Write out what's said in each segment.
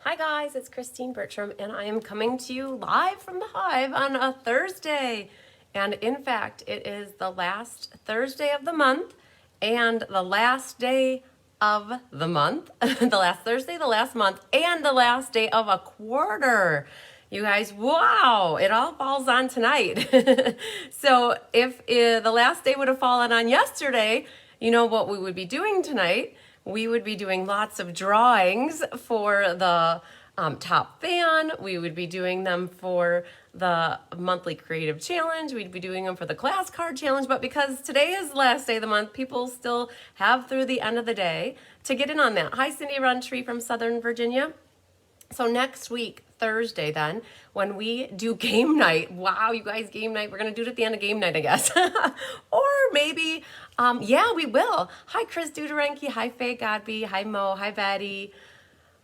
Hi guys, it's Christine Bertram and I am coming to you live from the Hive on a Thursday. And in fact, it is the last Thursday of the month and the last day of the month. The last Thursday, the last month, and the last day of a quarter. You guys, wow, it all falls on tonight. So if the last day would have fallen on yesterday, you know what we would be doing tonight? We would be doing lots of drawings for the top fan. We would be doing them for the monthly creative challenge. We'd be doing them for the class card challenge. But because today is the last day of the month, people still have through the end of the day to get in on that. Hi, Cindy Runtree from Southern Virginia. So next week, Thursday then, when we do game night, wow, you guys, game night, we're going to do it at the end of game night, I guess. Or maybe, yeah, we will. Hi, Chris Duderenke. Hi, Faye Godby. Hi, Mo. Hi, Betty.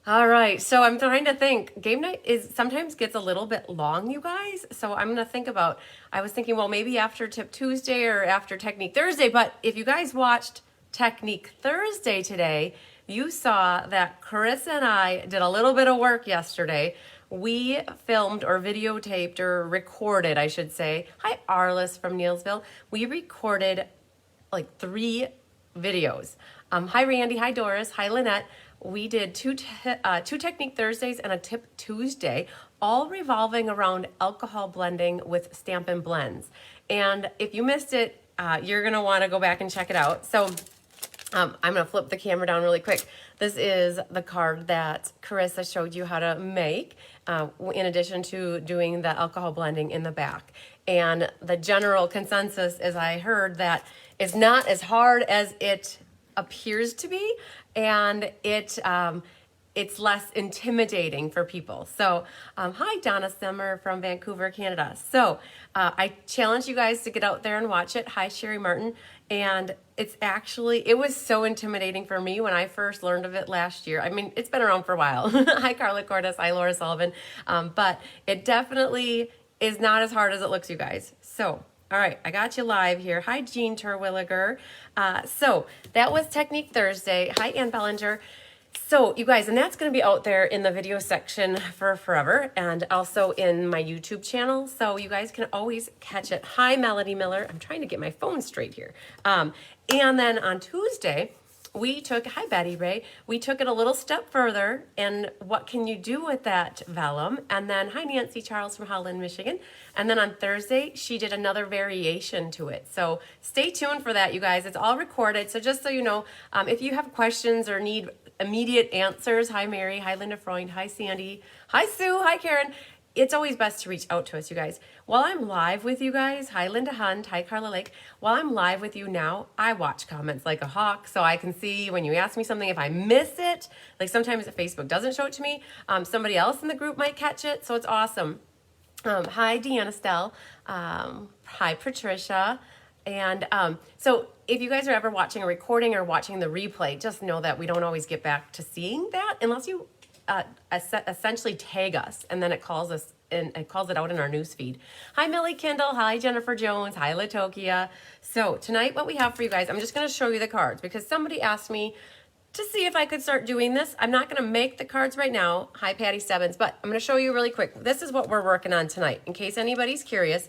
All right, so I'm trying to think. Game night sometimes gets a little bit long, you guys. So I'm going to think about, I was thinking, well, maybe after Tip Tuesday or after Technique Thursday. But if you guys watched Technique Thursday today, you saw that Carissa and I did a little bit of work yesterday. We filmed or videotaped or recorded, I should say. Hi, Arliss from Neilsville. We recorded like 3 videos. Hi, Randy. Hi, Doris. Hi, Lynette. We did two Technique Thursdays and a Tip Tuesday, all revolving around alcohol blending with Stampin' Blends. And if you missed it, you're going to want to go back and check it out. So I'm going to flip the camera down really quick. This is the card that Carissa showed you how to make, in addition to doing the alcohol blending in the back. And the general consensus is I heard that it's not as hard as it appears to be, and it's less intimidating for people. So, hi, Donna Simmer from Vancouver, Canada. So, I challenge you guys to get out there and watch it. Hi, Sherry Martin. And it was so intimidating for me when I first learned of it last year. I mean, it's been around for a while. Hi, Carla Cordes. Hi, Laura Sullivan. But it definitely is not as hard as it looks, you guys. So, all right, I got you live here. Hi, Jean Terwilliger. So that was Technique Thursday. Hi, Ann Bellinger. So you guys, and that's going to be out there in the video section for forever and also in my YouTube channel. So you guys can always catch it. Hi, Melody Miller. I'm trying to get my phone straight here. And then on Tuesday, hi, Betty Ray. We took it a little step further. And what can you do with that vellum? And then, hi, Nancy Charles from Holland, Michigan. And then on Thursday, she did another variation to it. So stay tuned for that, you guys. It's all recorded. So just so you know, if you have questions or need immediate answers, hi, Mary. Hi, Linda Freund. Hi, Sandy. Hi, Sue. Hi, Karen. It's always best to reach out to us, you guys. While I'm live with you guys, hi, Linda Hunt, hi, Carla Lake. While I'm live with you now, I watch comments like a hawk, so I can see when you ask me something, if I miss it, like sometimes Facebook doesn't show it to me, somebody else in the group might catch it, so it's awesome. Hi, Deanna Stell. Hi, Patricia. And so if you guys are ever watching a recording or watching the replay, just know that we don't always get back to seeing that unless you essentially tag us, and then it calls us and it calls it out in our news feed. Hi, Millie Kindle. Hi, Jennifer Jones. Hi, Latokia. So tonight what we have for you guys, I'm just going to show you the cards because somebody asked me to see if I could start doing this. I'm not going to make the cards right now. Hi, Patty Stebbins, but I'm going to show you really quick. This is what we're working on tonight. In case anybody's curious,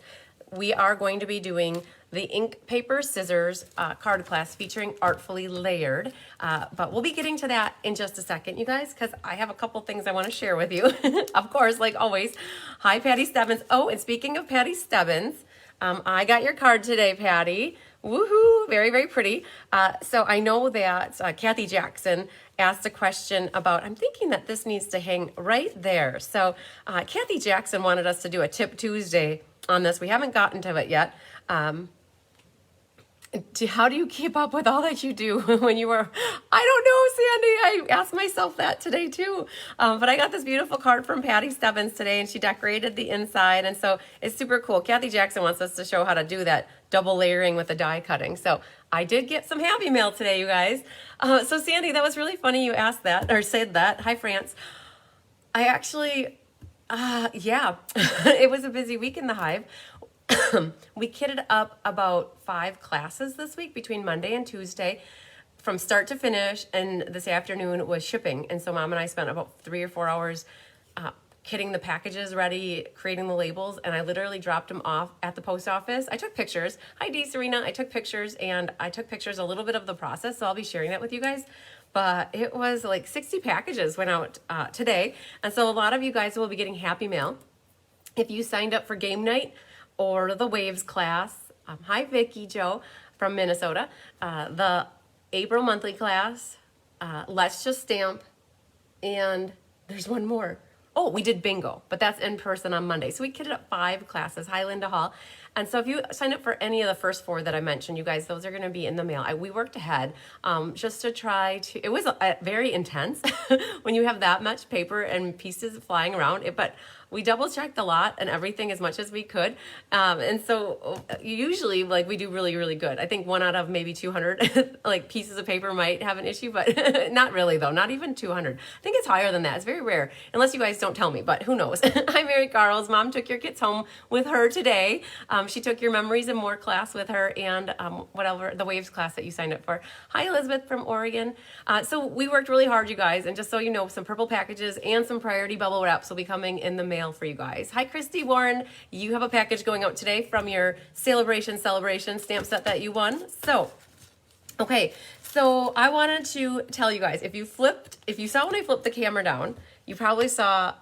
we are going to be doing the ink, paper, scissors card class featuring Artfully Layered. But we'll be getting to that in just a second, you guys, because I have a couple things I want to share with you. Of course, like always. Hi, Patty Stebbins. Oh, and speaking of Patty Stebbins, I got your card today, Patty. Woohoo! Very, very pretty. So I know that Kathy Jackson asked a question about, I'm thinking that this needs to hang right there. So Kathy Jackson wanted us to do a Tip Tuesday on this. We haven't gotten to it yet. How do you keep up with all that you do when you are, I don't know, Sandy. I asked myself that today too. But I got this beautiful card from Patty Stebbins today, and she decorated the inside. And so it's super cool. Kathy Jackson wants us to show how to do that double layering with the die cutting. So I did get some happy mail today, you guys. So Sandy, that was really funny you asked that or said that. Hi, France. I actually, yeah, it was a busy week in the Hive. We kitted up about 5 classes this week between Monday and Tuesday from start to finish, and this afternoon was shipping. And so Mom and I spent about 3 or 4 hours getting the packages ready, creating the labels, and I literally dropped them off at the post office. I took pictures. Hi, Dee Serena. I took pictures, and I took pictures a little bit of the process, so I'll be sharing that with you guys. But it was like 60 packages went out today, and so a lot of you guys will be getting Happy Mail. If you signed up for game night or the Waves class, hi, Vicky Joe from Minnesota, the April monthly class, Let's Just Stamp, and there's one more. Oh, we did bingo, but that's in person on Monday. So we kitted up 5 classes. Hi, Linda Hall. And so if you sign up for any of the first 4 that I mentioned, you guys, those are going to be in the mail. We worked ahead just to try to, it was very intense when you have that much paper and pieces flying around, but we double checked a lot and everything as much as we could. And so usually like we do really, really good. I think 1 out of maybe 200 like pieces of paper might have an issue, but not really though, not even 200. I think it's higher than that. It's very rare unless you guys don't tell me, but who knows? Hi, Mary Carls. Mom took your kits home with her today. She took your Memories and More class with her and whatever, the Waves class that you signed up for. Hi, Elizabeth from Oregon. So we worked really hard, you guys, and just so you know, some purple packages and some priority bubble wraps will be coming in the mail for you guys. Hi, Christy Warren. You have a package going out today from your sale-a-bration celebration stamp set that you won. So, okay, so I wanted to tell you guys, if you saw when I flipped the camera down, you probably saw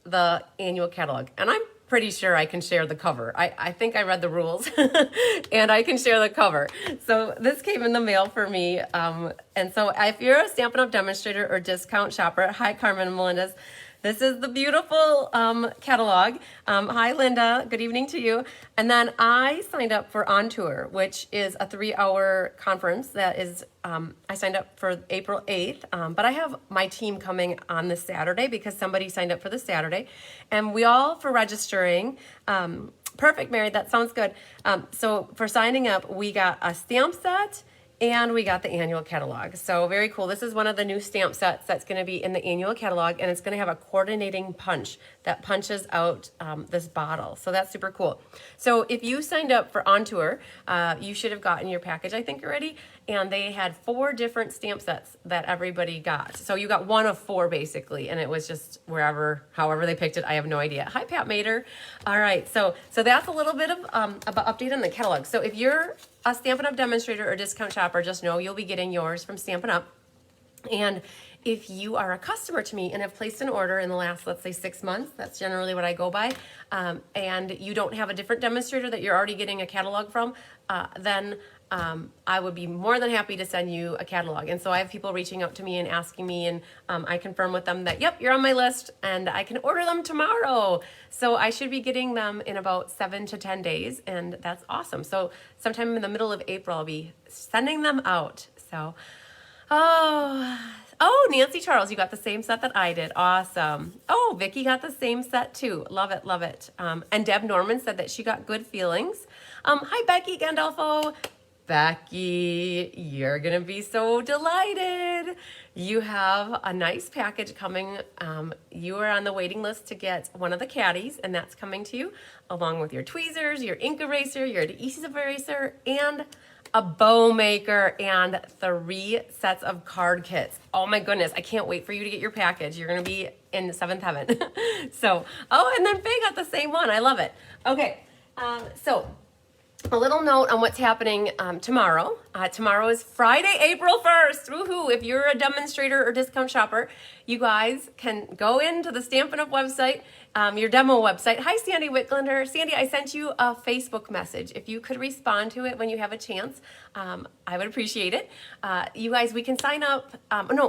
the annual catalog, and I'm pretty sure I can share the cover. I think I read the rules and I can share the cover. So this came in the mail for me. And so if you're a Stampin' Up! Demonstrator or discount shopper, hi, Carmen and Melendez. This is the beautiful catalog. Hi, Linda. Good evening to you. And then I signed up for On Tour, which is a 3-hour conference that is, I signed up for April 8th, but I have my team coming on this Saturday because somebody signed up for this Saturday. And we all, for registering, perfect, Mary, that sounds good. So for signing up, we got a stamp set, and we got the annual catalog. So very cool. This is one of the new stamp sets that's going to be in the annual catalog, and it's going to have a coordinating punch that punches out this bottle. So that's super cool. So if you signed up for On Tour, you should have gotten your package, I think, already. And they had 4 different stamp sets that everybody got. So you got 1 of 4 basically, and it was just however they picked it. I have no idea. Hi, Pat Mater. All right, so that's a little bit of about update on the catalog. So if you're a Stampin' Up! Demonstrator or discount shopper, just know you'll be getting yours from Stampin' Up! And if you are a customer to me and have placed an order in the last, let's say, 6 months, that's generally what I go by, and you don't have a different demonstrator that you're already getting a catalog from, then I would be more than happy to send you a catalog. And so I have people reaching out to me and asking me, and I confirm with them that, yep, you're on my list and I can order them tomorrow. So I should be getting them in about 7 to 10 days, and that's awesome. So sometime in the middle of April, I'll be sending them out. So, oh, Nancy Charles, you got the same set that I did. Awesome. Oh, Vicky got the same set too. Love it, love it. And Deb Norman said that she got good feelings. Hi, Becky Gandolfo. Becky, you're going to be so delighted. You have a nice package coming. You are on the waiting list to get one of the caddies, and that's coming to you along with your tweezers, your ink eraser, your adhesive eraser, and a bow maker, and 3 sets of card kits. Oh my goodness, I can't wait for you to get your package. You're going to be in 7th heaven. So, oh, and then Faye got the same one. I love it. Okay, so a little note on what's happening tomorrow. Tomorrow is Friday, April 1st. Woohoo! If you're a demonstrator or discount shopper, you guys can go into the Stampin' Up! Website, your demo website. Hi, Sandy Wicklander. Sandy, I sent you a Facebook message. If you could respond to it when you have a chance, I would appreciate it. You guys, we can sign up.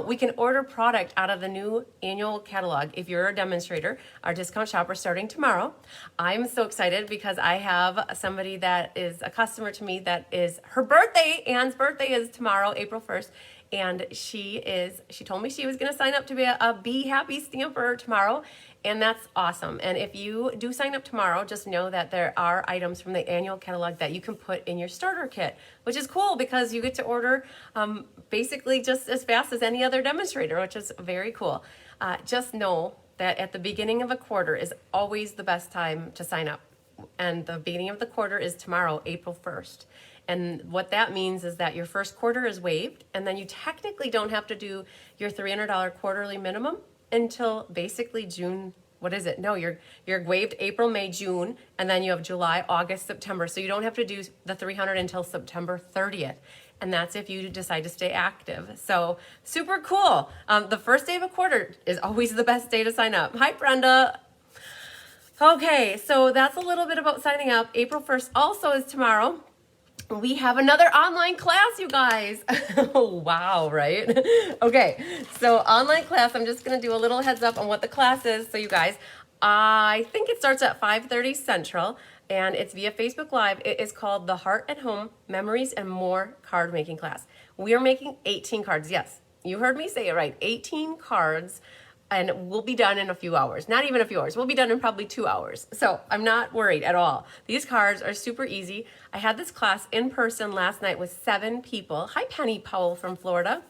We can order product out of the new annual catalog if you're a demonstrator, our discount shopper, starting tomorrow. I'm so excited because I have somebody that is a customer to me that is her birthday. Anne's birthday is tomorrow, April 1st. And she told me she was going to sign up to be a Be Happy Stamper tomorrow, and that's awesome. And if you do sign up tomorrow, just know that there are items from the annual catalog that you can put in your starter kit, which is cool because you get to order basically just as fast as any other demonstrator, which is very cool. Just know that at the beginning of a quarter is always the best time to sign up. And the beginning of the quarter is tomorrow, April 1st. And what that means is that your first quarter is waived, and then you technically don't have to do your $300 quarterly minimum until basically June. What is it? No, you're waived April, May, June, and then you have July, August, September. So you don't have to do the 300 until September 30th. And that's if you decide to stay active. So super cool. The first day of a quarter is always the best day to sign up. Hi, Brenda. Okay, so that's a little bit about signing up. April 1st also is tomorrow. We have another online class, you guys. Oh, wow, right? Okay, so online class, I'm just going to do a little heads up on what the class is. So you guys, I think it starts at 5:30 Central, and it's via Facebook Live. It is called the Heart at Home Memories and More Card Making Class. We are making 18 cards. Yes, you heard me say it right. 18 cards. And we'll be done in a few hours. Not even a few hours. We'll be done in probably 2 hours. So I'm not worried at all. These cards are super easy. I had this class in person last night with 7 people. Hi, Penny Powell from Florida.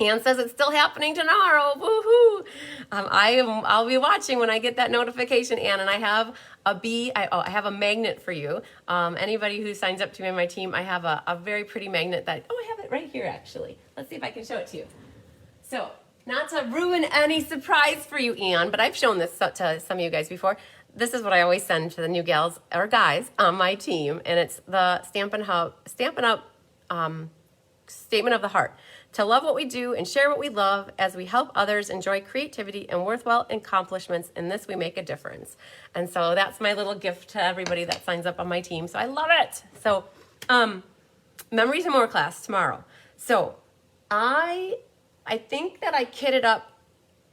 Ann says it's still happening tomorrow. Woohoo! I'll be watching when I get that notification, Ann. And I have I have a magnet for you. Anybody who signs up to me on my team, I have a very pretty magnet that, I have it right here actually. Let's see if I can show it to you. So, not to ruin any surprise for you, Ann, but I've shown this to some of you guys before. This is what I always send to the new gals or guys on my team, and it's the Stampin' Up! Statement of the Heart. To love what we do and share what we love as we help others enjoy creativity and worthwhile accomplishments. In this, we make a difference. And so that's my little gift to everybody that signs up on my team. So I love it. So, Memories and More class tomorrow. So I think that I kitted up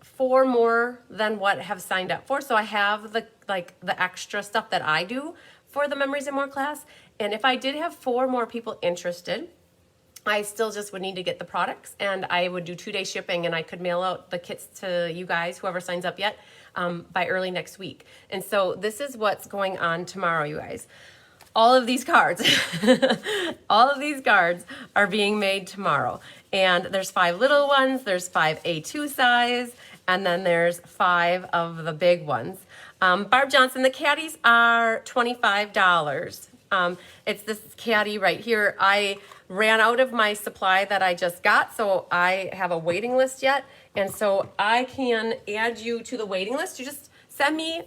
4 more than what have signed up for. So I have the extra stuff that I do for the Memories and More class. And if I did have 4 more people interested, I still just would need to get the products, and I would do 2-day shipping, and I could mail out the kits to you guys, whoever signs up yet, by early next week. And so this is what's going on tomorrow, you guys. All of these cards, all of these cards are being made tomorrow. And there's 5 little ones, there's 5 A2 size, and then there's 5 of the big ones. Barb Johnson, the caddies are $25. It's this caddy right here. I ran out of my supply that I just got, so I have a waiting list yet. And so I can add you to the waiting list. You just send me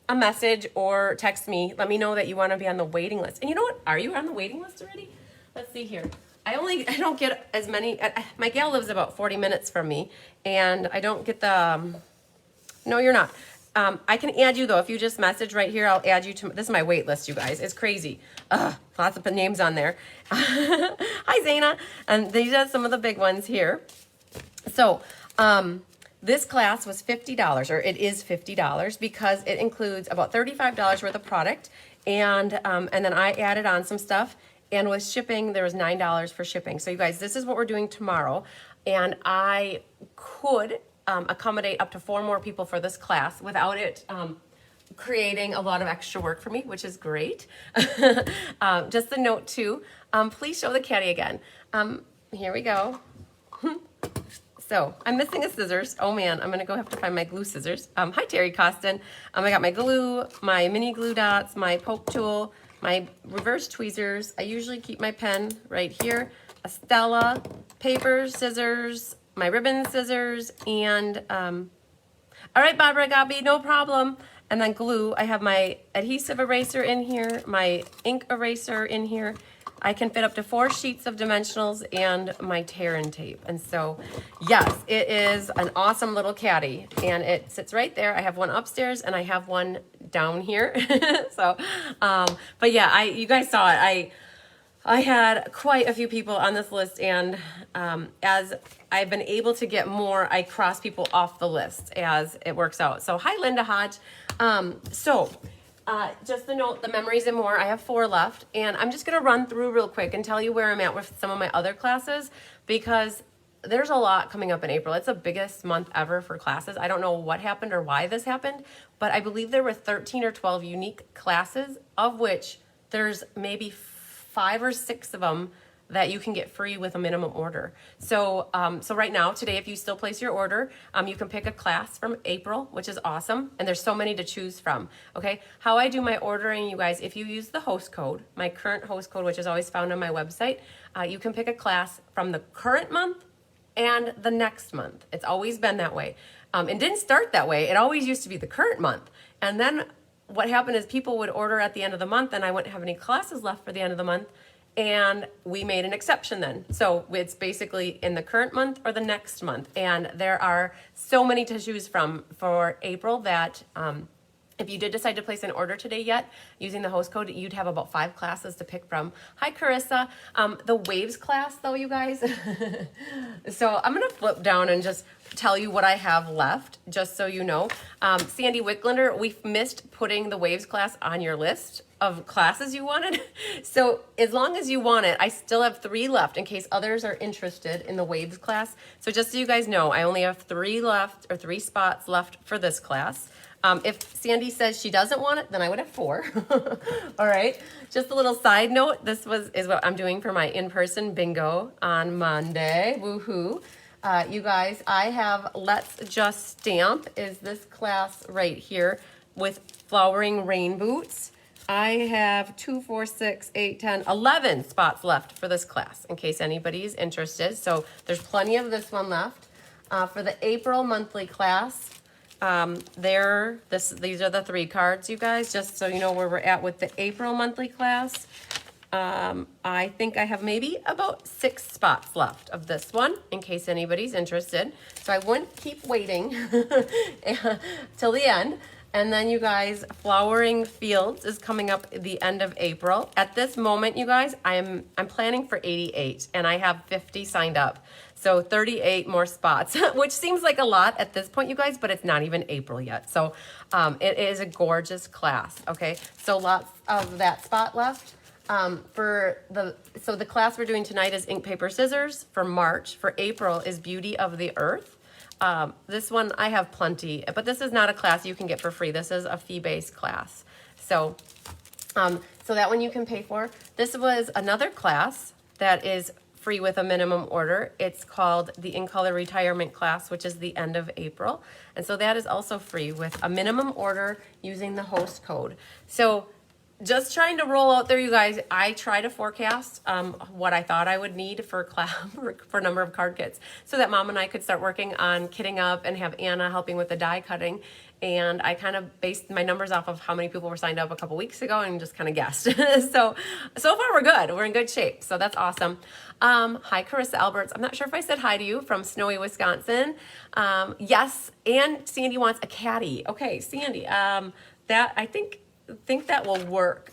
a message or text me. Let me know that you want to be on the waiting list. And you know what? Are you on the waiting list already? Let's see here. I don't get as many. My gal lives about 40 minutes from me, and I don't get the. No, you're not. I can add you though. If you just message right here, I'll add you to. This is my wait list, you guys. It's crazy. Lots of names on there. Hi, Zaina. And these are some of the big ones here. So, this class was $50, or it is $50 because it includes about $35 worth of product, and then I added on some stuff. And with shipping, there was $9 for shipping. So you guys, this is what we're doing tomorrow, and I could accommodate up to 4 more people for this class without it creating a lot of extra work for me, which is great. Just a note too, please show the caddy again. Here we go. So I'm missing a scissors. Oh man, I'm gonna go have to find my glue scissors. Hi Terry Costin. I got my glue, my mini glue dots, my poke tool, my reverse tweezers. I usually keep my pen right here. A Stella, paper, scissors, my ribbon scissors, and all right, Barbara Gabi, no problem. And then glue. I have my adhesive eraser in here, my ink eraser in here. I can fit up to 4 sheets of dimensionals and my tear and tape. And so, yes, it is an awesome little caddy, and it sits right there. I have one upstairs and I have one down here. So, but yeah, you guys saw it. I had quite a few people on this list, and as I've been able to get more, I cross people off the list as it works out. So hi, Linda Hodge. Just a note, the Memories and More, I have 4 left, and I'm just going to run through real quick and tell you where I'm at with some of my other classes, because there's a lot coming up in April. It's the biggest month ever for classes. I don't know what happened or why this happened, but I believe there were 13 or 12 unique classes, of which there's maybe 5 or 6 of them that you can get free with a minimum order. So, so right now, today, if you still place your order, you can pick a class from April, which is awesome. And there's so many to choose from. Okay. How I do my ordering, you guys, if you use the host code, my current host code, which is always found on my website, you can pick a class from the current month and the next month. It's always been that way. It didn't start that way. It always used to be the current month. And then what happened is people would order at the end of the month and I wouldn't have any classes left for the end of the month. And we made an exception then. So it's basically in the current month or the next month. And there are so many to choose from for April that if you did decide to place an order today yet, using the host code, you'd have about 5 classes to pick from. Hi, Carissa. The Waves class, though, you guys. So I'm going to flip down and just tell you what I have left, just so you know. Sandy Wicklander, we missed putting the Waves class on your list of classes you wanted. So as long as you want it, I still have 3 left in case others are interested in the Waves class. So just so you guys know, I only have 3 left, or 3 spots left for this class. If Sandy says she doesn't want it, then I would have 4. All right. Just a little side note. This is what I'm doing for my in-person bingo on Monday. Woohoo. You guys, I have Let's Just Stamp is this class right here with flowering rain boots. I have 2, 4, 6, 8, 10, 11 spots left for this class in case anybody's interested. So there's plenty of this one left. For the April monthly class, these are the 3 cards, you guys, just so you know where we're at with the April monthly class. I think I have maybe about 6 spots left of this one in case anybody's interested. So I wouldn't keep waiting till the end. And then you guys, Flowering Fields is coming up at the end of April. At this moment, you guys, I'm planning for 88 and I have 50 signed up. So 38 more spots, which seems like a lot at this point, you guys, but it's not even April yet. So it is a gorgeous class, okay? So lots of that spot left. So the class we're doing tonight is Ink, Paper, Scissors for March. For April is Beauty of the Earth. This one I have plenty, but this is not a class you can get for free. This is a fee-based class. So that one you can pay for. This was another class that is free with a minimum order. It's called the In Color Retirement class, which is the end of April. And so that is also free with a minimum order using the host code. So just trying to roll out there, you guys. I try to forecast what I thought I would need for number of card kits so that Mom and I could start working on kitting up and have Anna helping with the die cutting. And I kind of based my numbers off of how many people were signed up a couple weeks ago and just kind of guessed. So far we're good. We're in good shape. So that's awesome. Hi, Carissa Alberts. I'm not sure if I said hi to you from snowy Wisconsin. Yes, and Sandy wants a caddy. Okay, Sandy, that I think that will work.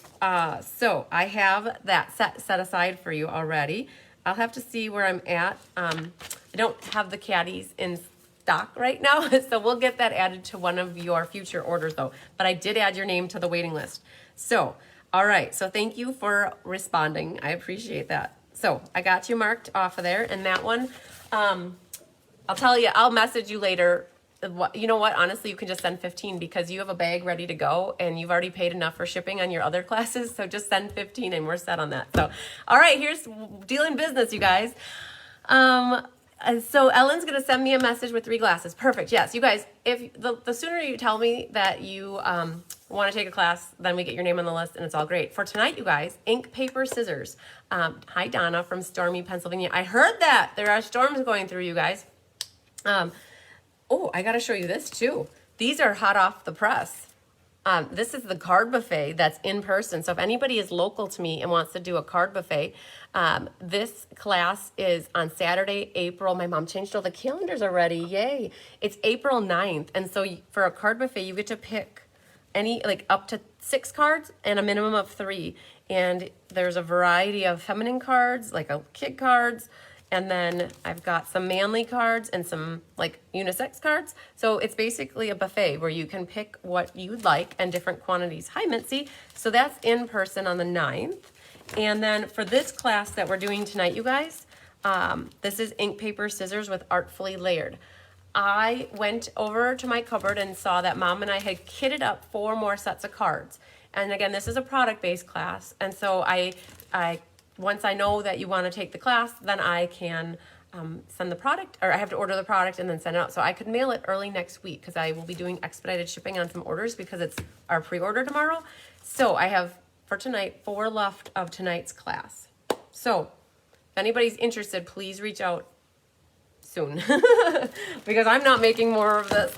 So I have that set aside for you already. I'll have to see where I'm at. I don't have the caddies in stock right now, so we'll get that added to one of your future orders though. But I did add your name to the waiting list. So, all right. So thank you for responding. I appreciate that. So I got you marked off of there, and that one, I'll tell you, I'll message you later. You know what? Honestly, you can just send 15 because you have a bag ready to go and you've already paid enough for shipping on your other classes. So just send 15 and we're set on that. So, all right, here's dealing business, you guys. So Ellen's going to send me a message with 3 glasses. Perfect. Yes, you guys, if the sooner you tell me that you want to take a class, then we get your name on the list and it's all great. For tonight, you guys, Ink, Paper, Scissors. Hi, Donna from stormy Pennsylvania. I heard that there are storms going through, you guys. Oh, I got to show you this too. These are hot off the press. This is the card buffet that's in person. So if anybody is local to me and wants to do a card buffet, this class is on Saturday, April. My mom changed all the calendars already. Yay. It's April 9th. And so for a card buffet, you get to pick up to 6 cards and a minimum of 3. And there's a variety of feminine cards, like kid cards. And then I've got some manly cards and some unisex cards. So it's basically a buffet where you can pick what you'd like and different quantities. Hi, Mitzi. So that's in person on the 9th. And then for this class that we're doing tonight, you guys, this is Ink, Paper, Scissors with Artfully Layered. I went over to my cupboard and saw that Mom and I had kitted up 4 more sets of cards. And again, this is a product-based class. And so I once I know that you want to take the class, then I can send the product, or I have to order the product and then send it out. So I could mail it early next week because I will be doing expedited shipping on some orders because it's our pre-order tomorrow. So I have, for tonight, 4 left of tonight's class. So if anybody's interested, please reach out soon because I'm not making more of this.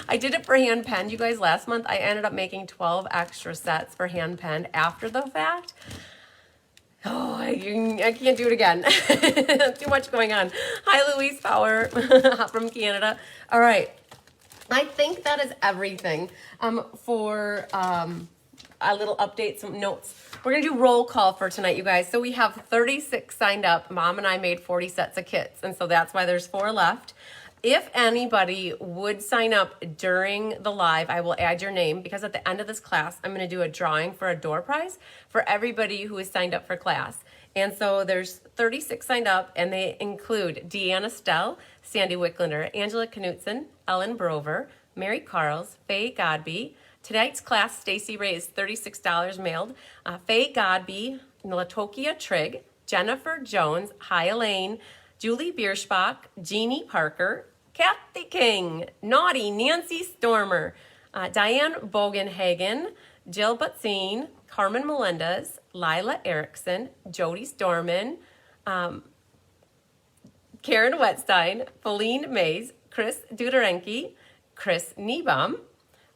I did it for hand pen. You guys, last month I ended up making 12 extra sets for hand pen after the fact. Oh, I can't do it again. Too much going on. Hi, Louise Power from Canada. All right. I think that is everything for a little update, some notes. We're going to do roll call for tonight, you guys. So we have 36 signed up. Mom and I made 40 sets of kits, and so that's why there's 4 left. If anybody would sign up during the live, I will add your name because at the end of this class, I'm going to do a drawing for a door prize for everybody who is signed up for class. And so there's 36 signed up, and they include Deanna Stell, Sandy Wicklander, Angela Knutson, Ellen Brover, Mary Carls, Faye Godby. Tonight's class, Stacy Ray, is $36 mailed. Faye Godby, Latokia Trigg, Jennifer Jones, Hi Elaine, Julie Bierschbach, Jeannie Parker, Kathy King, Naughty Nancy Stormer, Diane Bogenhagen, Jill Butzine, Carmen Melendez, Lila Erickson, Jody Storman, Karen Wetstein, Feline Mays, Chris Duderenke, Chris Niebum,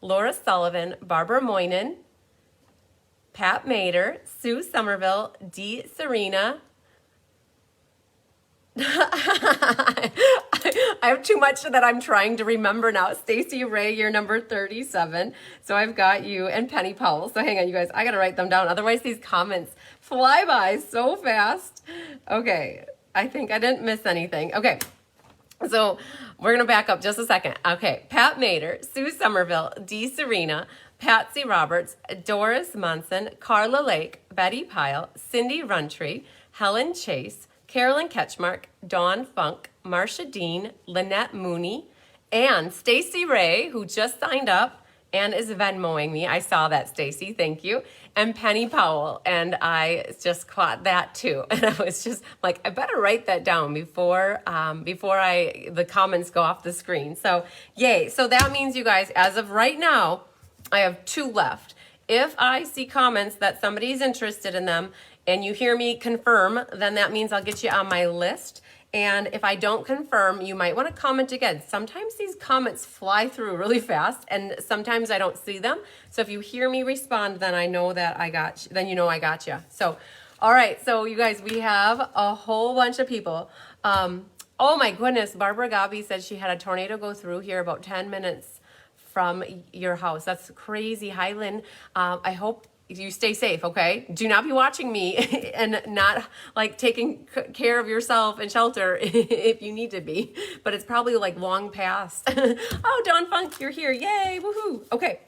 Laura Sullivan, Barbara Moynan, Pat Mader, Sue Somerville, Dee Serena. I have too much that I'm trying to remember now. Stacy Ray, you're number 37. So I've got you, and Penny Powell. So hang on, you guys. I got to write them down. Otherwise, these comments fly by so fast. Okay. I think I didn't miss anything. Okay. So we're going to back up just a second. Okay. Pat Mader, Sue Somerville, Dee Serena, Patsy Roberts, Doris Munson, Carla Lake, Betty Pyle, Cindy Runtree, Helen Chase, Carolyn Ketchmark, Dawn Funk, Marcia Dean, Lynette Mooney, and Stacy Ray, who just signed up and is Venmoing me. I saw that, Stacy. Thank you. And Penny Powell. And I just caught that too. And I was just like, I better write that down before the comments go off the screen. So yay. So that means, you guys, as of right now, I have 2 left. If I see comments that somebody's interested in them, and you hear me confirm, then that means I'll get you on my list. And if I don't confirm, you might want to comment again. Sometimes these comments fly through really fast, and sometimes I don't see them. So if you hear me respond, then I know that I got you. Then you know I got you. So, all right. So you guys, we have a whole bunch of people. Oh my goodness, Barbara Gabi said she had a tornado go through here about 10 minutes from your house. That's crazy. Hi, Lynn. I hope you stay safe, okay? Do not be watching me and not like taking care of yourself and shelter if you need to be, but it's probably like long past. Oh, Dawn Funk, you're here. Yay, woohoo. Okay.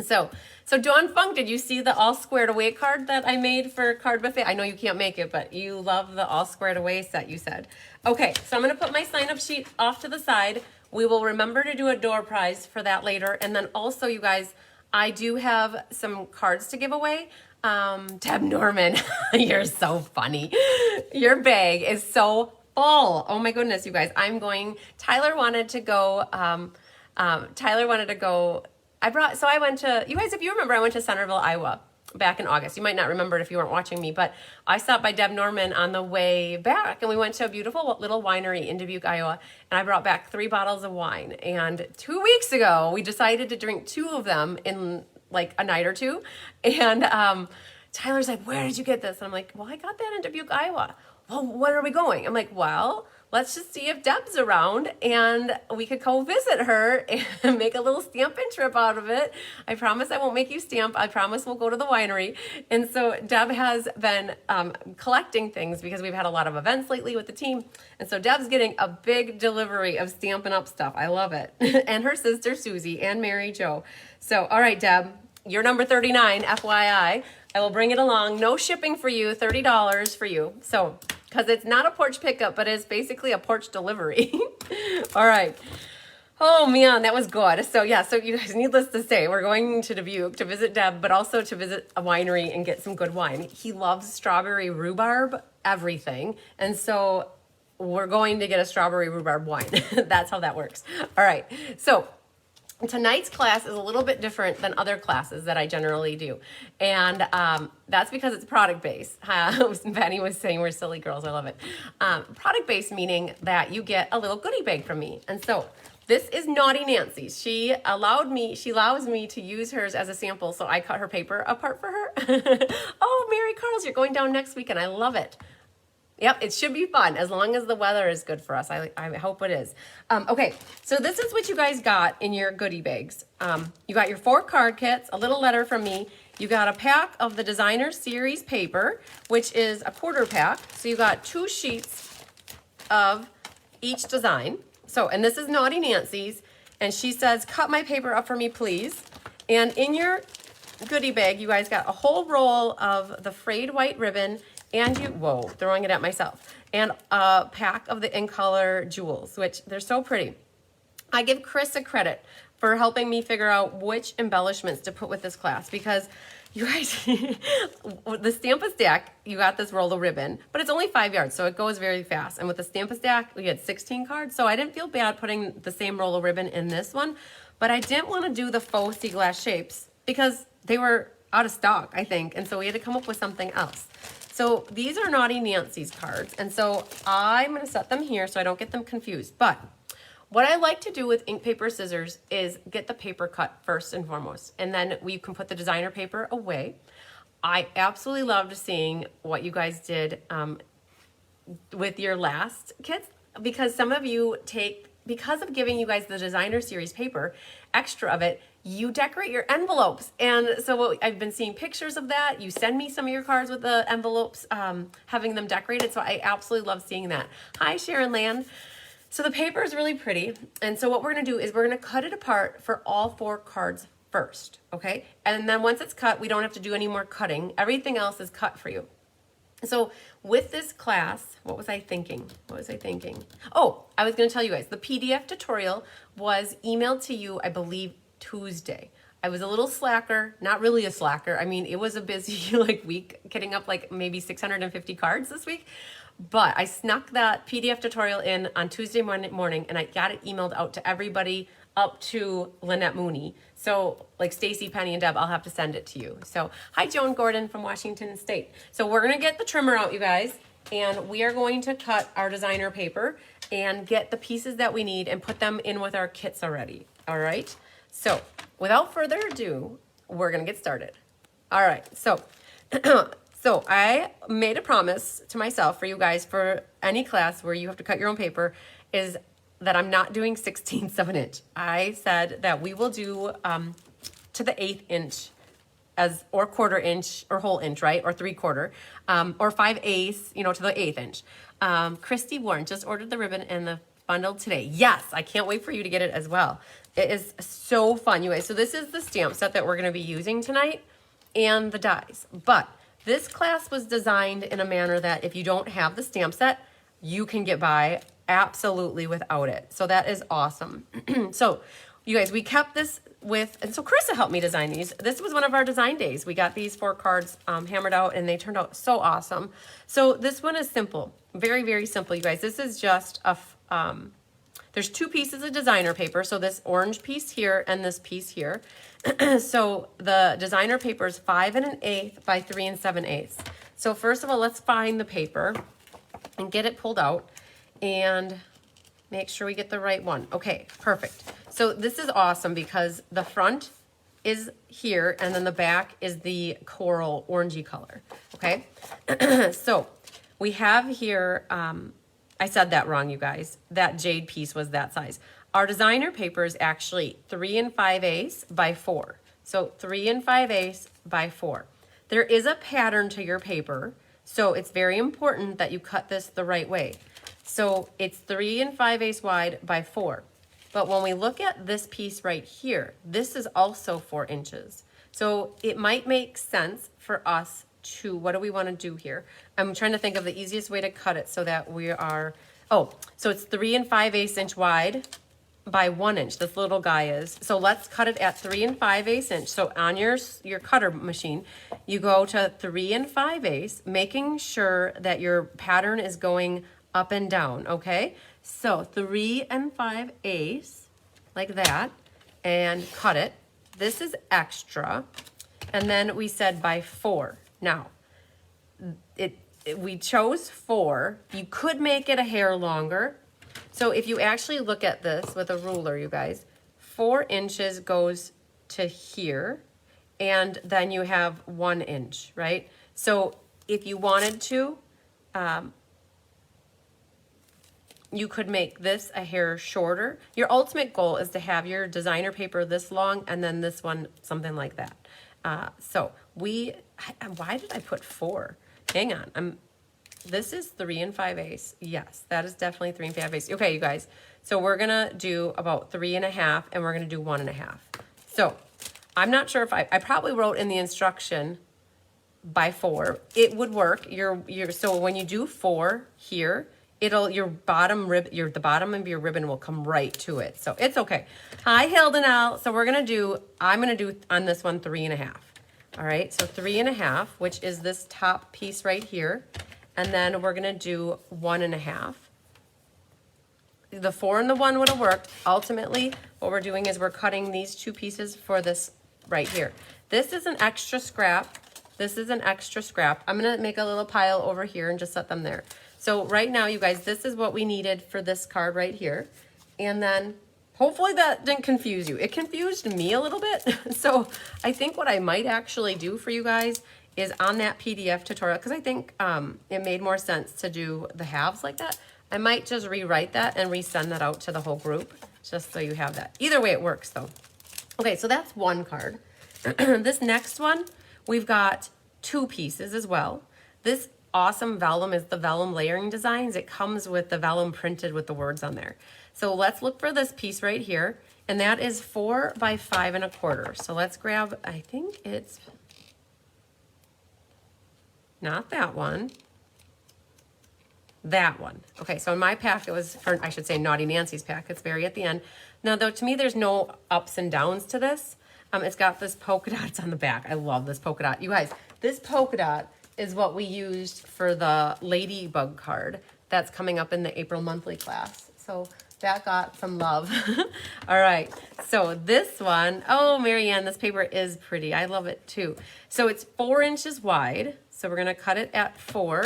So Dawn Funk, did you see the all squared away card that I made for Card Buffet? I know you can't make it, but you love the all squared away set, you said. Okay, so I'm going to put my sign up sheet off to the side. We will remember to do a door prize for that later. And then also, you guys, I do have some cards to give away. Deb Norman, you're so funny. Your bag is so full. Oh my goodness, you guys. Tyler wanted to go, I went to, you guys, if you remember, I went to Centerville, Iowa back in August. You might not remember it if you weren't watching me, but I stopped by Deb Norman on the way back, and we went to a beautiful little winery in Dubuque, Iowa, and I brought back 3 bottles of wine. And 2 weeks ago, we decided to drink 2 of them in like a night or 2. And Tyler's like, where did you get this? And I'm like, well, I got that in Dubuque, Iowa. Well, when are we going? I'm like, well, let's just see if Deb's around and we could go visit her and make a little stampin' trip out of it. I promise I won't make you stamp. I promise we'll go to the winery. And so Deb has been collecting things because we've had a lot of events lately with the team. And so Deb's getting a big delivery of Stampin' Up stuff. I love it. And her sister Susie and Mary Jo. So, all right, Deb, you're number 39, FYI. I will bring it along. No shipping for you, $30 for you. So, because it's not a porch pickup, but it's basically a porch delivery. All right. Oh man, that was good. So yeah, so you guys, needless to say, we're going to Dubuque to visit Deb, but also to visit a winery and get some good wine. He loves strawberry rhubarb, everything. And so we're going to get a strawberry rhubarb wine. That's how that works. All right, so tonight's class is a little bit different than other classes that I generally do. And that's because it's product-based. Penny was saying we're silly girls, I love it. Product-based meaning that you get a little goodie bag from me. And so this is Naughty Nancy's. She allows me to use hers as a sample, so I cut her paper apart for her. Oh, Mary Carl's, you're going down next weekend. I love it. Yep, it should be fun as long as the weather is good for us. I hope it is. Okay, so this is what you guys got in your goodie bags. You got your 4 card kits, a little letter from me. You got a pack of the Designer Series paper, which is a quarter pack. So you got 2 sheets of each design. So, and this is Naughty Nancy's, and she says, cut my paper up for me, please. And in your goodie bag, you guys got a whole roll of the frayed white ribbon, and whoa, throwing it at myself, and a pack of the In Color jewels, which they're so pretty. I give Chris a credit for helping me figure out which embellishments to put with this class, because you guys, the Stamp-A-Stack, you got this roll of ribbon, but it's only 5 yards, so it goes very fast. And with the Stamp-A-Stack, we had 16 cards, so I didn't feel bad putting the same roll of ribbon in this one, but I didn't want to do the faux sea glass shapes because they were out of stock, I think, and so we had to come up with something else. So these are Naughty Nancy's cards, and so I'm going to set them here so I don't get them confused. But what I like to do with ink, paper, scissors is get the paper cut first and foremost, and then we can put the designer paper away. I absolutely loved seeing what you guys did with your last kits, because some of you because of giving you guys the Designer Series paper, extra of it, you decorate your envelopes. And so I've been seeing pictures of that. You send me some of your cards with the envelopes, having them decorated. So I absolutely love seeing that. Hi, Sharon Land. So the paper is really pretty. And so what we're gonna do is we're gonna cut it apart for all 4 cards first, okay? And then once it's cut, we don't have to do any more cutting. Everything else is cut for you. So with this class, what was I thinking? Oh, I was gonna tell you guys, the PDF tutorial was emailed to you, I believe, Tuesday. I was a little slacker, not really a slacker. I mean, it was a busy week, getting up maybe 650 cards this week. But I snuck that PDF tutorial in on Tuesday morning, and I got it emailed out to everybody up to Lynette Mooney. So Stacy, Penny, and Deb, I'll have to send it to you. So hi, Joan Gordon from Washington State. So we're gonna get the trimmer out, you guys, and we are going to cut our designer paper and get the pieces that we need and put them in with our kits already, all right? So without further ado, we're gonna get started. All right, so so I made a promise to myself for you guys for any class where you have to cut your own paper is that I'm not doing 1/16 of an inch. I said that we will do to the 1/8 inch or 1/4 inch or whole inch, right? Or 3/4 or 5/8, to the 1/8 inch. Christy Warren just ordered the ribbon and the bundle today. Yes, I can't wait for you to get it as well. It is so fun, you guys. So this is the stamp set that we're gonna be using tonight and the dies. But this class was designed in a manner that if you don't have the stamp set, you can get by absolutely without it. So that is awesome. So you guys, we kept this and so Carissa helped me design these. This was one of our design days. We got these 4 cards hammered out and they turned out so awesome. So this one is simple, very, very simple, you guys. This is just there's 2 pieces of designer paper. So this orange piece here and this piece here. So the designer paper is 5 1/8 by 3 7/8. So first of all, let's find the paper and get it pulled out and make sure we get the right one. Okay, perfect. So this is awesome because the front is here and then the back is the coral orangey color, okay? So we have here, I said that wrong, you guys. That jade piece was that size. Our designer paper is actually 3 5/8 by 4. So 3 5/8 by 4. There is a pattern to your paper, so it's very important that you cut this the right way. So it's 3 5/8 wide by 4. But when we look at this piece right here, this is also 4 inches. So it might make sense for us to, what do we want to do here? I'm trying to think of the easiest way to cut it so that we are, so it's 3 5/8 inch wide by 1 inch, this little guy is. So let's cut it at 3 5/8 inch. So on your cutter machine, you go to 3 5/8, making sure that your pattern is going up and down, okay? So 3 5/8, like that, and cut it. This is extra. And then we said by 4. Now, we chose 4. You could make it a hair longer. So if you actually look at this with a ruler, you guys, 4 inches goes to here, and then you have 1 inch, right? So if you wanted to, you could make this a hair shorter. Your ultimate goal is to have your designer paper this long and then this one something like that. Why did I put 4? Hang on, this is 3 5/8. Yes, that is definitely 3 5/8. Okay, you guys, so we're gonna do about 3 1/2 and we're gonna do 1 1/2. So I'm not sure if I probably wrote in the instruction by 4. It would work. So when you do 4 here, the bottom of your ribbon will come right to it. So it's okay. Hi, Hildenel. So I'm gonna do on this one 3 1/2. All right, so 3 1/2, which is this top piece right here. And then we're gonna do 1 1/2. The 4 and the 1 would have worked. Ultimately, what we're doing is we're cutting these 2 pieces for this right here. This is an extra scrap. This is an extra scrap. I'm gonna make a little pile over here and just set them there. So right now, you guys, this is what we needed for this card right here. And then hopefully that didn't confuse you. It confused me a little bit. So I think what I might actually do for you guys is on that PDF tutorial, because I think it made more sense to do the halves like that. I might just rewrite that and resend that out to the whole group, just so you have that. Either way, it works though. Okay, so that's one card. This next one, we've got 2 pieces as well. This awesome vellum is the vellum layering designs. It comes with the vellum printed with the words on there. So let's look for this piece right here, and that is 4 by 5 1/4. So let's grab, I think it's not that one, that one. Okay, so in my pack it was, or I should say Naughty Nancy's pack, it's very at the end. Now though, to me there's no ups and downs to this. It's got this polka dots on the back. I love this polka dot. You guys, this polka dot is what we used for the Ladybug card that's coming up in the April monthly class. So that got some love. All right, so this one, oh, Marianne, this paper is pretty. I love it too. So it's 4 inches wide. So we're gonna cut it at 4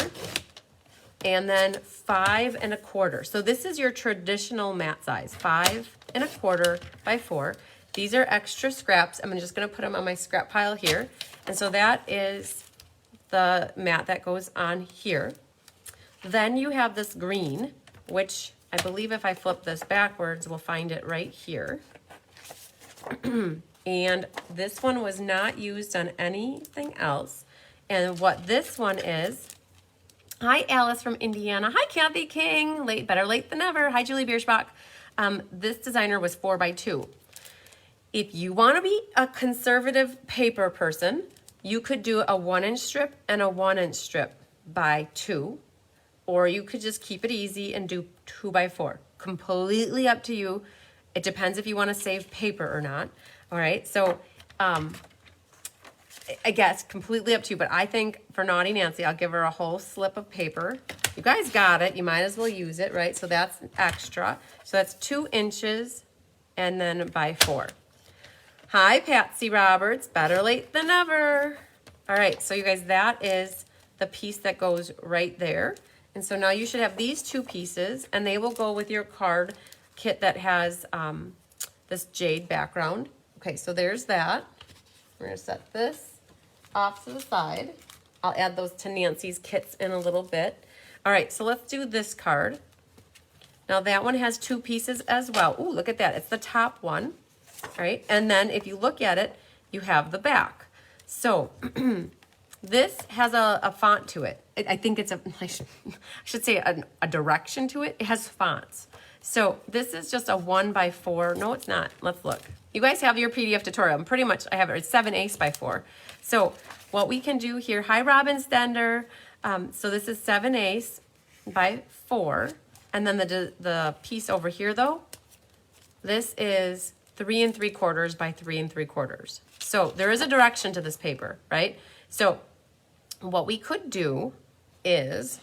and then 5 1/4. So this is your traditional mat size, 5 1/4 by 4. These are extra scraps. I'm just gonna put them on my scrap pile here. And so that is the mat that goes on here. Then you have this green, which I believe if I flip this backwards, we'll find it right here. And this one was not used on anything else. And what this one is, hi Alice from Indiana. Hi Kathy King, better late than never. Hi Julie Bierschbach. This designer was 4 by 2. If you want to be a conservative paper person, you could do a 1 inch strip and a 1 inch strip by 2, or you could just keep it easy and do 2 by 4. Completely up to you. It depends if you want to save paper or not. All right, so I guess completely up to you, but I think for Naughty Nancy, I'll give her a whole slip of paper. You guys got it. You might as well use it, right? So that's extra. So that's 2 inches and then by 4. Hi, Patsy Roberts. Better late than never. All right, so you guys, that is the piece that goes right there. And so now you should have these 2 pieces, and they will go with your card kit that has this jade background. Okay, so there's that. We're gonna set this off to the side. I'll add those to Nancy's kits in a little bit. All right, so let's do this card. Now that one has 2 pieces as well. Ooh, look at that. It's the top one. All right, and then if you look at it, you have the back. So this has a font to it. I think it's I should say a direction to it. It has fonts. So this is just a 1 by 4. No, it's not. Let's look. You guys have your PDF tutorial. Pretty much I have it. It's 7/8 by 4. So what we can do here, hi Robin Stender. So this is 7/8 by 4. And then the piece over here though, this is 3 3/4 by 3 3/4. So there is a direction to this paper, right? So what we could do is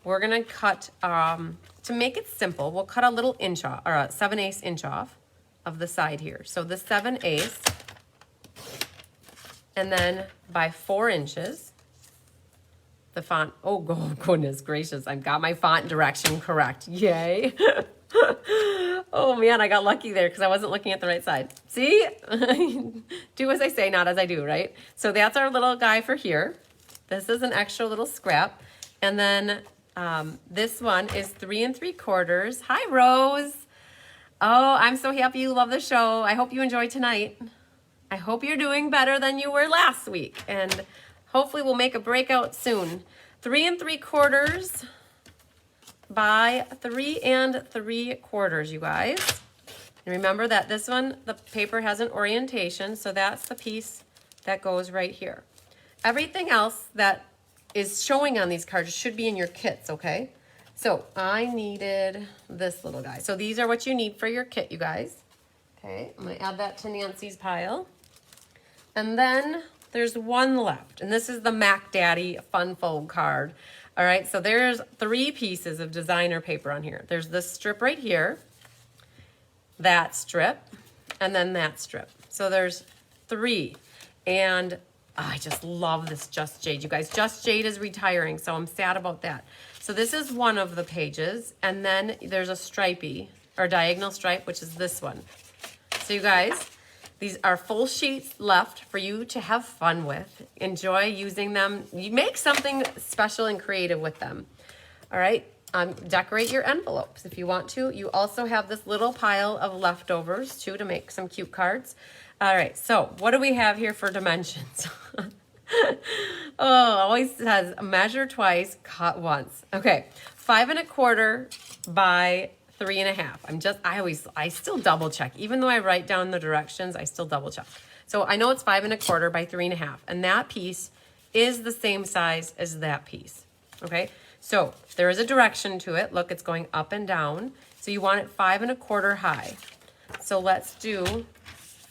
we're gonna cut, to make it simple, we'll cut a little inch off, or a 7/8 inch off of the side here. So the 7/8, and then by 4 inches, the font, oh goodness gracious, I've got my font direction correct, yay. Oh man, I got lucky there because I wasn't looking at the right side. See? Do as I say, not as I do, right? So that's our little guy for here. This is an extra little scrap. And then this one is 3 3/4. Hi, Rose. Oh, I'm so happy you love the show. I hope you enjoy tonight. I hope you're doing better than you were last week. And hopefully we'll make a breakout soon. 3 3/4 by 3 3/4, you guys. And remember that this one, the paper has an orientation, so that's the piece that goes right here. Everything else that is showing on these cards should be in your kits, okay? So I needed this little guy. So these are what you need for your kit, you guys. Okay, I'm gonna add that to Nancy's pile. And then there's one left, and this is the Mac Daddy Fun Fold card. All right, so there's 3 pieces of designer paper on here. There's this strip right here, that strip, and then that strip. So there's 3. And I just love this Just Jade, you guys. Just Jade is retiring, so I'm sad about that. So this is one of the pages, and then there's a stripey, or diagonal stripe, which is this one. So you guys, these are full sheets left for you to have fun with. Enjoy using them. You make something special and creative with them. All right, decorate your envelopes if you want to. You also have this little pile of leftovers too to make some cute cards. All right, so what do we have here for dimensions? Oh, always says measure twice, cut once. Okay, 5 1/4 by 3 1/2. I still double check. Even though I write down the directions, I still double check. So I know it's 5 1/4 by 3 1/2, and that piece is the same size as that piece. Okay, so there is a direction to it. Look, it's going up and down. So you want it 5 1/4 high. So let's do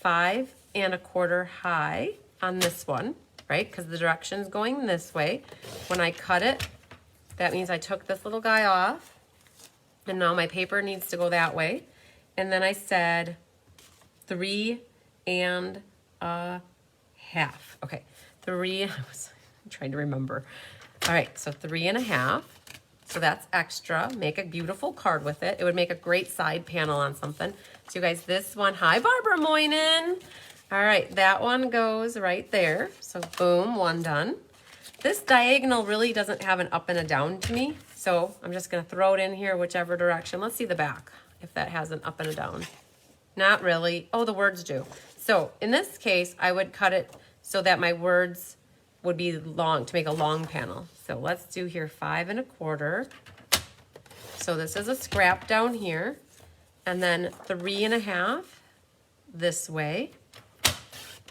5 1/4 high on this one, right? Because the direction's going this way. When I cut it, that means I took this little guy off. And now my paper needs to go that way. And then I said 3 1/2. Okay, 3, I was trying to remember. All right, so 3 1/2. So that's extra. Make a beautiful card with it. It would make a great side panel on something. So you guys, this one, hi Barbara Moynin. All right, that one goes right there. So boom, one done. This diagonal really doesn't have an up and a down to me. So I'm just gonna throw it in here whichever direction. Let's see the back, if that has an up and a down. Not really. Oh, the words do. So in this case, I would cut it so that my words would be long, to make a long panel. So let's do here 5 1/4. So this is a scrap down here. And then 3 1/2 this way.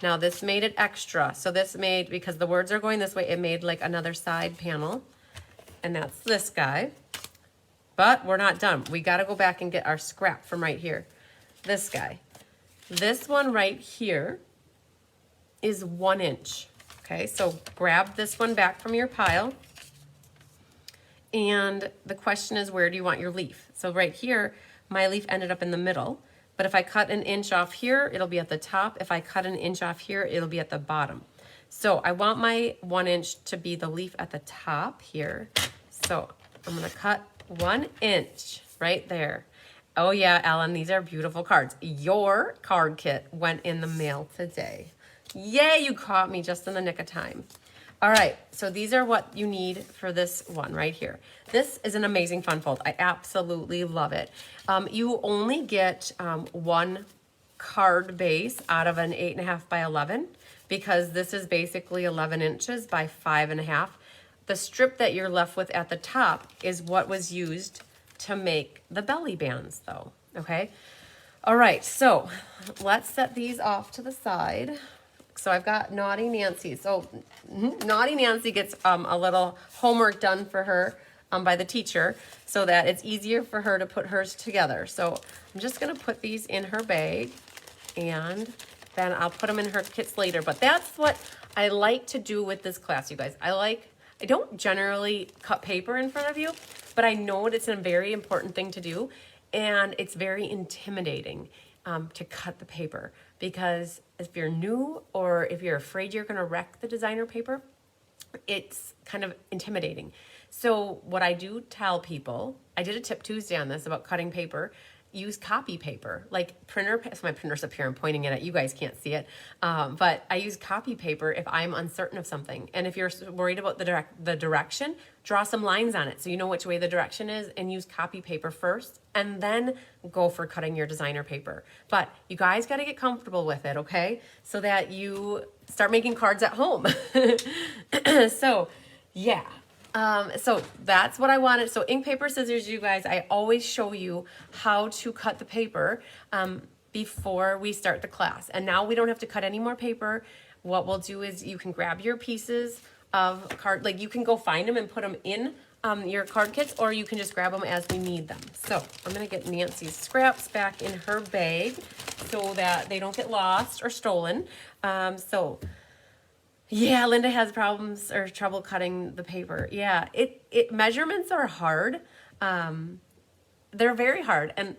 Now this made it extra. So this made, because the words are going this way, it made like another side panel. And that's this guy. But we're not done. We got to go back and get our scrap from right here. This guy. This one right here is 1 inch. Okay, so grab this one back from your pile. And the question is, where do you want your leaf? So right here, my leaf ended up in the middle. But if I cut an inch off here, it'll be at the top. If I cut an inch off here, it'll be at the bottom. So I want my 1 inch to be the leaf at the top here. So I'm gonna cut 1 inch right there. Oh yeah, Ellen, these are beautiful cards. Your card kit went in the mail today. Yay, you caught me just in the nick of time. All right, so these are what you need for this one right here. This is an amazing fun fold. I absolutely love it. You only get 1 card base out of an 8 1/2 by 11 because this is basically 11 inches by 5 1/2. The strip that you're left with at the top is what was used to make the belly bands though, okay? All right, so let's set these off to the side. So I've got Naughty Nancy. So Naughty Nancy gets a little homework done for her by the teacher so that it's easier for her to put hers together. So I'm just gonna put these in her bag and then I'll put them in her kits later. But that's what I like to do with this class, you guys. I don't generally cut paper in front of you, but I know it's a very important thing to do, and it's very intimidating to cut the paper, because if you're new or if you're afraid you're gonna wreck the designer paper, it's kind of intimidating. So what I do tell people, I did a Tip Tuesday on this about cutting paper. Use copy paper, like printer. So my printer's up here, I'm pointing it at you guys, can't see it. But I use copy paper if I'm uncertain of something. And if you're worried about the direction, draw some lines on it so you know which way the direction is, and use copy paper first, and then go for cutting your designer paper. But you guys got to get comfortable with it, okay? So that you start making cards at home. So yeah. So that's what I wanted. So ink, paper, scissors, you guys, I always show you how to cut the paper before we start the class. And now we don't have to cut any more paper. What we'll do is you can grab your pieces of card, like you can go find them and put them in your card kits, or you can just grab them as we need them. So I'm gonna get Nancy's scraps back in her bag so that they don't get lost or stolen. Yeah, Linda has problems or trouble cutting the paper. Yeah, measurements are hard. They're very hard, and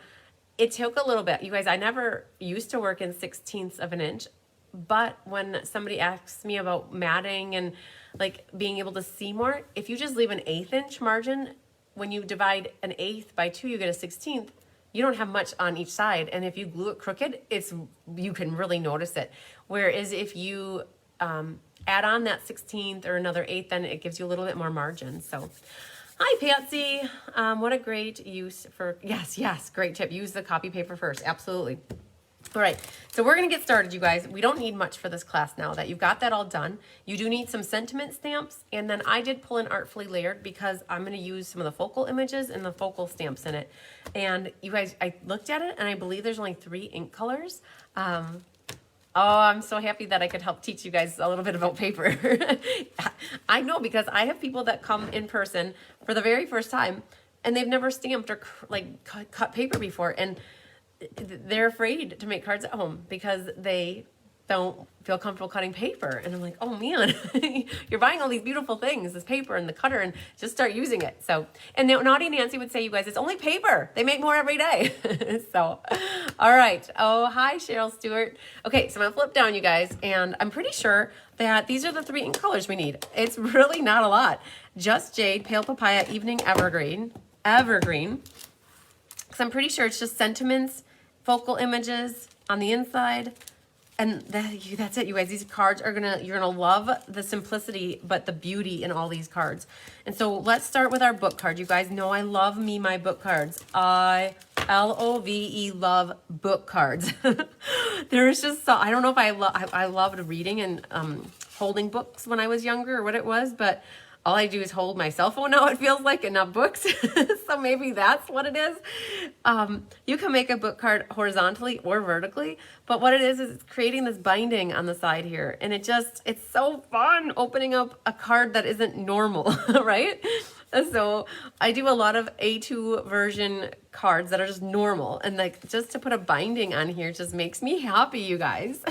it took a little bit. You guys, I never used to work in 1/16 of an inch, but when somebody asks me about matting and like being able to see more, if you just leave an 1/8 inch margin, when you divide an 1/8 by 2, you get a 1/16. You don't have much on each side, and if you glue it crooked, you can really notice it. Whereas if you add on that 1/16 or another 1/8, then it gives you a little bit more margin. So, hi Patsy. What a great use for, yes, great tip. Use the copy paper first, absolutely. All right, so we're gonna get started, you guys. We don't need much for this class now that you've got that all done. You do need some sentiment stamps, and then I did pull in Artfully Layered because I'm gonna use some of the focal images and the focal stamps in it. And you guys, I looked at it and I believe there's only 3 ink colors. Oh, I'm so happy that I could help teach you guys a little bit about paper. I know, because I have people that come in person for the very first time and they've never stamped or like cut paper before, and they're afraid to make cards at home because they don't feel comfortable cutting paper. And I'm like, oh man, you're buying all these beautiful things, this paper and the cutter, and just start using it. So, and now Naughty Nancy would say, you guys, it's only paper. They make more every day. So, all right. Oh, hi, Cheryl Stewart. Okay, so I'm gonna flip down, you guys, and I'm pretty sure that these are the 3 ink colors we need. It's really not a lot. Just Jade, Pale Papaya, Evening Evergreen. Because I'm pretty sure it's just sentiments, focal images on the inside. And that's it, you guys. These cards are you're gonna love the simplicity, but the beauty in all these cards. And so let's start with our book card. You guys know I love my book cards. I LOVE love book cards. There's just I don't know if I loved reading and holding books when I was younger or what it was, but all I do is hold my cell phone now, it feels like, and not books. So maybe that's what it is. You can make a book card horizontally or vertically, but what it is it's creating this binding on the side here. And it's so fun opening up a card that isn't normal, right? So I do a lot of A2 version cards that are just normal. And like just to put a binding on here just makes me happy, you guys.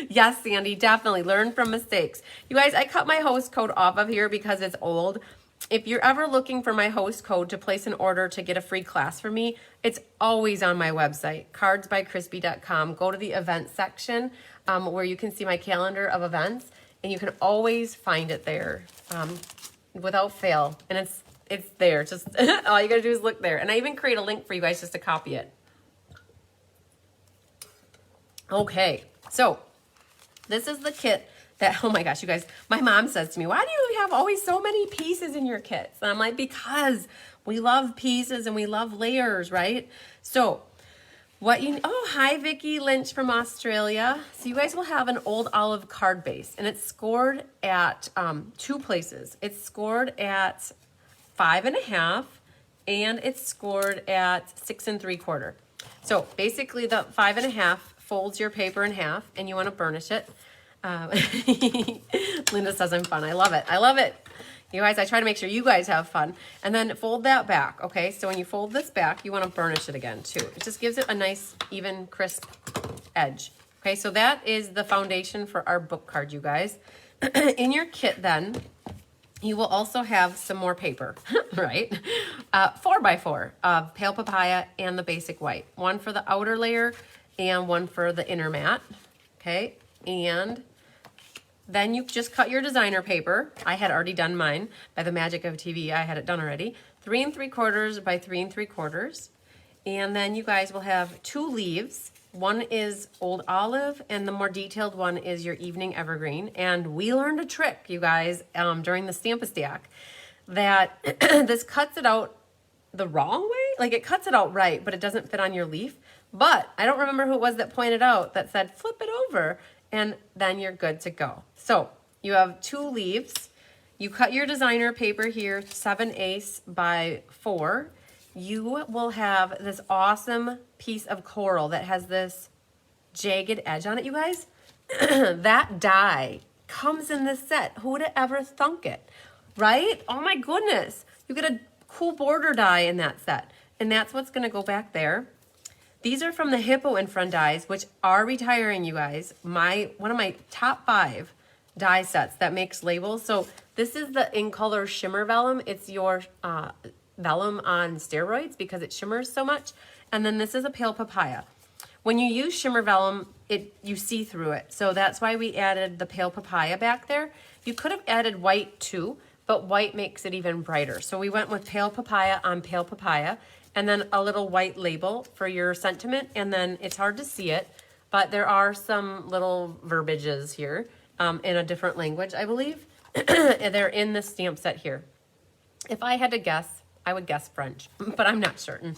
Yes, Sandy, definitely learn from mistakes. You guys, I cut my host code off of here because it's old. If you're ever looking for my host code to place an order to get a free class from me, it's always on my website, cardsbycrispy.com. Go to the events section where you can see my calendar of events, and you can always find it there without fail. And it's there. Just all you gotta do is look there. And I even create a link for you guys just to copy it. Okay. So this is the kit that, oh my gosh, you guys, my mom says to me, why do you have always so many pieces in your kits? And I'm like, because we love pieces and we love layers, right? So oh, hi, Vicki Lynch from Australia. So you guys will have an old olive card base, and it's scored at 2 places. It's scored at 5.5, and it's scored at 6 3/4. So basically the 5.5 folds your paper in half, and you want to burnish it. Linda says I'm fun. I love it. I love it. You guys, I try to make sure you guys have fun. And then fold that back, okay? So when you fold this back, you want to burnish it again too. It just gives it a nice, even, crisp edge. Okay, so that is the foundation for our book card, you guys. In your kit then, you will also have some more paper, right? 4x4 of Pale Papaya and the basic white. One for the outer layer and one for the inner mat, okay? And then you just cut your designer paper. I had already done mine. By the magic of TV, I had it done already. 3 3/4 by 3 3/4. And then you guys will have 2 leaves. One is Old Olive, and the more detailed one is your Evening Evergreen. And we learned a trick, you guys, during the Stamp-a-Stack, that this cuts it out the wrong way. Like, it cuts it out right, but it doesn't fit on your leaf. But I don't remember who it was that pointed out that said, flip it over, and then you're good to go. So you have 2 leaves. You cut your designer paper here, 7/8 by 4. You will have this awesome piece of coral that has this jagged edge on it, you guys. That die comes in this set. Who would have ever thunk it, right? Oh my goodness. You get a cool border die in that set. And that's what's going to go back there. These are from the Hippo and Friend dies, which are retiring, you guys. One of my top 5 die sets that makes labels. So this is the In Color Shimmer Vellum. It's your Vellum on steroids because it shimmers so much. And then this is a Pale Papaya. When you use Shimmer Vellum, you see through it. So that's why we added the Pale Papaya back there. You could have added white too, but white makes it even brighter. So we went with Pale Papaya on Pale Papaya, and then a little white label for your sentiment. And then it's hard to see it, but there are some little verbiages here in a different language, I believe. They're in the stamp set here. If I had to guess, I would guess French, but I'm not certain.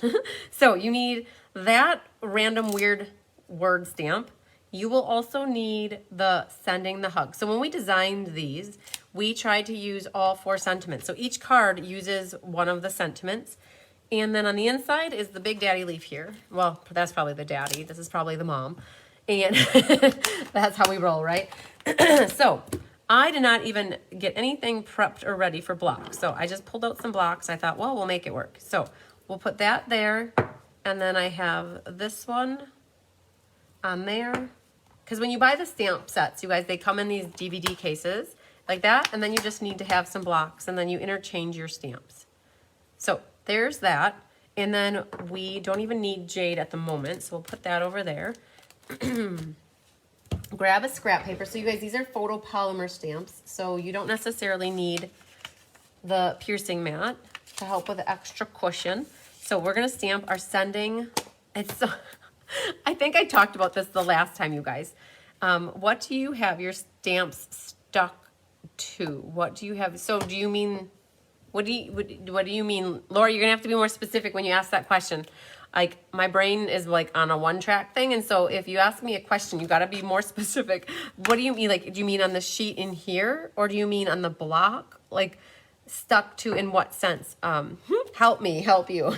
So you need that random weird word stamp. You will also need the Sending the Hug. So when we designed these, we tried to use all 4 sentiments. So each card uses one of the sentiments. And then on the inside is the Big Daddy leaf here. Well, that's probably the daddy. This is probably the mom. And that's how we roll, right? So I did not even get anything prepped or ready for blocks. So I just pulled out some blocks. I thought, well, we'll make it work. So we'll put that there. And then I have this one on there. Because when you buy the stamp sets, you guys, they come in these DVD cases like that. And then you just need to have some blocks. And then you interchange your stamps. So there's that. And then we don't even need jade at the moment. So we'll put that over there. Grab a scrap paper. So you guys, these are photopolymer stamps. So you don't necessarily need the piercing mat to help with the extra cushion. So we're going to stamp our Sending. I think I talked about this the last time, you guys. What do you have your stamps stuck to? What do you have? So do you mean, what do you mean? Laura, you're going to have to be more specific when you ask that question. Like, my brain is like on a 1-track thing. And so if you ask me a question, you got to be more specific. What do you mean? Like, do you mean on the sheet in here? Or do you mean on the block? Like, stuck to in what sense? Help me help you.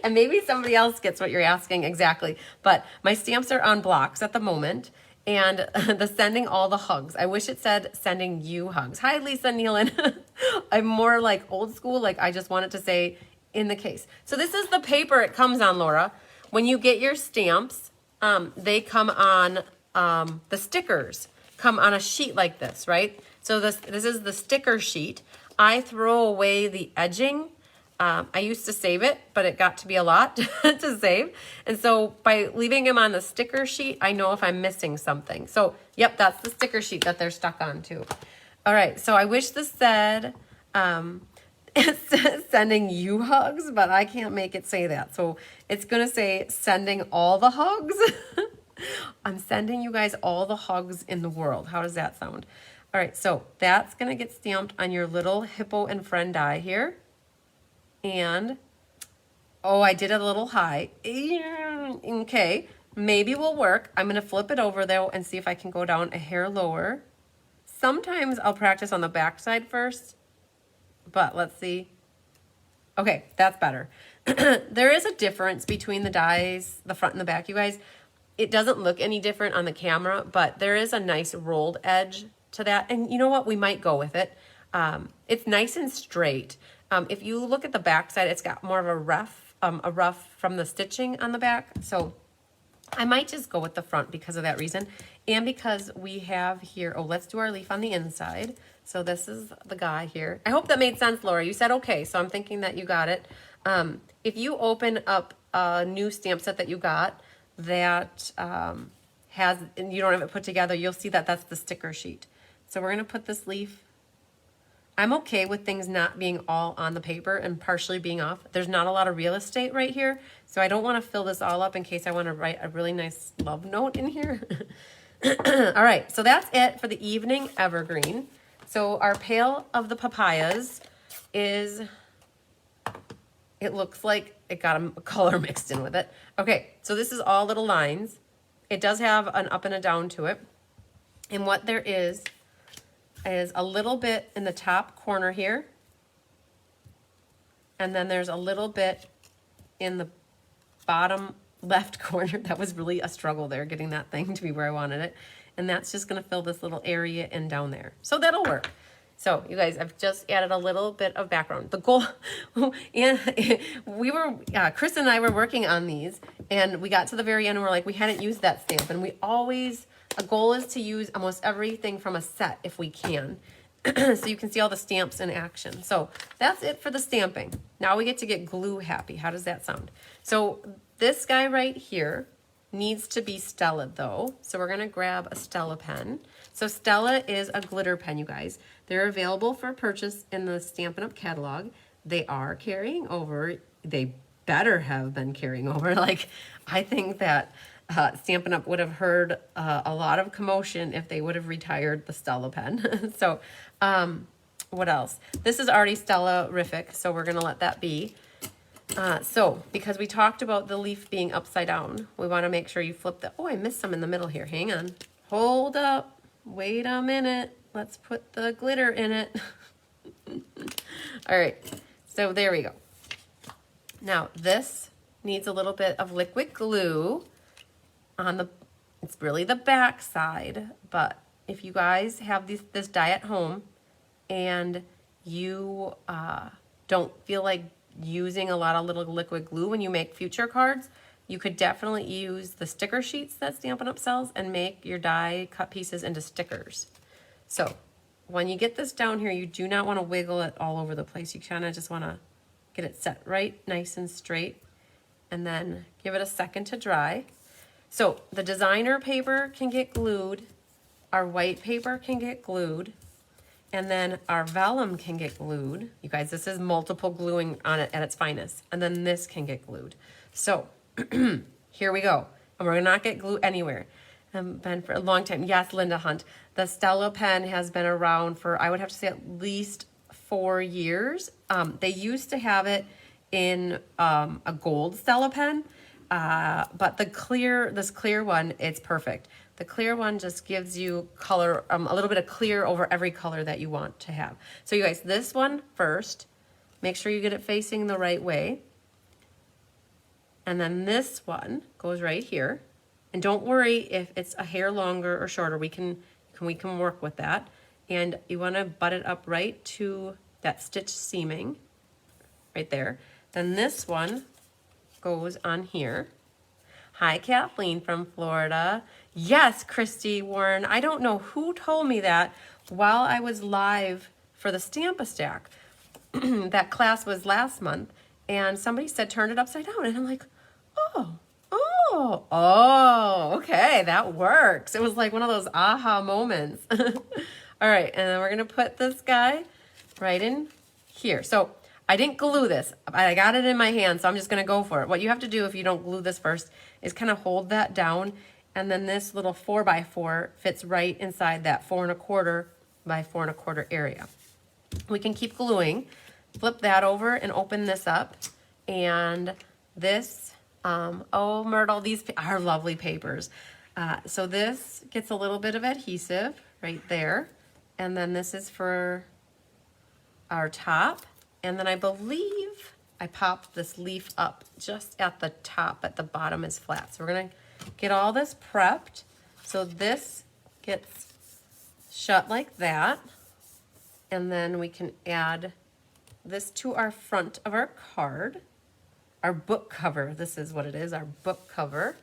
And maybe somebody else gets what you're asking exactly. But my stamps are on blocks at the moment. And the Sending all the hugs. I wish it said Sending you hugs. Hi, Lisa Nealon. I'm more like old school. Like, I just wanted to say in the case. So this is the paper it comes on, Laura. When you get your stamps, they come on, the stickers come on a sheet like this, right? So this is the sticker sheet. I throw away the edging. I used to save it, but it got to be a lot to save. And so by leaving them on the sticker sheet, I know if I'm missing something. So, yep, that's the sticker sheet that they're stuck on too. All right, so I wish this said, it's Sending you hugs, but I can't make it say that. So it's going to say Sending all the hugs. I'm sending you guys all the hugs in the world. How does that sound? All right, so that's going to get stamped on your little Hippo and Friend die here. And, oh, I did it a little high. Okay, maybe will work. I'm going to flip it over, though, and see if I can go down a hair lower. Sometimes I'll practice on the back side first, but let's see. Okay, that's better. There is a difference between the dies, the front and the back, you guys. It doesn't look any different on the camera, but there is a nice rolled edge to that. And you know what? We might go with it. It's nice and straight. If you look at the back side, it's got more of a rough from the stitching on the back. So I might just go with the front because of that reason. And because we have here, oh, let's do our leaf on the inside. So this is the guy here. I hope that made sense, Laura. You said okay, so I'm thinking that you got it. If you open up a new stamp set that you got that has, and you don't have it put together, you'll see that that's the sticker sheet. So we're gonna put this leaf. I'm okay with things not being all on the paper and partially being off. There's not a lot of real estate right here, so I don't want to fill this all up in case I want to write a really nice love note in here. All right, so that's it for the evening evergreen. So our pail of the papayas is, it looks like it got a color mixed in with it. Okay, so this is all little lines. It does have an up and a down to it. And what there is a little bit in the top corner here. And then there's a little bit in the bottom left corner. That was really a struggle there, getting that thing to be where I wanted it. And that's just gonna fill this little area in down there. So that'll work. So you guys, I've just added a little bit of background. The goal, and Chris and I were working on these, and we got to the very end and we're like, we hadn't used that stamp. And we always, a goal is to use almost everything from a set if we can. So you can see all the stamps in action. So that's it for the stamping. Now we get to get glue happy. How does that sound? So this guy right here needs to be Stella though. So we're gonna grab a Stella pen. So Stella is a glitter pen, you guys. They're available for purchase in the Stampin' Up! Catalog. They are carrying over. They better have been carrying over. Like, I think that Stampin' Up! Would have heard a lot of commotion if they would have retired the Stella pen. So, what else? This is already Stella-rific, so we're gonna let that be. So, because we talked about the leaf being upside down, we wanna make sure you flip the, oh, I missed some in the middle here. Hang on. Hold up. Wait a minute. Let's put the glitter in it. All right, so there we go. Now this needs a little bit of liquid glue on the, it's really the back side, but if you guys have this die at home and you don't feel like using a lot of little liquid glue when you make future cards, you could definitely use the sticker sheets that Stampin' Up! Sells and make your die cut pieces into stickers. So when you get this down here, you do not want to wiggle it all over the place. You kind of just want to get it set right, nice and straight, and then give it a second to dry. So the designer paper can get glued, our white paper can get glued, and then our vellum can get glued. You guys, this is multiple gluing on it at its finest. And then this can get glued. So here we go. And we're not get glue anywhere. Been for a long time. Yes, Linda Hunt. The Stella pen has been around for, I would have to say, at least 4 years. They used to have it in a gold Stella pen, but this clear one, it's perfect. The clear one just gives you color, a little bit of clear over every color that you want to have. So you guys, this one first, make sure you get it facing the right way. And then this one goes right here. And don't worry if it's a hair longer or shorter, we can work with that. And you want to butt it up right to that stitch seaming right there. Then this one goes on here. Hi, Kathleen from Florida. Yes, Christy Warren. I don't know who told me that while I was live for the Stamp-A-Stack. That class was last month, and somebody said turn it upside down, and I'm like, oh, okay, that works. It was like one of those aha moments. All right, and then we're gonna put this guy right in here. So I didn't glue this. I got it in my hand, so I'm just gonna go for it. What you have to do if you don't glue this first is kind of hold that down, and then this little 4x4 fits right inside that 4 1/4 by 4 1/4 area. We can keep gluing. Flip that over and open this up, and this, oh, Myrtle, these are lovely papers. So this gets a little bit of adhesive right there, and then this is for our top, and then I believe I popped this leaf up just at the top, but the bottom is flat. So we're gonna get all this prepped. So this gets shut like that. And then we can add this to our front of our card, our book cover. This is what it is, our book cover.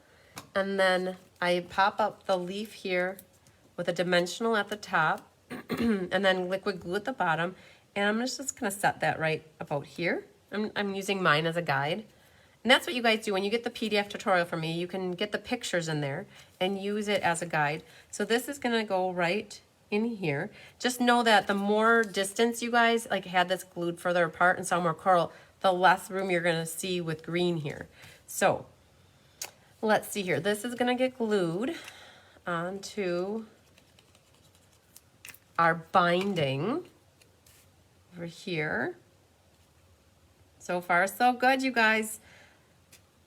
And then I pop up the leaf here with a dimensional at the top and then liquid glue at the bottom. And I'm just gonna set that right about here. I'm using mine as a guide. And that's what you guys do when you get the PDF tutorial from me. You can get the pictures in there and use it as a guide. So this is gonna go right in here. Just know that the more distance you guys like had this glued further apart and saw more coral, the less room you're gonna see with green here. So let's see here. This is gonna get glued onto our binding over here. So far, so good, you guys.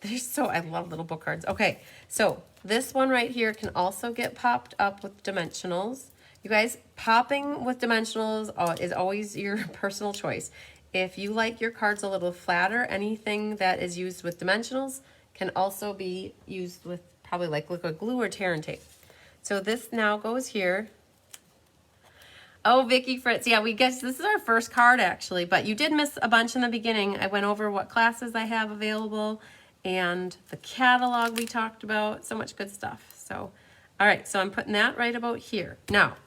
I love little book cards. Okay, so this one right here can also get popped up with dimensionals. You guys, popping with dimensionals is always your personal choice. If you like your cards a little flatter, anything that is used with dimensionals can also be used with probably like liquid glue or tear and tape. So this now goes here. Oh, Vicky Fritz, yeah, we guess this is our first card actually, but you did miss a bunch in the beginning. I went over what classes I have available and the catalog we talked about, so much good stuff. So, all right, so I'm putting that right about here. Now,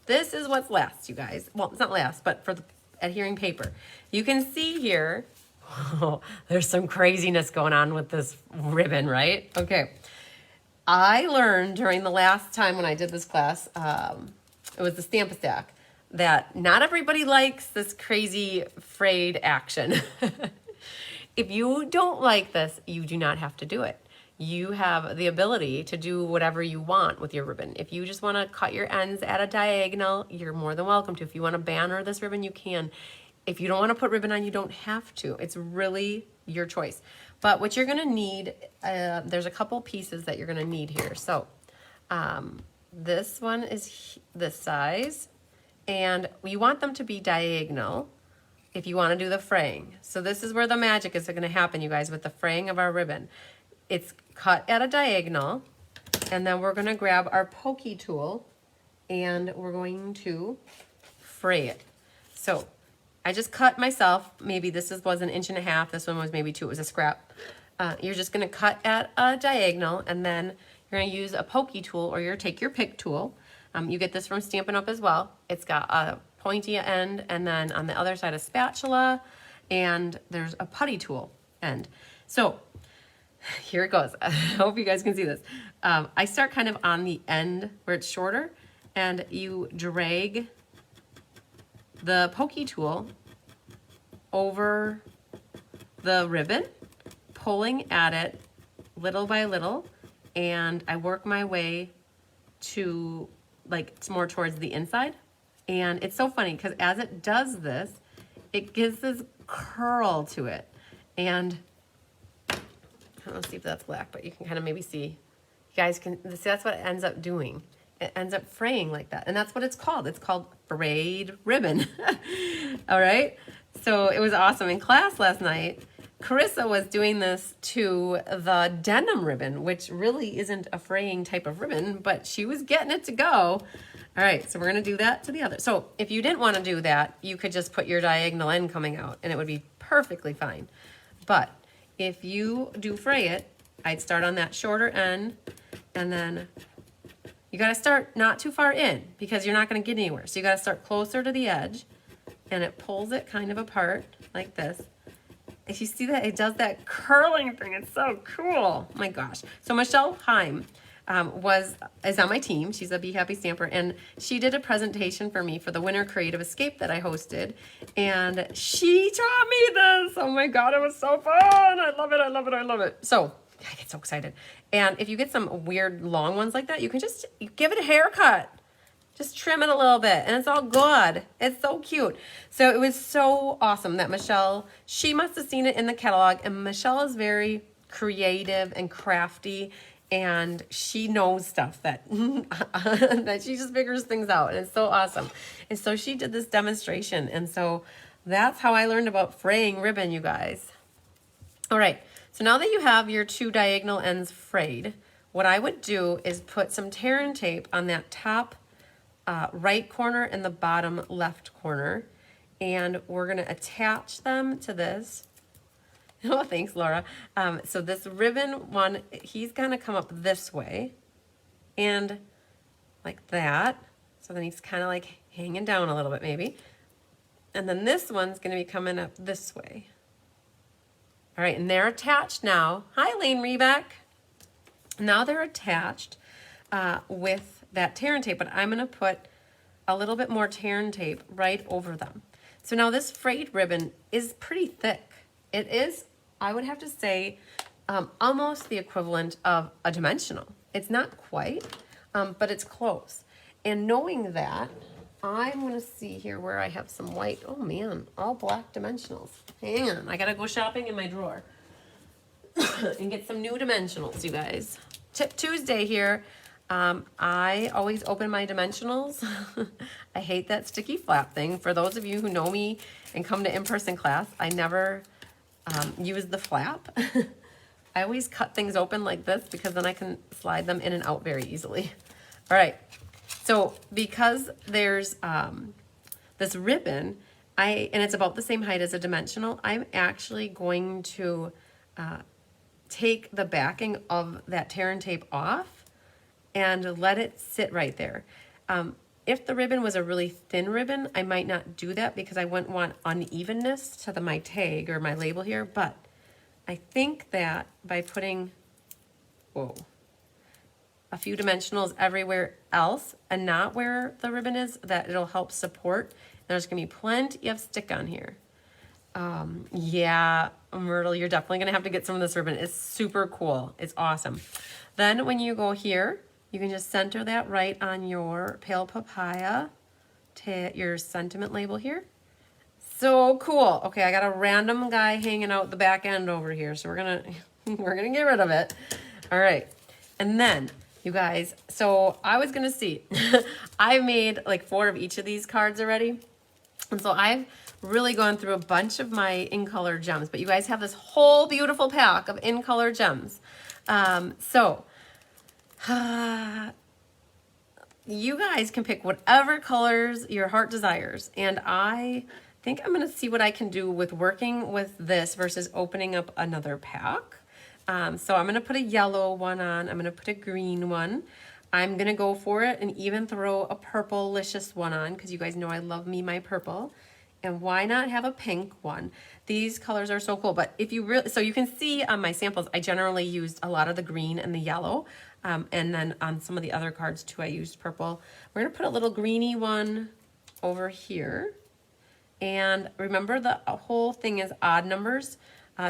this is what's last, you guys. Well, it's not last, but for the adhering paper. You can see here, oh, there's some craziness going on with this ribbon, right? Okay. I learned during the last time when I did this class, it was the Stamp-A-Stack, that not everybody likes this crazy frayed action. If you don't like this, you do not have to do it. You have the ability to do whatever you want with your ribbon. If you just want to cut your ends at a diagonal, you're more than welcome to. If you want to banner this ribbon, you can. If you don't want to put ribbon on, you don't have to. It's really your choice. But what you're going to need, there's a couple pieces that you're going to need here. So this one is this size, and you want them to be diagonal if you want to do the fraying. So this is where the magic is going to happen, you guys, with the fraying of our ribbon. It's cut at a diagonal, and then we're going to grab our pokey tool and we're going to fray it. So I just cut myself, maybe this was 1.5 inches, this one was maybe 2, it was a scrap. You're just going to cut at a diagonal, and then you're going to use a pokey tool, or you're take your pick tool. You get this from Stampin' Up! As well. It's got a pointy end, and then on the other side a spatula, and there's a putty tool end. So here it goes. I hope you guys can see this. I start kind of on the end where it's shorter, and you drag the pokey tool over the ribbon, pulling at it little by little, and I work my way to like it's more towards the inside. And it's so funny because as it does this, it gives this curl to it. And let's see if that's black, but you can kind of maybe see. You guys can see that's what it ends up doing. It ends up fraying like that. And that's what it's called. It's called frayed ribbon. All right. So it was awesome. In class last night, Carissa was doing this to the denim ribbon, which really isn't a fraying type of ribbon, but she was getting it to go. All right, so we're gonna do that to the other. So if you didn't wanna do that, you could just put your diagonal end coming out and it would be perfectly fine. But if you do fray it, I'd start on that shorter end, and then you gotta start not too far in because you're not gonna get anywhere. So you gotta start closer to the edge, and it pulls it kind of apart like this. If you see that, it does that curling thing. It's so cool. Oh my gosh. So Michelle Heim is on my team. She's a Be Happy Stamper, and she did a presentation for me for the Winter Creative Escape that I hosted, and she taught me this. Oh my God, it was so fun. I love it, I love it, I love it. So I get so excited. And if you get some weird long ones like that, you can just give it a haircut. Just trim it a little bit, and it's all good. It's so cute. So it was so awesome that Michelle, she must have seen it in the catalog, and Michelle is very creative and crafty, and she knows stuff that, that she just figures things out, and it's so awesome. And so she did this demonstration, and so that's how I learned about fraying ribbon, you guys. All right, so now that you have your 2 diagonal ends frayed, what I would do is put some tear and tape on that top right corner and the bottom left corner. And we're gonna attach them to this. Oh, thanks, Laura. So this ribbon one, he's gonna come up this way and like that. So then he's kind of like hanging down a little bit maybe. And then this one's gonna be coming up this way. All right, and they're attached now. Hi, Lane Rebeck. Now they're attached with that tear and tape, but I'm gonna put a little bit more tear and tape right over them. So now this frayed ribbon is pretty thick. It is, I would have to say, almost the equivalent of a dimensional. It's not quite, but it's close. And knowing that, I'm gonna see here where I have some white, oh man, all black dimensionals. Hang on, I gotta go shopping in my drawer and get some new dimensionals, you guys. Tip Tuesday here. I always open my dimensionals. I hate that sticky flap thing. For those of you who know me and come to in-person class, I never use the flap. I always cut things open like this because then I can slide them in and out very easily. All right, so because there's this ribbon, and it's about the same height as a dimensional, I'm actually going to take the backing of that tear and tape off and let it sit right there. If the ribbon was a really thin ribbon, I might not do that because I wouldn't want unevenness to my tag or my label here, but I think that by putting, a few dimensionals everywhere else and not where the ribbon is, that it'll help support. There's gonna be plenty of stick on here. Yeah, Myrtle, you're definitely gonna have to get some of this ribbon. It's super cool, it's awesome. Then when you go here, you can just center that right on your Pale Papaya, your sentiment label here. So cool. Okay, I got a random guy hanging out the back end over here, so we're gonna get rid of it. All right, and then you guys, so I was gonna see, I made like 4 of each of these cards already, and so I've really gone through a bunch of my in color gems, but you guys have this whole beautiful pack of in color gems. You guys can pick whatever colors your heart desires, and I think I'm gonna see what I can do with working with this versus opening up another pack. So I'm gonna put a yellow one on, I'm gonna put a green one, I'm gonna go for it and even throw a purple-licious one on, because you guys know I love me my purple. And why not have a pink one? These colors are so cool, but if you really, so you can see on my samples, I generally used a lot of the green and the yellow, and then on some of the other cards too, I used purple. We're gonna put a little greeny one over here. And remember, the whole thing is odd numbers.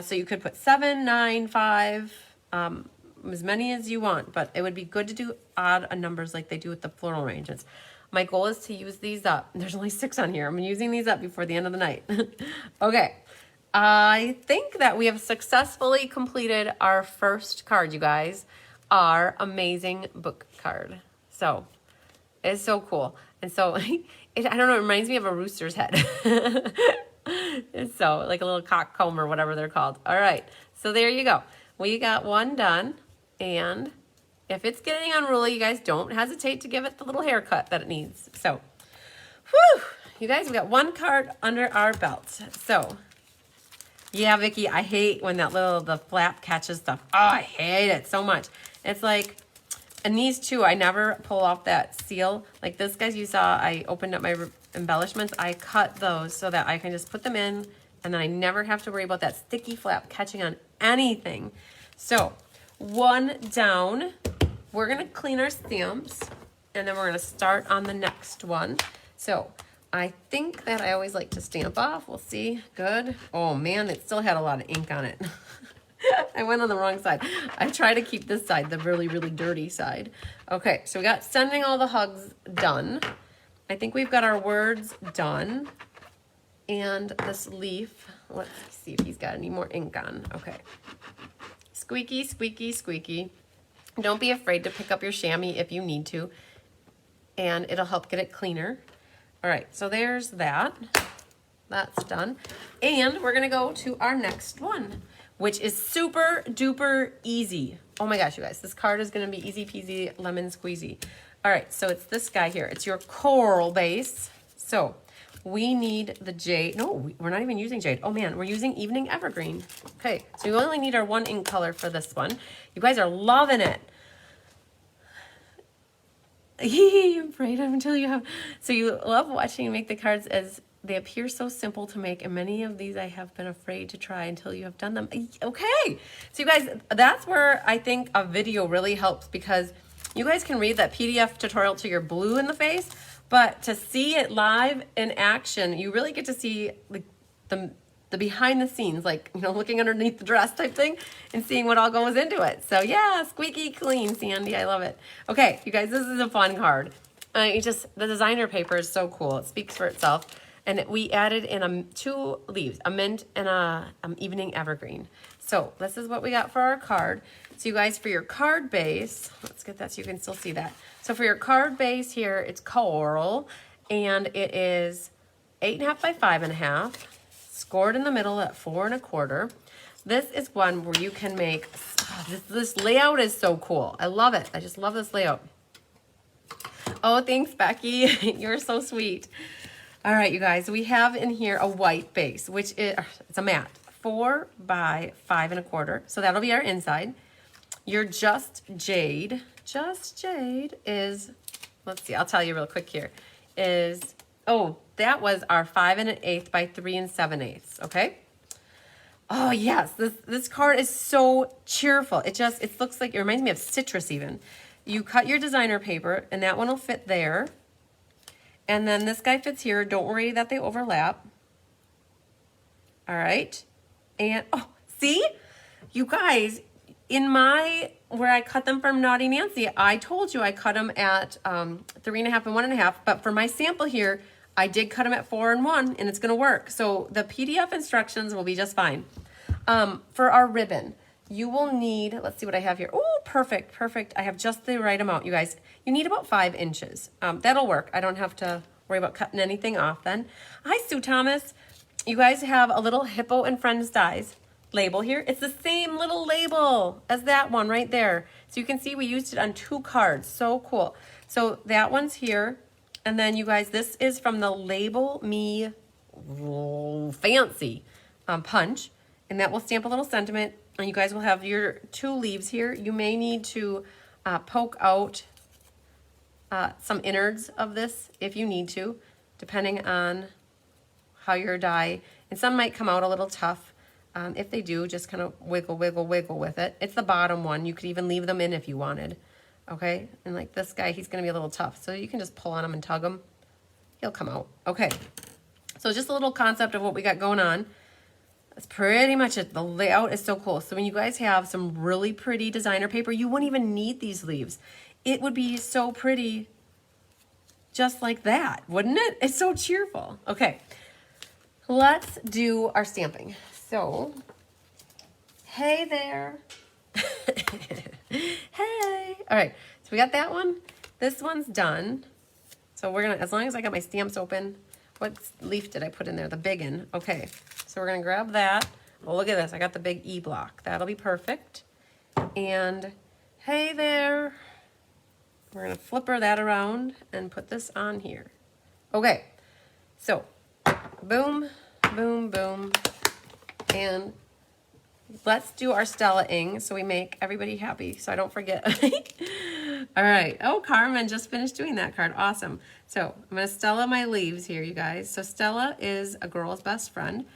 So you could put 7, 9, 5, as many as you want, but it would be good to do odd numbers like they do with the floral arrangements. My goal is to use these up. There's only 6 on here. I'm using these up before the end of the night. Okay, I think that we have successfully completed our first card, you guys. Our amazing book card. So, it's so cool. And so, I don't know, it reminds me of a rooster's head. So, like a little cock comb or whatever they're called. All right, so there you go. We got one done, and if it's getting unruly, you guys don't hesitate to give it the little haircut that it needs. So, whew, you guys, we got one card under our belt. So, yeah, Vicki, I hate when the flap catches stuff. Oh, I hate it so much. It's like, and these two, I never pull off that seal. Like this, guys, you saw I opened up my embellishments. I cut those so that I can just put them in, and then I never have to worry about that sticky flap catching on anything. So, one down. We're gonna clean our stamps, and then we're gonna start on the next one. So I think that I always like to stamp off. We'll see. Good. Oh man, it still had a lot of ink on it. I went on the wrong side. I try to keep this side, the really, really dirty side. Okay, so we got sending all the hugs done. I think we've got our words done. And this leaf, let's see if he's got any more ink on. Okay. Squeaky, squeaky, squeaky. Don't be afraid to pick up your chamois if you need to, and it'll help get it cleaner. All right, so there's that. That's done. And we're gonna go to our next one, which is super duper easy. Oh my gosh, you guys, this card is gonna be easy peasy lemon squeezy. All right, so it's this guy here. It's your coral base. So we need the jade. No, we're not even using jade. Oh man, we're using Evening Evergreen. Okay, so we only need our 1 ink color for this one. You guys are loving it. I'm afraid until you have. So you love watching me make the cards as they appear so simple to make, and many of these I have been afraid to try until you have done them. Okay, so you guys, that's where I think a video really helps, because you guys can read that PDF tutorial till you're blue in the face, but to see it live in action, you really get to see the behind the scenes, like, you know, looking underneath the dress type thing and seeing what all goes into it. So yeah, squeaky clean, Sandy. I love it. Okay, you guys, this is a fun card. The designer paper is so cool. It speaks for itself. And we added in 2 leaves, a mint and a Evening Evergreen. So this is what we got for our card. So you guys, for your card base, let's get that so you can still see that. So for your card base here, it's coral, and it is 8.5 by 5.5. Scored in the middle at 4 1/4. This is one where you can make, this layout is so cool. I love it. I just love this layout. Oh, thanks, Becky. You're so sweet. All right, you guys, we have in here a white base, which is, it's a matte, 4 by 5 1/4. So that'll be our inside. Your Just Jade is, let's see, I'll tell you real quick here, is, oh, that was our 5 1/8 by 3 7/8, okay? Oh yes, this card is so cheerful. It looks like, it reminds me of citrus even. You cut your designer paper, and that one will fit there. And then this guy fits here. Don't worry that they overlap. All right. And, oh, see? You guys, where I cut them from Naughty Nancy, I told you I cut them at 3.5 and 1.5. But for my sample here, I did cut them at 4 and 1, and it's going to work. So the PDF instructions will be just fine. For our ribbon, you will need, let's see what I have here. Oh, perfect, perfect. I have just the right amount, you guys. You need about 5 inches. That'll work. I don't have to worry about cutting anything off then. Hi, Sue Thomas. You guys have a little Hippo and Friends Dies label here. It's the same little label as that one right there. So you can see we used it on 2 cards. So cool. So that one's here. And then you guys, this is from the Label Me Fancy punch. And that will stamp a little sentiment. And you guys will have your 2 leaves here. You may need to poke out some innards of this if you need to, depending on how your die, and some might come out a little tough. If they do, just kind of wiggle, wiggle, wiggle with it. It's the bottom one. You could even leave them in if you wanted. Okay, and like this guy, he's gonna be a little tough. So you can just pull on him and tug him. He'll come out. Okay, so just a little concept of what we got going on. That's pretty much it. The layout is so cool. So when you guys have some really pretty designer paper, you wouldn't even need these leaves. It would be so pretty just like that, wouldn't it? It's so cheerful. Okay, let's do our stamping. So, hey there. Hey. All right, so we got that one. This one's done. So we're gonna, as long as I got my stamps open, what leaf did I put in there? The big one. Okay, so we're gonna grab that. Oh, look at this. I got the big E block. That'll be perfect. And hey there. We're gonna flipper that around and put this on here. Okay, so boom, boom, boom. And let's do our Stella-ing so we make everybody happy so I don't forget. All right. Oh, Carmen just finished doing that card. Awesome. So I'm going to Stella my leaves here, you guys. So Stella is a girl's best friend.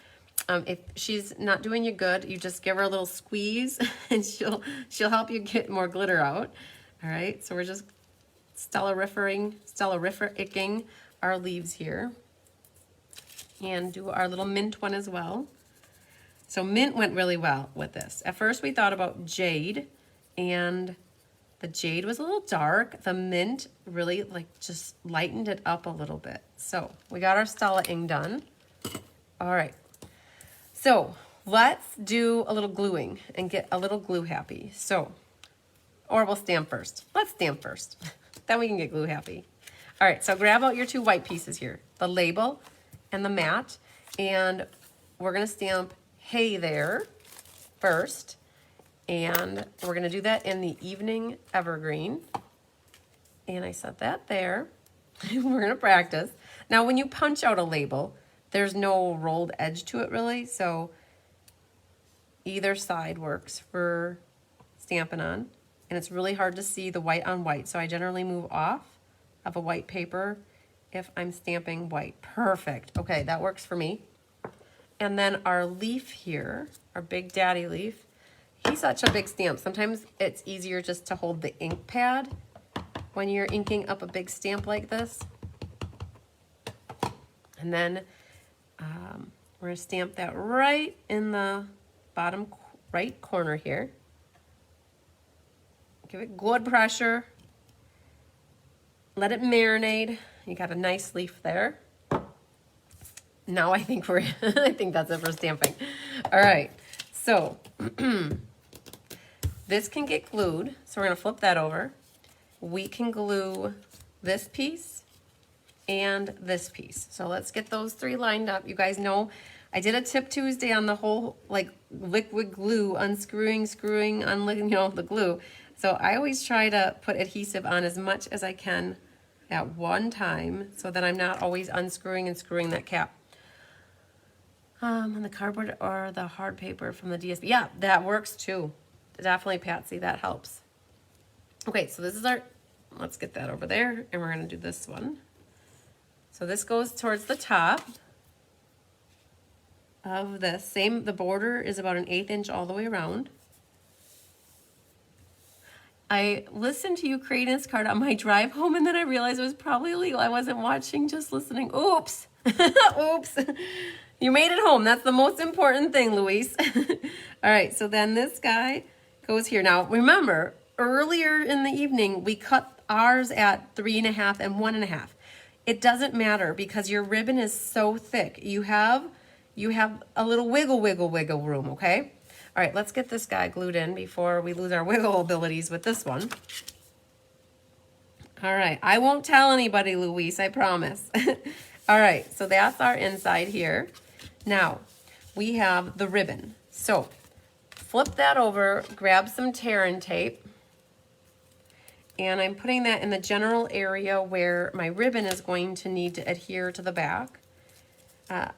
If she's not doing you good, you just give her a little squeeze and she'll help you get more glitter out. All right. So we're just Stella-riffering our leaves here. And do our little mint one as well. So mint went really well with this. At first we thought about jade, and the jade was a little dark. The mint really just lightened it up a little bit. So we got our Stella-ing done. All right. So let's do a little gluing and get a little glue happy. So, or we'll stamp first. Let's stamp first. Then we can get glue happy. All right, so grab out your 2 white pieces here, the label and the matte, and we're gonna stamp hey there first, and we're gonna do that in the Evening Evergreen. And I set that there. We're gonna practice. Now when you punch out a label, there's no rolled edge to it really, so either side works for stamping on. And it's really hard to see the white on white, so I generally move off of a white paper if I'm stamping white. Perfect. Okay, that works for me. And then our leaf here, our Big Daddy leaf, he's such a big stamp. Sometimes it's easier just to hold the ink pad when you're inking up a big stamp like this. And then we're gonna stamp that right in the bottom right corner here. Give it good pressure. Let it marinate. You got a nice leaf there. Now I think I think that's it for stamping. All right, so this can get glued. So we're gonna flip that over. We can glue this piece and this piece. So let's get those three lined up. You guys know I did a tip Tuesday on the whole like liquid glue, unscrewing, screwing, you know, the glue. So I always try to put adhesive on as much as I can at one time so that I'm not always unscrewing and screwing that cap. On the cardboard or the hard paper from the DSP. Yeah, that works too. Definitely, Patsy, that helps. Okay, so this is our, let's get that over there, and we're gonna do this one. So this goes towards the top of this. Same, the border is about an 1/8 inch all the way around. I listened to you creating this card on my drive home, and then I realized it was probably illegal. I wasn't watching, just listening. Oops. Oops. You made it home. That's the most important thing, Luis. All right, so then this guy goes here. Now, remember, earlier in the evening, we cut ours at 3.5 and 1.5. It doesn't matter because your ribbon is so thick. You have a little wiggle room, okay? All right, let's get this guy glued in before we lose our wiggle abilities with this one. All right, I won't tell anybody, Luis, I promise. All right, so that's our inside here. Now, we have the ribbon. So, flip that over, grab some tear and tape, and I'm putting that in the general area where my ribbon is going to need to adhere to the back.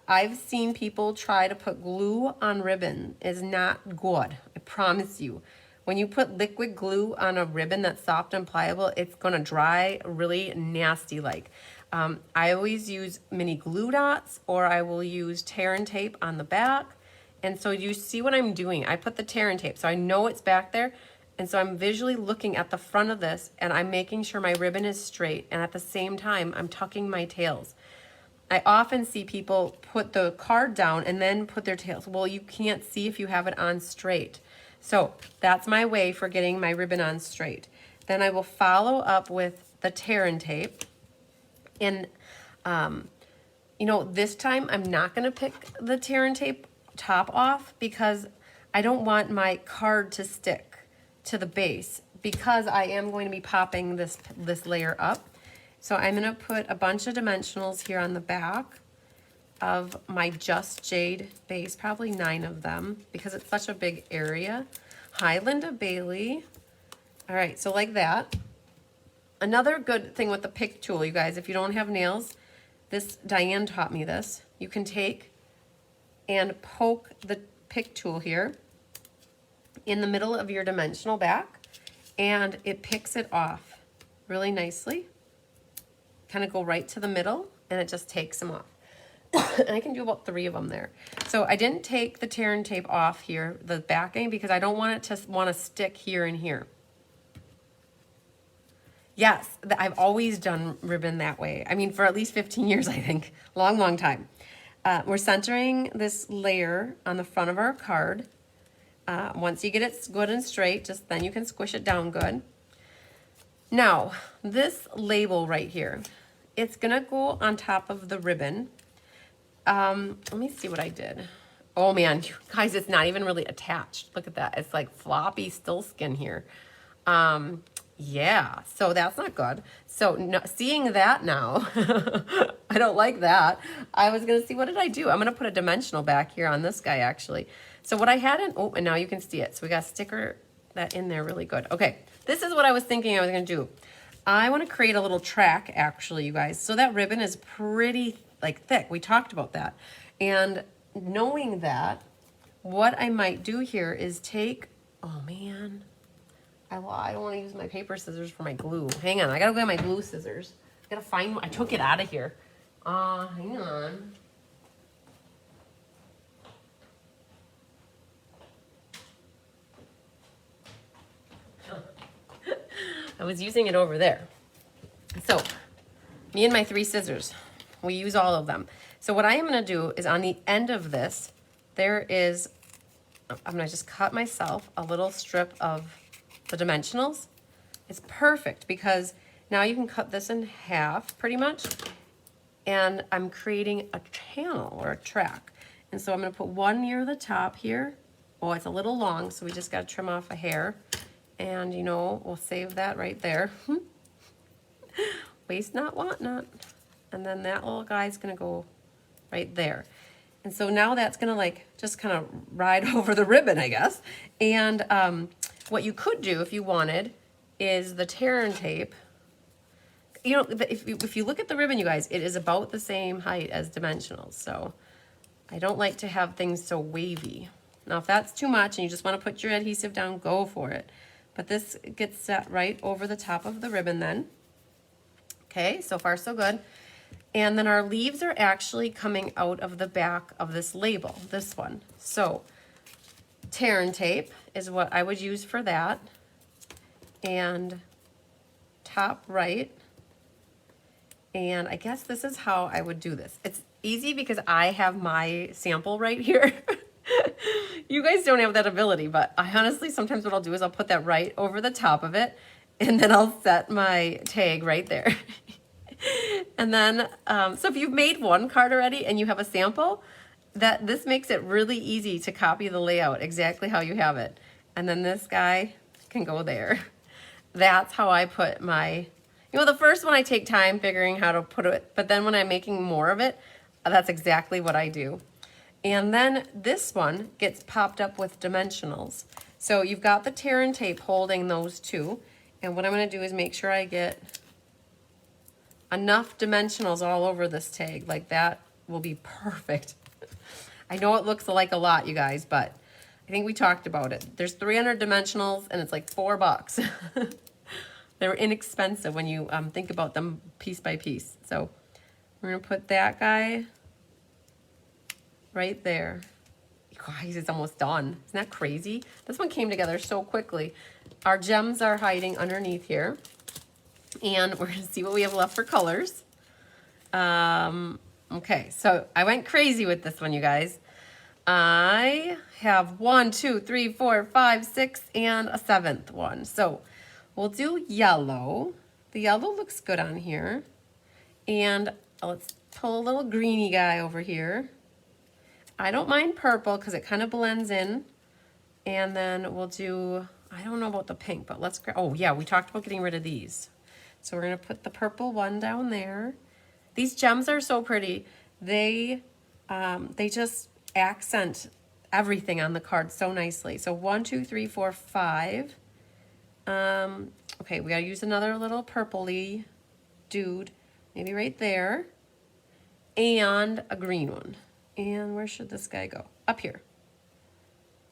I've seen people try to put glue on ribbon. Is not good, I promise you. When you put liquid glue on a ribbon that's soft and pliable, it's gonna dry really nasty like. I always use mini glue dots, or I will use tear and tape on the back. And so you see what I'm doing. I put the tear and tape, so I know it's back there. And so I'm visually looking at the front of this, and I'm making sure my ribbon is straight. And at the same time, I'm tucking my tails. I often see people put the card down and then put their tails. Well, you can't see if you have it on straight. So that's my way for getting my ribbon on straight. Then I will follow up with the tear and tape. And, you know, this time I'm not going to pick the tear and tape top off because I don't want my card to stick to the base because I am going to be popping this layer up. So I'm going to put a bunch of dimensionals here on the back of my Just Jade base, probably 9 of them because it's such a big area. Hi, Linda Bailey. All right, so like that. Another good thing with the pick tool, you guys, if you don't have nails, Diane taught me this. You can take and poke the pick tool here in the middle of your dimensional back, and it picks it off really nicely. Kind of go right to the middle, and it just takes them off. And I can do about 3 of them there. So I didn't take the tear and tape off here, the backing, because I don't want it to want to stick here and here. Yes, I've always done ribbon that way. I mean, for at least 15 years, I think. Long time. We're centering this layer on the front of our card. Once you get it good and straight, just then you can squish it down good. Now, this label right here, it's gonna go on top of the ribbon. Let me see what I did. Oh man, you guys, it's not even really attached. Look at that, it's like floppy still skin here. Yeah, so that's not good. So no, seeing that now, I don't like that. I was gonna see, what did I do? I'm gonna put a dimensional back here on this guy actually. So what I had in, oh, and now you can see it. So we got to sticker that in there really good. Okay, this is what I was thinking I was gonna do. I want to create a little track, actually, you guys. So that ribbon is pretty like thick. We talked about that. And knowing that, what I might do here is take, oh man, I don't want to use my paper scissors for my glue. Hang on, I gotta go get my glue scissors. I gotta find, I took it out of here. Hang on. I was using it over there. So, me and my 3 scissors, we use all of them. So what I am gonna do is on the end of this, there is, I'm gonna just cut myself a little strip of the dimensionals. It's perfect because now you can cut this in half pretty much, and I'm creating a channel or a track. And so I'm gonna put one near the top here. Oh, it's a little long, so we just gotta trim off a hair. And you know, we'll save that right there. Waste not, want not. And then that little guy's gonna go right there. And so now that's gonna like just kind of ride over the ribbon, I guess. And what you could do if you wanted is the tear and tape. You know, if you look at the ribbon, you guys, it is about the same height as dimensionals. So I don't like to have things so wavy. Now, if that's too much and you just want to put your adhesive down, go for it. But this gets set right over the top of the ribbon then. Okay, so far so good. And then our leaves are actually coming out of the back of this label, this one. So tear and tape is what I would use for that. And top right. And I guess this is how I would do this. It's easy because I have my sample right here. You guys don't have that ability, but I honestly, sometimes what I'll do is I'll put that right over the top of it, and then I'll set my tag right there. And then, so if you've made one card already and you have a sample, this makes it really easy to copy the layout exactly how you have it. And then this guy can go there. That's how I put my, you know, the first one I take time figuring how to put it, but then when I'm making more of it, that's exactly what I do. And then this one gets popped up with dimensionals. So you've got the tear and tape holding those two. And what I'm gonna do is make sure I get enough dimensionals all over this tag. Like that will be perfect. I know it looks like a lot, you guys, but I think we talked about it. There's 300 dimensionals and it's like $4. They're inexpensive when you think about them piece by piece. So we're gonna put that guy right there. Guys, it's almost done. Isn't that crazy? This one came together so quickly. Our gems are hiding underneath here. And we're gonna see what we have left for colors. Okay, so I went crazy with this one, you guys. I have 1, 2, 3, 4, 5, 6, and a 7th one. So we'll do yellow. The yellow looks good on here. And let's pull a little greeny guy over here. I don't mind purple because it kind of blends in. And then we'll do, I don't know about the pink, but let's, oh yeah, we talked about getting rid of these. So we're gonna put the purple one down there. These gems are so pretty. They just accent everything on the card so nicely. So 1, 2, 3, 4, 5. Okay, we gotta use another little purpley dude, maybe right there. And a green one. And where should this guy go? Up here.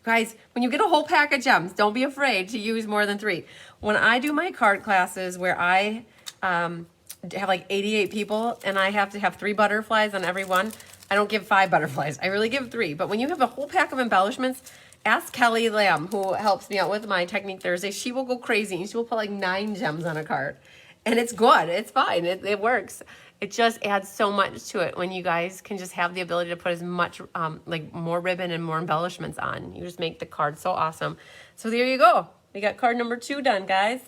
Guys, when you get a whole pack of gems, don't be afraid to use more than 3. When I do my card classes where I have like 88 people and I have to have 3 butterflies on every one, I don't give 5 butterflies. I really give 3. But when you have a whole pack of embellishments, ask Kelly Lamb, who helps me out with my Technique Thursday. She will go crazy and she will put like 9 gems on a card. And it's good. It's fine. It works. It just adds so much to it when you guys can just have the ability to put as much, like more ribbon and more embellishments on. You just make the card so awesome. So there you go. We got card number 2 done, guys.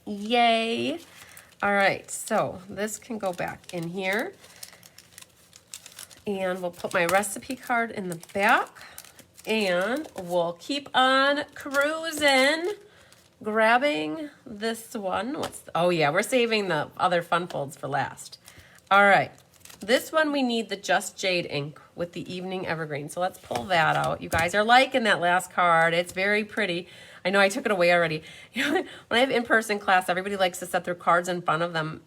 Yay. All right, so this can go back in here. And we'll put my recipe card in the back. And we'll keep on cruising. Grabbing this one. Oh yeah, we're saving the other fun folds for last. All right, this one we need the Just Jade ink with the Evening Evergreen. So let's pull that out. You guys are liking that last card. It's very pretty. I know I took it away already. When I have in-person class, everybody likes to set their cards in front of them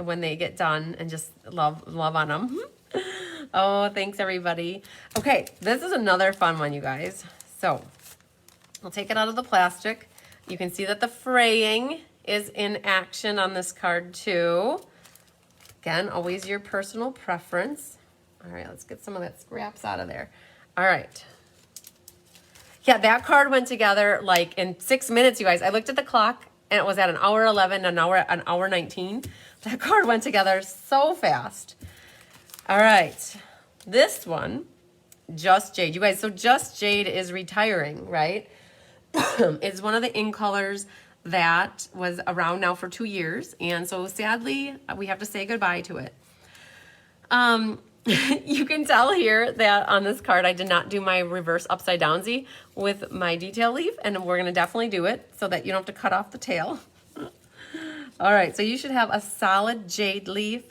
when they get done and just love on them. Oh, thanks everybody. Okay, this is another fun one, you guys. So I'll take it out of the plastic. You can see that the fraying is in action on this card too. Again, always your personal preference. All right, let's get some of that scraps out of there. All right. Yeah, that card went together like in 6 minutes, you guys. I looked at the clock and it was at an hour 11, an hour 19. That card went together so fast. All right, this one, Just Jade. You guys, so Just Jade is retiring, right? It's one of the in colors that was around now for 2 years. And so sadly, we have to say goodbye to it. You can tell here that on this card, I did not do my reverse upside downsy with my detail leaf, and we're gonna definitely do it so that you don't have to cut off the tail. All right, so you should have a solid jade leaf,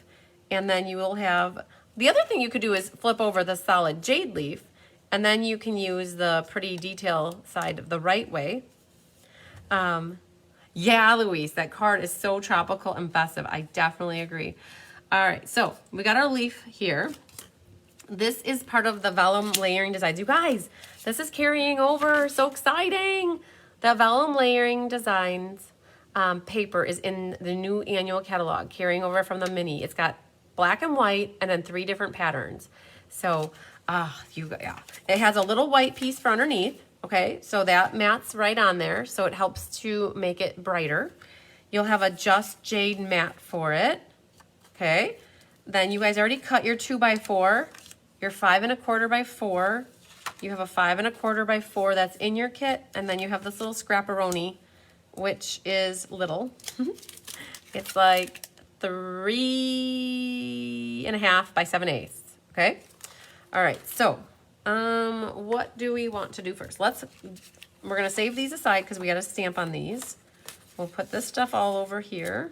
and then you will have, the other thing you could do is flip over the solid jade leaf, and then you can use the pretty detail side the right way. Yeah, Louise, that card is so tropical and festive. I definitely agree. All right, so we got our leaf here. This is part of the Vellum layering designs. You guys, this is carrying over. So exciting. The Vellum layering designs paper is in the new annual catalog, carrying over from the mini. It's got black and white and then 3 different patterns. So it has a little white piece for underneath. Okay, so that mattes right on there. So it helps to make it brighter. You'll have a Just Jade mat for it. Okay, then you guys already cut your 2x4, your 5 1/4 by 4. You have a 5 1/4 by 4 that's in your kit, and then you have this little scrapperoni, which is little. It's like 3 1/2 by 7/8. Okay, all right. So, what do we want to do first? We're gonna save these aside because we got to stamp on these. We'll put this stuff all over here.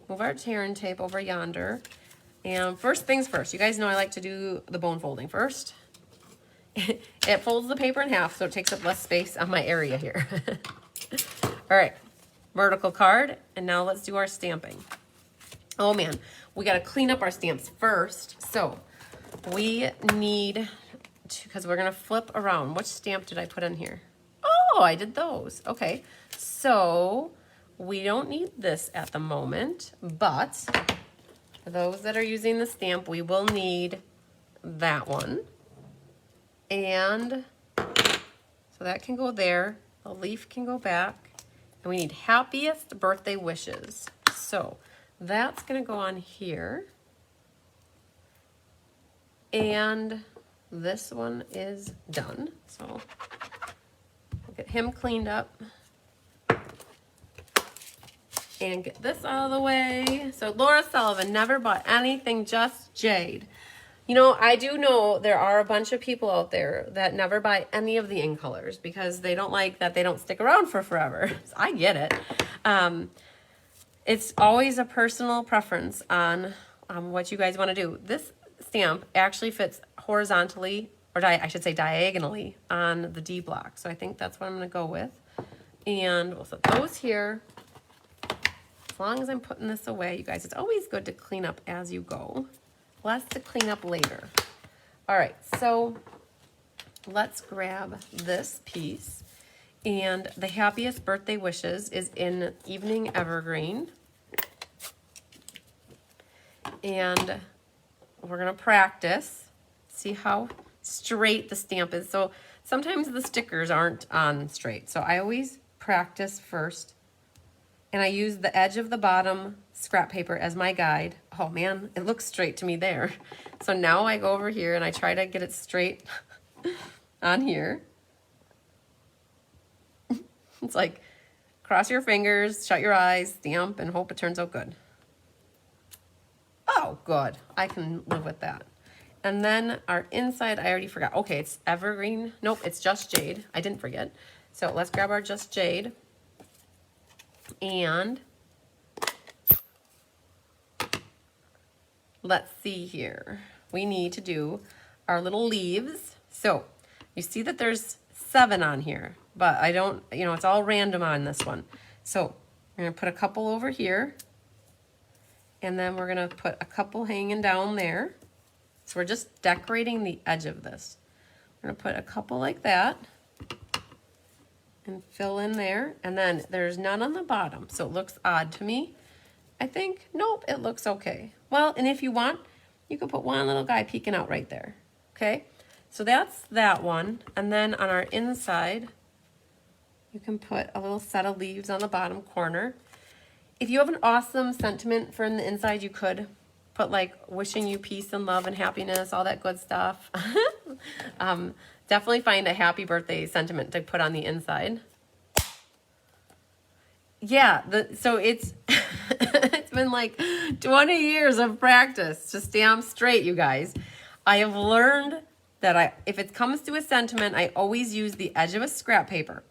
Move our tear and tape over yonder. And first things first, you guys know I like to do the bone folding first. It folds the paper in half, so it takes up less space on my area here. All right, vertical card, and now let's do our stamping. Oh man, we gotta clean up our stamps first. So we need to, because we're gonna flip around. Which stamp did I put in here? Oh, I did those. Okay, so we don't need this at the moment, but for those that are using the stamp, we will need that one. And so that can go there. The leaf can go back. And we need happiest birthday wishes. So that's going to go on here. And this one is done. So we'll get him cleaned up. And get this out of the way. So Laura Sullivan never bought anything Just Jade. You know, I do know there are a bunch of people out there that never buy any of the in colors because they don't like that they don't stick around for forever. So I get it. It's always a personal preference on what you guys want to do. This stamp actually fits horizontally, or I should say diagonally, on the D block. So I think that's what I'm going to go with. And we'll set those here. As long as I'm putting this away, you guys, it's always good to clean up as you go. Less to clean up later. All right, so let's grab this piece. And the happiest birthday wishes is in Evening Evergreen. And we're gonna practice, see how straight the stamp is. So sometimes the stickers aren't on straight. So I always practice first. And I use the edge of the bottom scrap paper as my guide. Oh man, it looks straight to me there. So now I go over here and I try to get it straight on here. It's like cross your fingers, shut your eyes, stamp, and hope it turns out good. Oh, good. I can live with that. And then our inside, I already forgot. Okay, it's Evergreen. Nope, it's Just Jade. I didn't forget. So let's grab our Just Jade. And let's see here. We need to do our little leaves. So you see that there's 7 on here. but I don't, you know, it's all random on this one. So we're gonna put a couple over here, and then we're gonna put a couple hanging down there. So we're just decorating the edge of this. We're gonna put a couple like that and fill in there, and then there's none on the bottom, so it looks odd to me. I think, nope, it looks okay. Well, and if you want, you could put one little guy peeking out right there, okay? So that's that one, and then on our inside, you can put a little set of leaves on the bottom corner. If you have an awesome sentiment for in the inside, you could put like wishing you peace and love and happiness, all that good stuff. Definitely find a happy birthday sentiment to put on the inside. Yeah, so it's it's been like 20 years of practice. Just damn straight, you guys. I have learned that if it comes to a sentiment, I always use the edge of a scrap paper,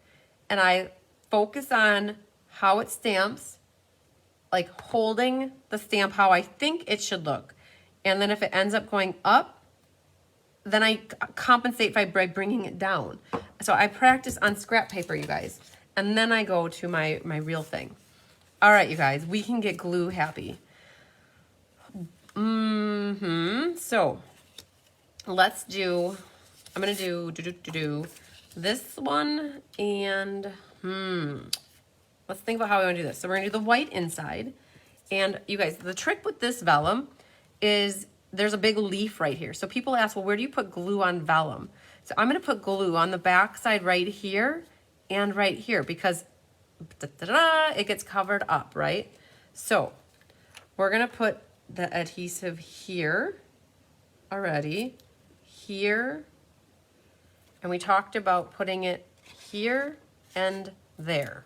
and I focus on how it stamps, like holding the stamp how I think it should look. And then if it ends up going up, then I compensate by bringing it down. So I practice on scrap paper, you guys. And then I go to my real thing. All right, you guys, we can get glue happy. So let's do, I'm gonna do this one, and let's think about how we wanna do this. So we're gonna do the white inside. And you guys, the trick with this vellum is there's a big leaf right here. So people ask, well, where do you put glue on vellum? So I'm gonna put glue on the back side right here and right here, because it gets covered up, right? So we're gonna put the adhesive here already, here, and we talked about putting it here and there.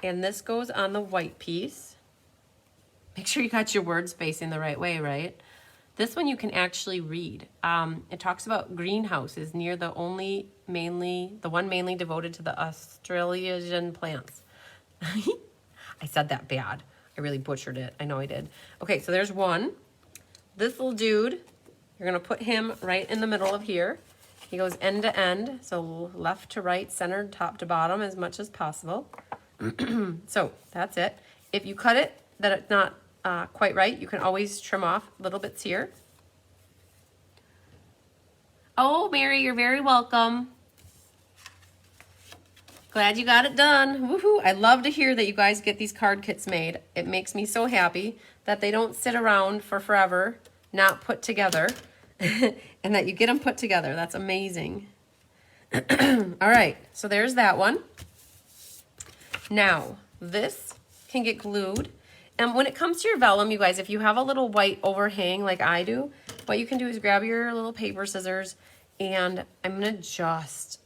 And this goes on the white piece. Make sure you got your words facing the right way, right? This one you can actually read. It talks about greenhouses near the one mainly devoted to the Australasian plants. I said that bad. I really butchered it. I know I did. Okay, so there's one. This little dude, you're gonna put him right in the middle of here. He goes end to end, so left to right, centered, top to bottom as much as possible. So that's it. If you cut it that it's not quite right, you can always trim off little bits here. Oh, Mary, you're very welcome. Glad you got it done. Woohoo! I love to hear that you guys get these card kits made. It makes me so happy that they don't sit around for forever, not put together, and that you get them put together. That's amazing. All right, so there's that one. Now, this can get glued. And when it comes to your vellum, you guys, if you have a little white overhang like I do, what you can do is grab your little paper scissors, and I'm gonna just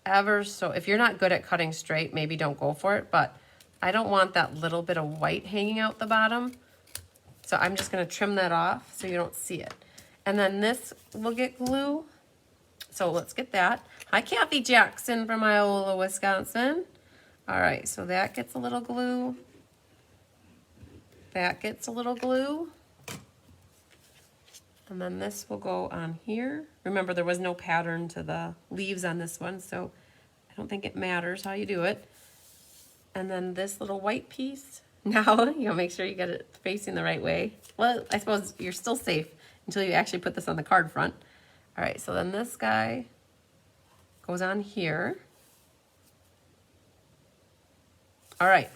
if you're not good at cutting straight, maybe don't go for it, but I don't want that little bit of white hanging out the bottom. So I'm just gonna trim that off so you don't see it. And then this will get glue. So let's get that. Hi, Kathy Jackson from Iola, Wisconsin. All right, so that gets a little glue. That gets a little glue. And then this will go on here. Remember, there was no pattern to the leaves on this one, so I don't think it matters how you do it. And then this little white piece. Now, you know, make sure you get it facing the right way. Well, I suppose you're still safe until you actually put this on the card front. All right, so then this guy goes on here. All right.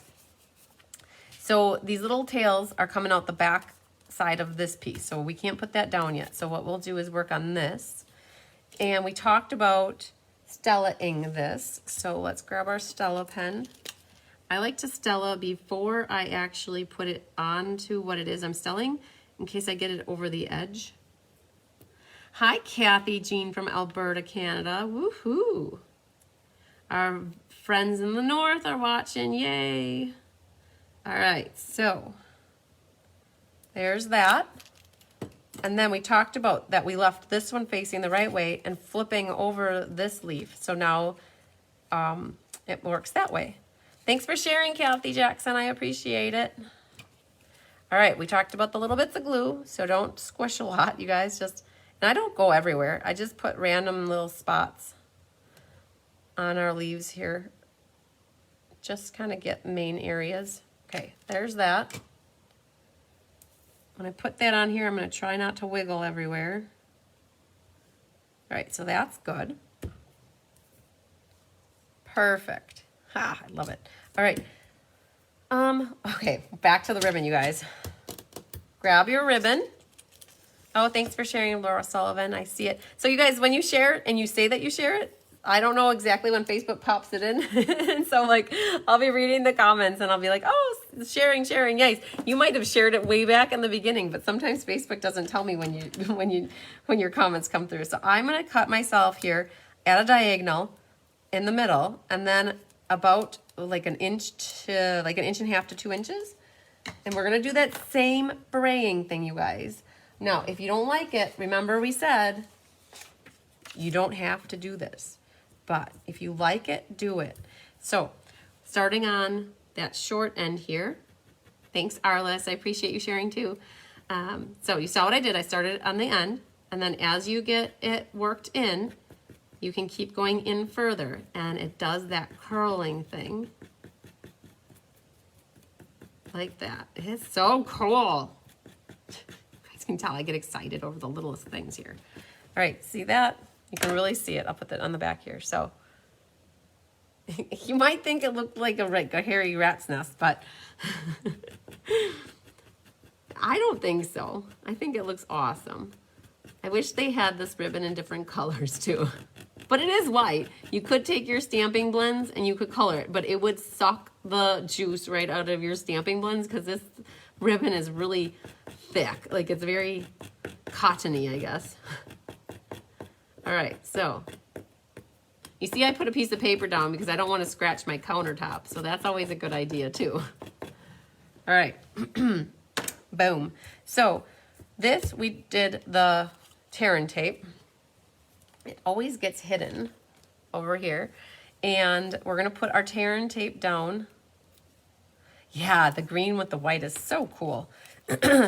So these little tails are coming out the back side of this piece, so we can't put that down yet. So what we'll do is work on this. And we talked about Stella-ing this, so let's grab our Stella pen. I like to Stella before I actually put it onto what it is I'm stelling, in case I get it over the edge. Hi, Kathy Jean from Alberta, Canada. Woohoo! Our friends in the north are watching, yay! All right, so there's that. And then we talked about that we left this one facing the right way and flipping over this leaf. So now it works that way. Thanks for sharing, Kathy Jackson. I appreciate it. All right, we talked about the little bits of glue, so don't squish a lot, you guys. And I don't go everywhere. I just put random little spots. on our leaves here. Just kind of get main areas. Okay, there's that. When I put that on here, I'm going to try not to wiggle everywhere. All right, so that's good. Perfect. Ha, I love it. All right. Okay, back to the ribbon, you guys. Grab your ribbon. Oh, thanks for sharing, Laura Sullivan. I see it. So you guys, when you share it and you say that you share it, I don't know exactly when Facebook pops it in. And so like, I'll be reading the comments and I'll be like, oh, sharing, yes. You might have shared it way back in the beginning, but sometimes Facebook doesn't tell me when your comments come through. So I'm going to cut myself here at a diagonal in the middle, and then about like an inch and a half to 2 inches. And we're going to do that same fraying thing, you guys. Now, if you don't like it, remember we said you don't have to do this. But if you like it, do it. So starting on that short end here. Thanks, Arliss. I appreciate you sharing too. So you saw what I did. I started on the end. And then as you get it worked in, you can keep going in further. And it does that curling thing. Like that. It's so cool. You guys can tell I get excited over the littlest things here. All right, see that? You can really see it. I'll put that on the back here. So you might think it looked like a hairy rat's nest, but I don't think so. I think it looks awesome. I wish they had this ribbon in different colors too. But it is white. You could take your stamping blends and you could color it, but it would suck the juice right out of your stamping blends because this ribbon is really thick. Like it's very cottony, I guess. All right, so you see I put a piece of paper down because I don't want to scratch my countertop. So that's always a good idea too. All right, boom. So this, we did the tear and tape. It always gets hidden over here. And we're gonna put our tear and tape down. Yeah, the green with the white is so cool.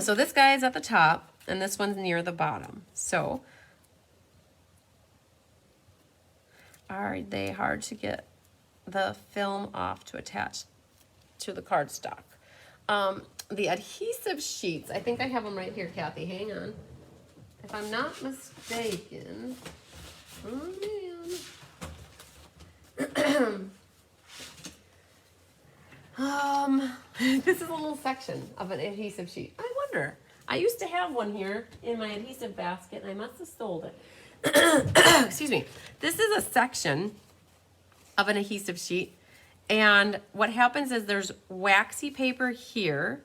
So this guy is at the top and this one's near the bottom. So are they hard to get the film off to attach to the cardstock? The adhesive sheets, I think I have them right here, Kathy, hang on. If I'm not mistaken, oh man. This is a little section of an adhesive sheet. I wonder, I used to have one here in my adhesive basket and I must have sold it. Excuse me. This is a section of an adhesive sheet, and what happens is there's waxy paper here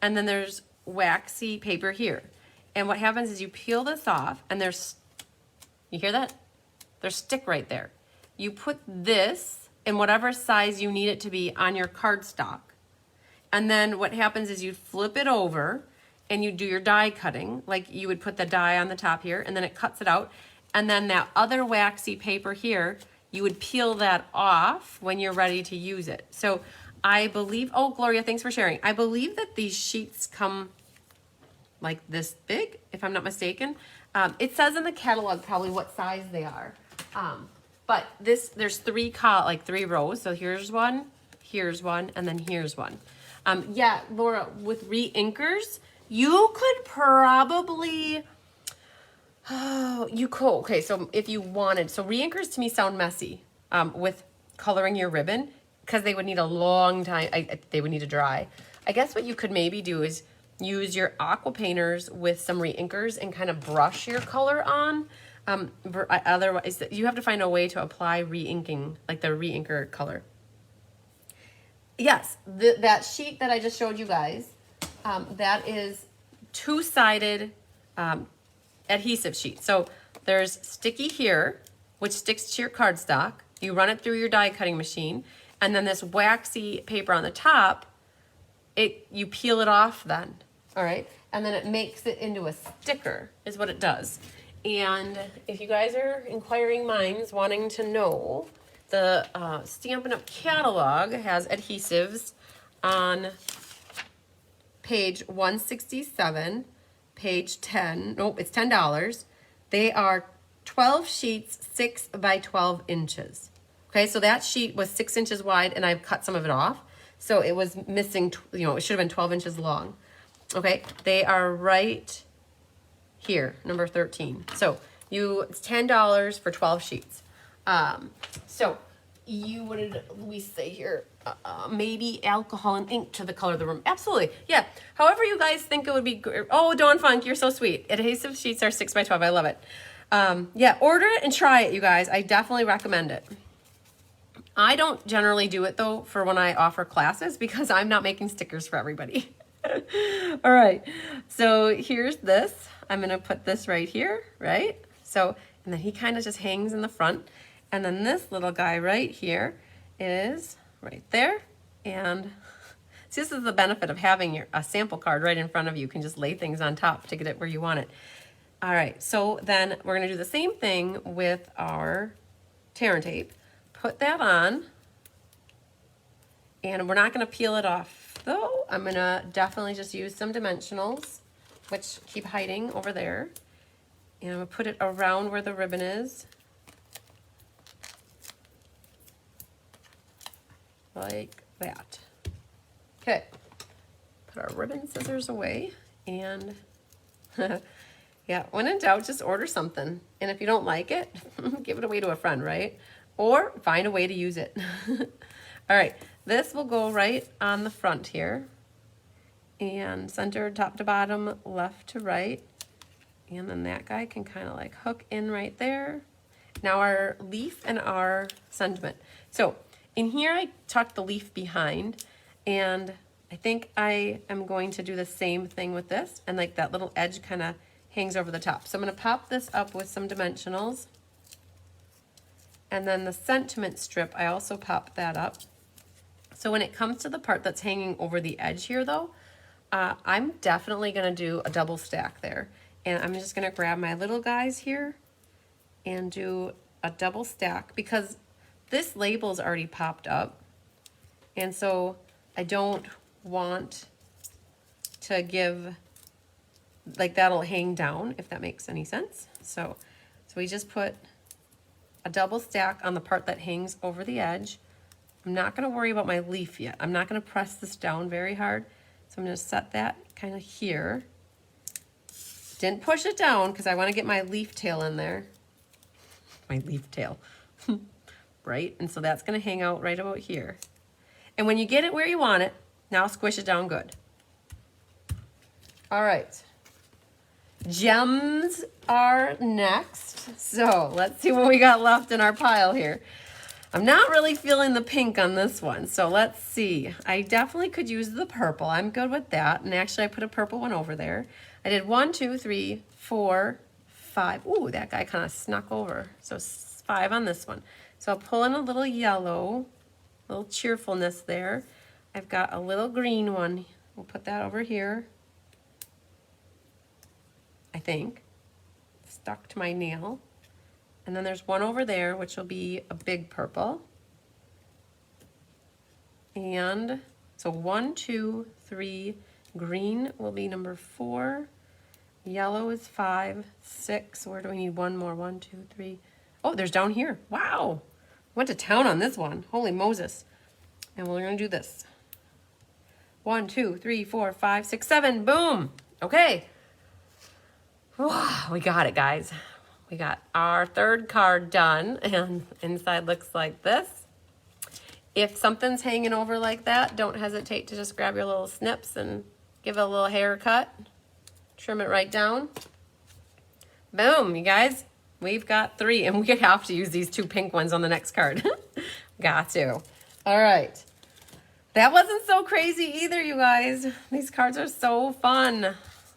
and then there's waxy paper here, and what happens is you peel this off and there's, you hear that? There's stick right there. You put this in whatever size you need it to be on your cardstock, and then what happens is you flip it over and you do your die cutting, like you would put the die on the top here and then it cuts it out. And then that other waxy paper here, you would peel that off when you're ready to use it. So I believe, oh, Gloria, thanks for sharing. I believe that these sheets come like this big, if I'm not mistaken. It says in the catalog probably what size they are. But there's three rows. So here's one, and then here's one. Yeah, Laura, with re-inkers, you could probably, oh, you could, okay, so if you wanted, so re-inkers to me sound messy with coloring your ribbon because they would need a long time, they would need to dry. I guess what you could maybe do is use your aqua painters with some re-inkers and kind of brush your color on. Otherwise, you have to find a way to apply re-inking, like the re-inker color. Yes, that sheet that I just showed you guys, that is two-sided adhesive sheet. So there's sticky here, which sticks to your cardstock. You run it through your die cutting machine, and then this waxy paper on the top, you peel it off then, all right? And then it makes it into a sticker is what it does. And if you guys are inquiring minds wanting to know, the Stampin' Up! Catalog has adhesives on page 167, page 10. Nope, it's $10. They are 12 sheets, 6 by 12 inches. Okay, so that sheet was 6 inches wide and I've cut some of it off. So it was missing, you know, it should have been 12 inches long. Okay, they are right here, number 13. So it's $10 for 12 sheets. So you, what did we say here? Maybe alcohol and ink to the color of the room. Absolutely, yeah. However you guys think it would be. Oh, Dawn Funk, you're so sweet. Adhesive sheets are 6 by 12. I love it. Yeah, order it and try it, you guys. I definitely recommend it. I don't generally do it though for when I offer classes because I'm not making stickers for everybody. All right, so here's this. I'm gonna put this right here, right? So, and then he kind of just hangs in the front. And then this little guy right here is right there. And see, this is the benefit of having a sample card right in front of you. You can just lay things on top to get it where you want it. All right, so then we're gonna do the same thing with our tear and tape. Put that on, and we're not gonna peel it off though. I'm gonna definitely just use some dimensionals, which keep hiding over there. And I'm gonna put it around where the ribbon is. Like that. Okay, put our ribbon scissors away, and yeah, when in doubt, just order something. And if you don't like it, give it away to a friend, right? Or find a way to use it. All right, this will go right on the front here, and center top to bottom, left to right. And then that guy can kind of like hook in right there. Now our leaf and our sentiment. So in here, I tucked the leaf behind, and I think I am going to do the same thing with this, and like that little edge kind of hangs over the top. So I'm gonna pop this up with some dimensionals, and then the sentiment strip, I also pop that up. So when it comes to the part that's hanging over the edge here though, I'm definitely gonna do a double stack there. And I'm just gonna grab my little guys here and do a double stack because this label's already popped up. And so I don't want to give, like that'll hang down if that makes any sense. So we just put a double stack on the part that hangs over the edge. I'm not gonna worry about my leaf yet. I'm not gonna press this down very hard. So I'm gonna set that kind of here. Didn't push it down because I want to get my leaf tail in there. My leaf tail, right? And so that's going to hang out right about here. And when you get it where you want it, now squish it down good. All right. Gems are next. So let's see what we got left in our pile here. I'm not really feeling the pink on this one. So let's see. I definitely could use the purple. I'm good with that. And actually I put a purple one over there. I did 1, 2, 3, 4, 5. Ooh, that guy kind of snuck over. So 5 on this one. So I'll pull in a little yellow, little cheerfulness there. I've got a little green one. We'll put that over here. I think. Stuck to my nail. And then there's one over there, which will be a big purple. And so 1, 2, 3, green will be number 4. Yellow is 5, 6. Where do we need one more? 1, 2, 3. Oh, there's down here. Wow. Went to town on this one. Holy Moses. And we're going to do this. 1, 2, 3, 4, 5, 6, 7. Boom. Okay. Wow, we got it, guys. We got our third card done, and inside looks like this. If something's hanging over like that, don't hesitate to just grab your little snips and give it a little haircut. Trim it right down. Boom, you guys. We've got 3, and we have to use these 2 pink ones on the next card. Got to. All right. That wasn't so crazy either, you guys. These cards are so fun.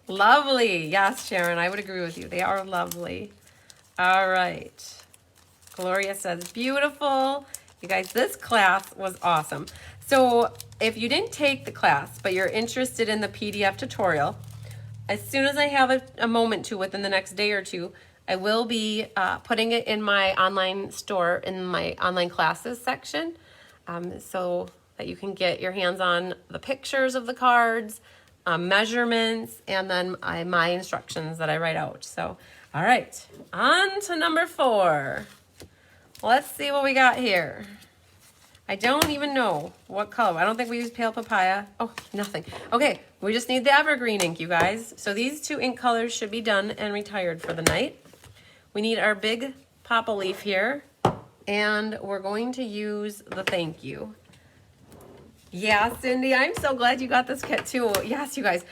Lovely. Yes, Sharon, I would agree with you. They are lovely. All right. Gloria says, beautiful. You guys, this class was awesome. So if you didn't take the class, but you're interested in the PDF tutorial, as soon as I have a moment to within the next day or 2, I will be putting it in my online store, in my online classes section, so that you can get your hands on the pictures of the cards, measurements, and then my instructions that I write out. So, all right, on to number 4. let's see what we got here. I don't even know what color. I don't think we use pale papaya. Oh, nothing. Okay, we just need the evergreen ink, you guys. So these 2 ink colors should be done and retired for the night. We need our big papa leaf here, and we're going to use the thank you. Yeah, Cindy, I'm so glad you got this kit too. Yes, you guys.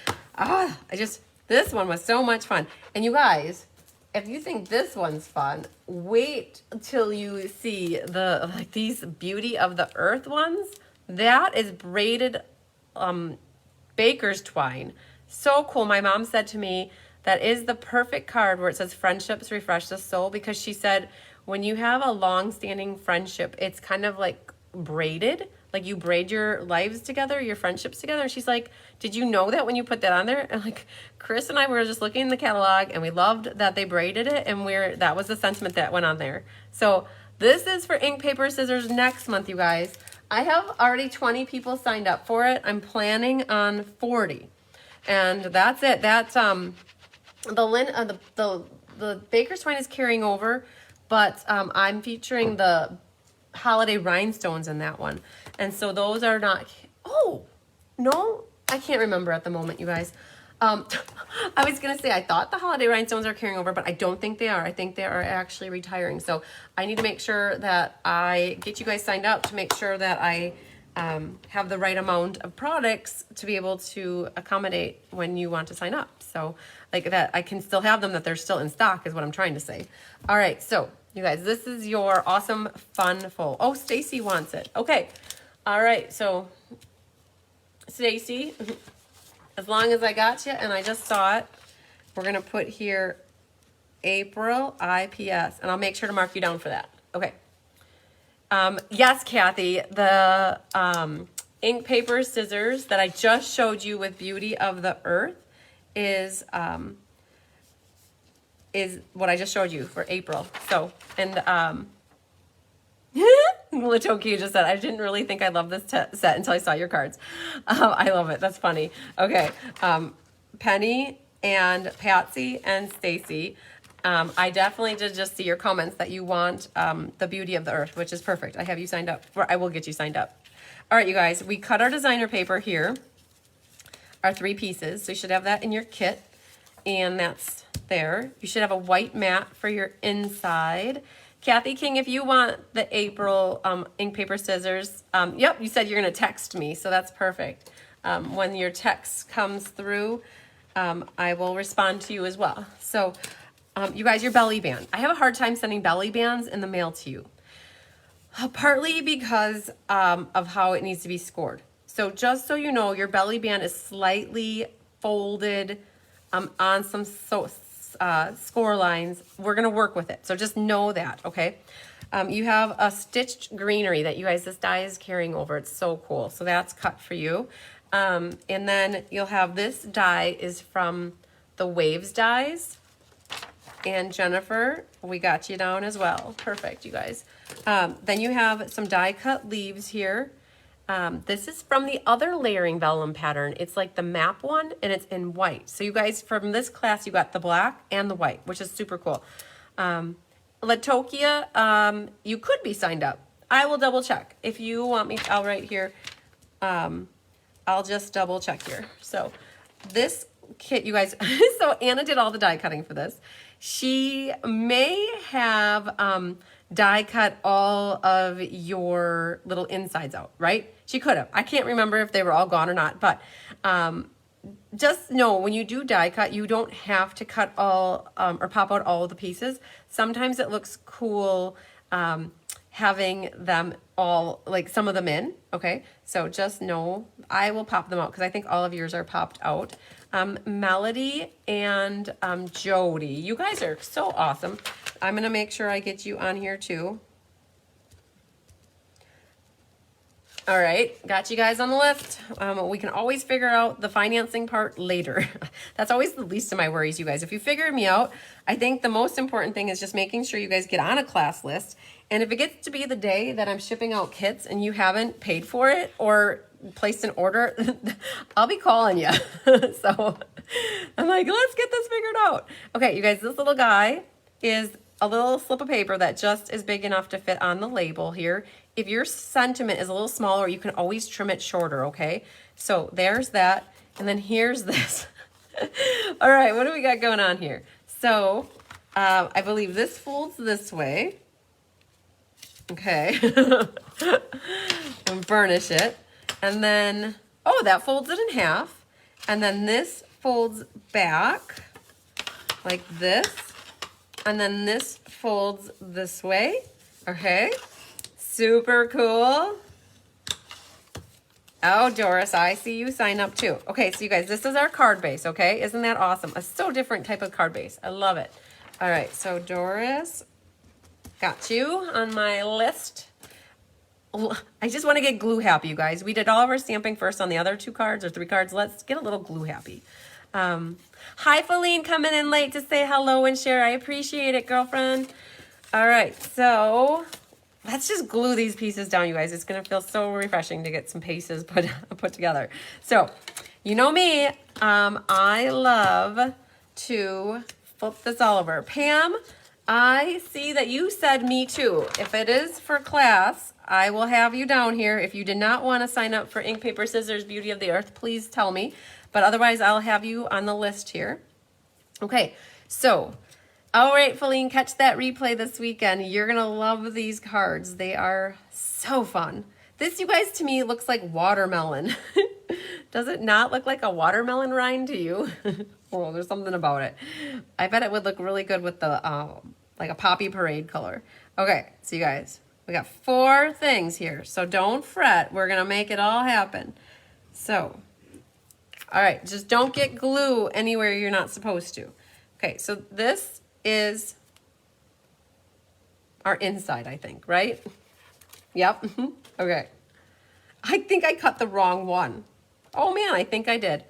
This one was so much fun. And you guys, if you think this one's fun, wait till you see these Beauty of the Earth ones. That is braided baker's twine. So cool. My mom said to me, that is the perfect card where it says friendships refresh the soul, because she said when you have a long-standing friendship, it's kind of like braided. Like you braid your lives together, your friendships together. And she's like, did you know that when you put that on there? And like Chris and I were just looking in the catalog and we loved that they braided it, and that was the sentiment that went on there. So this is for ink, paper, scissors next month, you guys. I have already 20 people signed up for it. I'm planning on 40. And that's it. That's the baker's twine is carrying over, but I'm featuring the holiday rhinestones in that one. And so those are not, oh, no, I can't remember at the moment, you guys. I was going to say, I thought the holiday rhinestones are carrying over, but I don't think they are. I think they are actually retiring. So I need to make sure that I get you guys signed up to make sure that I have the right amount of products to be able to accommodate when you want to sign up. So like that, I can still have them, that they're still in stock is what I'm trying to say. All right, so you guys, this is your awesome fun full. Oh, Stacy wants it. Okay. All right, so Stacy, as long as I got you and I just saw it, we're gonna put here April IPS, and I'll make sure to mark you down for that. Okay. Yes, Kathy, the ink, paper, scissors that I just showed you with Beauty of the Earth is what I just showed you for April. So, and Latoki just said, I didn't really think I loved this set until I saw your cards. I love it. That's funny. Okay. Penny and Patsy and Stacy. I definitely did just see your comments that you want the Beauty of the Earth, which is perfect. I have you signed up, or I will get you signed up. All right, you guys, we cut our designer paper here, our 3 pieces. So you should have that in your kit, and that's there. You should have a white mat for your inside. Kathy King, if you want the April ink, paper, scissors, yep, you said you're going to text me, so that's perfect. When your text comes through, I will respond to you as well. So you guys, your belly band. I have a hard time sending belly bands in the mail to you, partly because of how it needs to be scored. So just so you know, your belly band is slightly folded on some score lines. We're going to work with it. So just know that, okay? You have a stitched greenery that you guys, this die is carrying over. It's so cool. So that's cut for you. And then you'll have this die is from the Waves dies. And Jennifer, we got you down as well. Perfect, you guys. Then you have some die cut leaves here. This is from the other layering vellum pattern. It's like the map one, and it's in white. So you guys, from this class, you got the black and the white, which is super cool. Latokia, you could be signed up. I will double check. If you want me, I'll write here. I'll just double check here. So this kit, you guys, so Anna did all the die cutting for this. She may have die cut all of your little insides out, right? She could have. I can't remember if they were all gone or not, but just know when you do die cut, you don't have to cut all or pop out all of the pieces. Sometimes it looks cool having them all, like some of them in, okay? So just know I will pop them out because I think all of yours are popped out. Melody and Jody, you guys are so awesome. I'm gonna make sure I get you on here too. All right, got you guys on the list. We can always figure out the financing part later. That's always the least of my worries, you guys. If you figure me out, I think the most important thing is just making sure you guys get on a class list. And if it gets to be the day that I'm shipping out kits and you haven't paid for it or placed an order, I'll be calling you. So I'm like, let's get this figured out. Okay, you guys, this little guy is a little slip of paper that just is big enough to fit on the label here. If your sentiment is a little smaller, you can always trim it shorter, okay? So there's that, and then here's this. All right, what do we got going on here? So I believe this folds this way. Okay. And burnish it. And then, oh, that folds it in half. And then this folds back like this. And then this folds this way. Okay. Super cool. Oh, Doris, I see you sign up too. Okay, so you guys, this is our card base, okay? Isn't that awesome? A so different type of card base. I love it. All right, so Doris, got you on my list. I just want to get glue happy, you guys. We did all of our stamping first on the other 2 cards or 3 cards. Let's get a little glue happy. Hi, Feline, coming in late to say hello and share. I appreciate it, girlfriend. All right, so let's just glue these pieces down, you guys. It's going to feel so refreshing to get some pieces put together. So, you know me, I love to flip this all over. Pam, I see that you said me too. If it is for class, I will have you down here. If you did not want to sign up for Ink, Paper, Scissors, Beauty of the Earth, please tell me. But otherwise, I'll have you on the list here. Okay, so, all right, Feline, catch that replay this weekend. You're going to love these cards. They are so fun. This, you guys, to me, looks like watermelon. Does it not look like a watermelon rind to you? Oh, there's something about it. I bet it would look really good with the, like a poppy parade color. Okay, so you guys, we got 4 things here. So don't fret. We're going to make it all happen. So, all right, just don't get glue anywhere you're not supposed to. Okay, so this is our inside, I think, right? Yep. Okay. I think I cut the wrong one. Oh man, I think I did.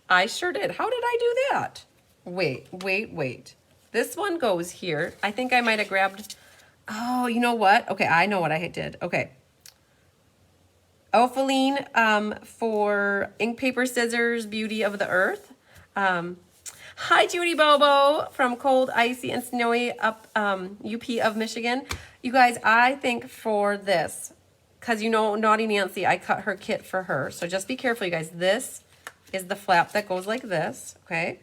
I sure did. How did I do that? Wait. This one goes here. I think I might have grabbed, oh, you know what? Okay, I know what I did. Okay. Oh, Feline, for Ink, Paper, Scissors, Beauty of the Earth. Hi, Judy Bobo from cold, icy, and snowy up UP of Michigan. You guys, I think for this, because you know Naughty Nancy, I cut her kit for her. So just be careful, you guys. This is the flap that goes like this, okay?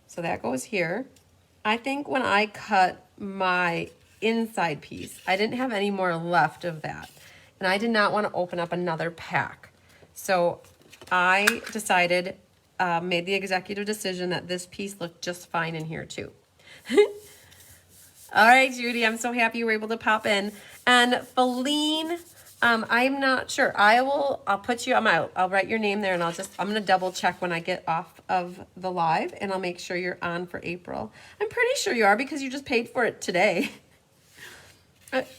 So that goes here. I think when I cut my inside piece, I didn't have any more left of that. And I did not want to open up another pack. So I decided, made the executive decision that this piece looked just fine in here too. All right, Judy, I'm so happy you were able to pop in. And Feline, I'm not sure. I'll put you, I'll write your name there and I'm going to double check when I get off of the live and I'll make sure you're on for April. I'm pretty sure you are because you just paid for it today.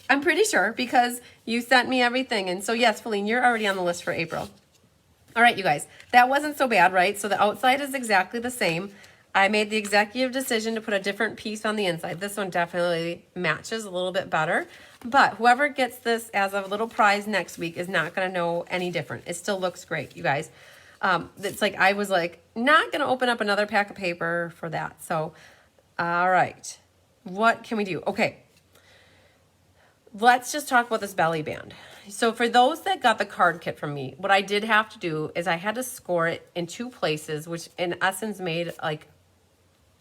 I'm pretty sure because you sent me everything. And so yes, Feline, you're already on the list for April. All right, you guys, that wasn't so bad, right? So the outside is exactly the same. I made the executive decision to put a different piece on the inside. This one definitely matches a little bit better. But whoever gets this as a little prize next week is not going to know any different. It still looks great, you guys. It's like I was like not going to open up another pack of paper for that. So, all right. What can we do? Okay. Let's just talk about this belly band. So for those that got the card kit from me, what I did have to do is I had to score it in 2 places, which in essence made like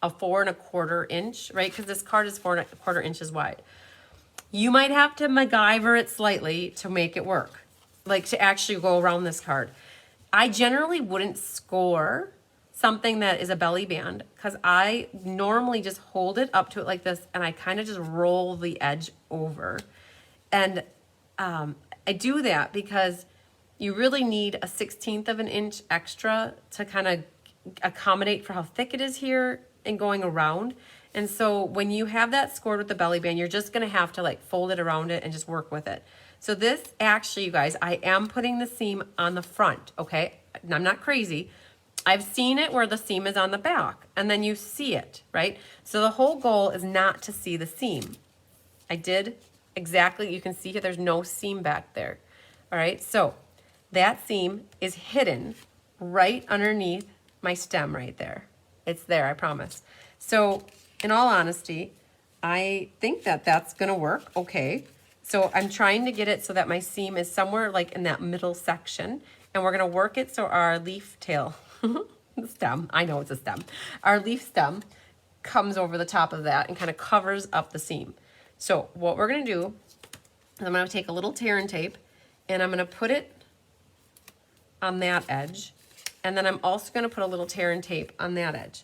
a 4 1/4 inch, right? Because this card is 4 1/4 inches wide. You might have to MacGyver it slightly to make it work, like to actually go around this card. I generally wouldn't score something that is a belly band because I normally just hold it up to it like this and I kind of just roll the edge over. And I do that because you really need a 1/16 of an inch extra to kind of accommodate for how thick it is here and going around. And so when you have that scored with the belly band, you're just going to have to like fold it around it and just work with it. So this actually, you guys, I am putting the seam on the front, okay? I'm not crazy. I've seen it where the seam is on the back and then you see it, right? So the whole goal is not to see the seam. I did exactly, you can see here, there's no seam back there. All right, so that seam is hidden right underneath my stem right there. It's there, I promise. So in all honesty, I think that that's gonna work okay. So I'm trying to get it so that my seam is somewhere like in that middle section, and we're gonna work it so our leaf tail, the stem, I know it's a stem, our leaf stem comes over the top of that and kind of covers up the seam. So what we're gonna do is I'm gonna take a little tear and tape and I'm gonna put it on that edge, and then I'm also gonna put a little tear and tape on that edge,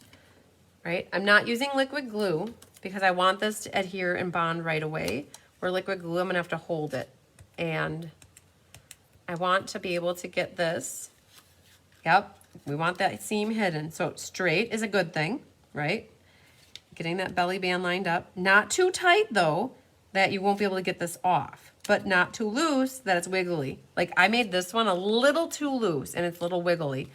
right? I'm not using liquid glue because I want this to adhere and bond right away. Where liquid glue, I'm gonna have to hold it. And I want to be able to get this, yep, we want that seam hidden. So straight is a good thing, right? Getting that belly band lined up. Not too tight though, that you won't be able to get this off, but not too loose that it's wiggly. Like I made this one a little too loose and it's a little wiggly.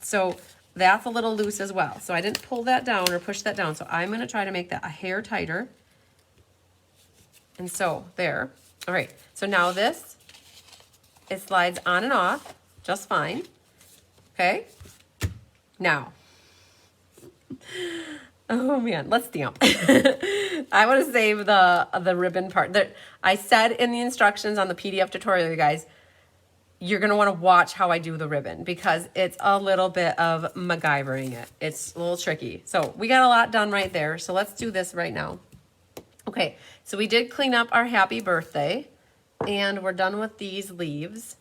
So that's a little loose as well. So I didn't pull that down or push that down. So I'm gonna try to make that a hair tighter. And so there. All right, so now this, it slides on and off just fine. Okay, now, oh man, let's stamp. I want to save the ribbon part. I said in the instructions on the PDF tutorial, you guys, you're gonna want to watch how I do the ribbon because it's a little bit of MacGyvering it. It's a little tricky. So we got a lot done right there. So let's do this right now. Okay, so we did clean up our happy birthday and we're done with these leaves.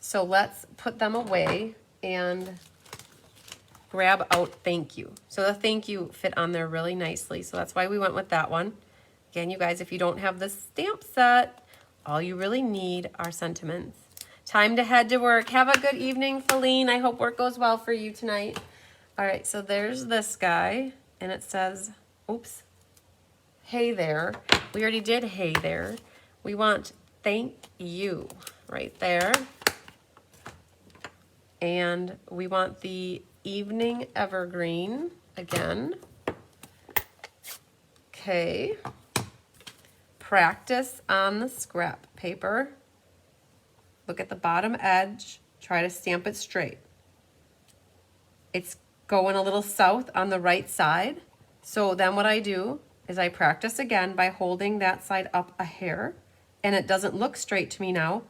So let's put them away and grab out thank you. So the thank you fit on there really nicely. So that's why we went with that one. Again, you guys, if you don't have the stamp set, all you really need are sentiments. Time to head to work. Have a good evening, Feline. I hope work goes well for you tonight. All right, so there's this guy and it says, oops. Hey there. We already did hey there. We want thank you right there. And we want the evening evergreen again. Okay. Practice on the scrap paper. Look at the bottom edge. Try to stamp it straight. It's going a little south on the right side. So then what I do is I practice again by holding that side up a hair, and it doesn't look straight to me now,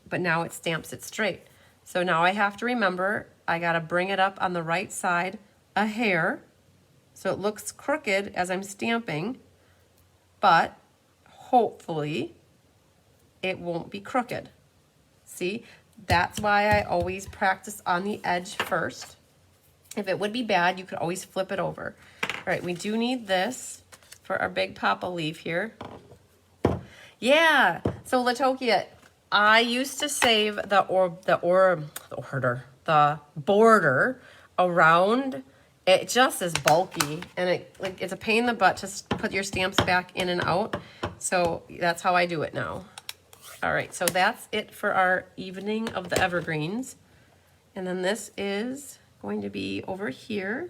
but now it stamps it straight. So now I have to remember I gotta bring it up on the right side a hair so it looks crooked as I'm stamping, but hopefully it won't be crooked. See, that's why I always practice on the edge first. If it would be bad, you could always flip it over. All right, we do need this for our big papa leaf here. Yeah, so Latokia, I used to save the border around. It just is bulky and it's a pain in the butt to put your stamps back in and out. So that's how I do it now. All right, so that's it for our evening of the evergreens. And then this is going to be over here.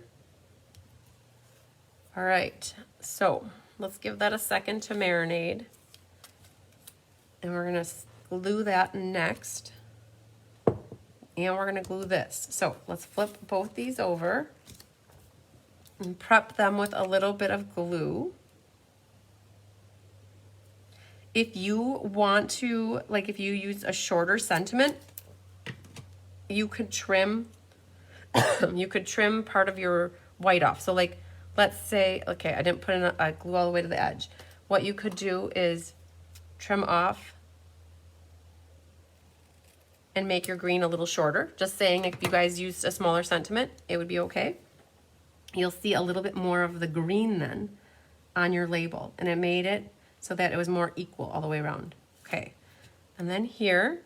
All right, so let's give that a second to marinate. And we're gonna glue that next. And we're gonna glue this. So let's flip both these over and prep them with a little bit of glue. If you want to, like if you use a shorter sentiment, you could trim, you could trim part of your white off. So like, let's say, okay, I didn't put in a glue all the way to the edge. What you could do is trim off and make your green a little shorter. Just saying, if you guys used a smaller sentiment, it would be okay. You'll see a little bit more of the green then on your label, and it made it so that it was more equal all the way around. Okay, and then here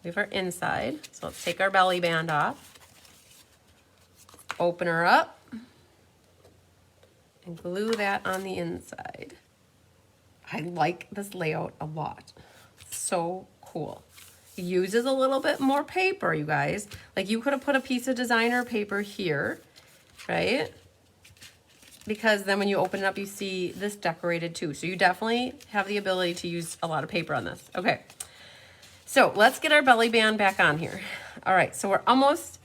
we have our inside. So let's take our belly band off, open her up, and glue that on the inside. I like this layout a lot. So cool. It uses a little bit more paper, you guys. Like you could have put a piece of designer paper here, right? Because then when you open it up, you see this decorated too. So you definitely have the ability to use a lot of paper on this. Okay, so let's get our belly band back on here. All right, so we're almost,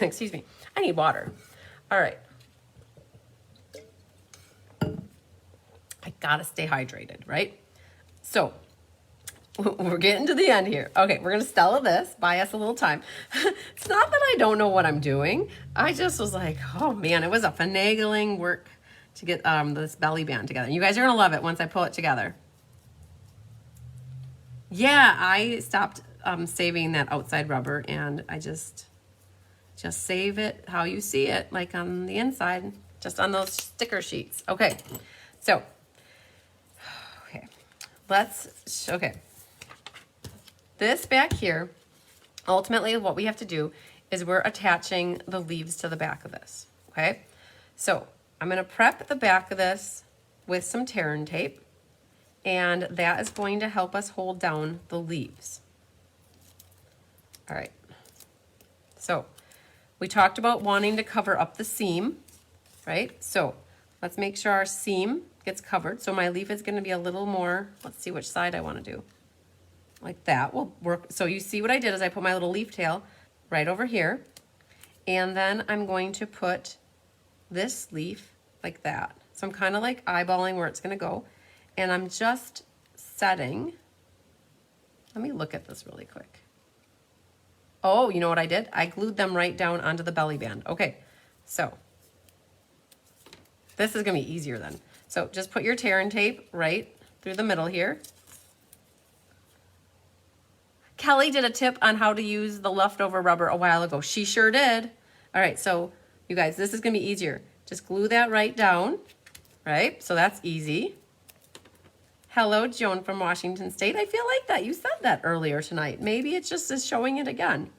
excuse me, I need water. All right. Gotta stay hydrated, right? So we're getting to the end here. Okay, we're gonna Stella this, buy us a little time. It's not that I don't know what I'm doing. I just was like, oh man, it was a finagling work to get this belly band together. You guys are gonna love it once I pull it together. Yeah, I stopped saving that outside rubber, and I just save it how you see it, like on the inside, just on those sticker sheets. Okay, so, okay. This back here, ultimately what we have to do is we're attaching the leaves to the back of this, okay? So I'm gonna prep the back of this with some tear and tape, and that is going to help us hold down the leaves. All right, so we talked about wanting to cover up the seam, right? So let's make sure our seam gets covered. So my leaf is gonna be a little more, let's see which side I wanna do. Like that will work. So you see what I did is I put my little leaf tail right over here, and then I'm going to put this leaf like that. So I'm kind of like eyeballing where it's going to go, and I'm just setting. Let me look at this really quick. Oh, you know what I did? I glued them right down onto the belly band. Okay, so this is going to be easier then. So just put your tear and tape right through the middle here. Kelly did a tip on how to use the leftover rubber a while ago. She sure did. All right, so you guys, this is gonna be easier. Just glue that right down, right? So that's easy. Hello, Joan from Washington State. I feel like that. You said that earlier tonight. Maybe it's just is showing it again.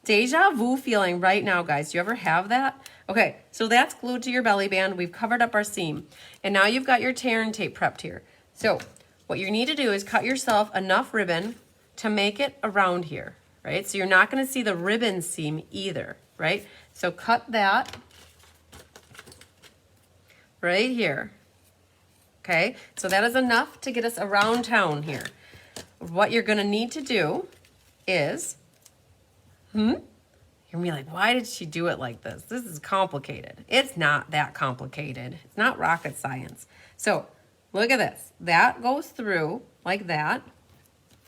Deja vu feeling right now, guys. Do you ever have that? Okay, so that's glued to your belly band. We've covered up our seam. And now you've got your tear and tape prepped here. So what you need to do is cut yourself enough ribbon to make it around here, right? So you're not gonna see the ribbon seam either, right? So cut that right here, okay? So that is enough to get us around town here. What you're gonna need to do is, you're gonna be like, why did she do it like this? This is complicated. It's not that complicated. It's not rocket science. So look at this. That goes through like that,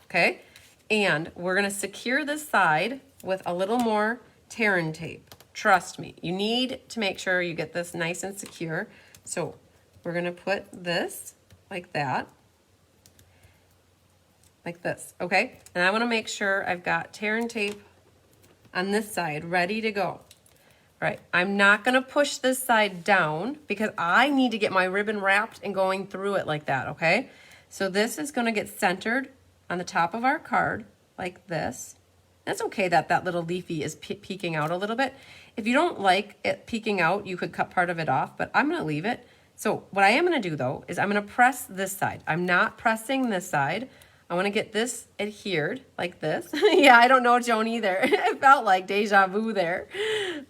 okay? And we're gonna secure this side with a little more tear and tape. Trust me, you need to make sure you get this nice and secure. So we're gonna put this like that, like this, okay? And I wanna make sure I've got tear and tape on this side ready to go. All right, I'm not gonna push this side down because I need to get my ribbon wrapped and going through it like that, okay? So this is gonna get centered on the top of our card like this. It's okay that that little leafy is peeking out a little bit. If you don't like it peeking out, you could cut part of it off, but I'm gonna leave it. So what I am gonna do though, is I'm gonna press this side. I'm not pressing this side. I wanna get this adhered like this. Yeah, I don't know, Joan, either. It felt like deja vu there.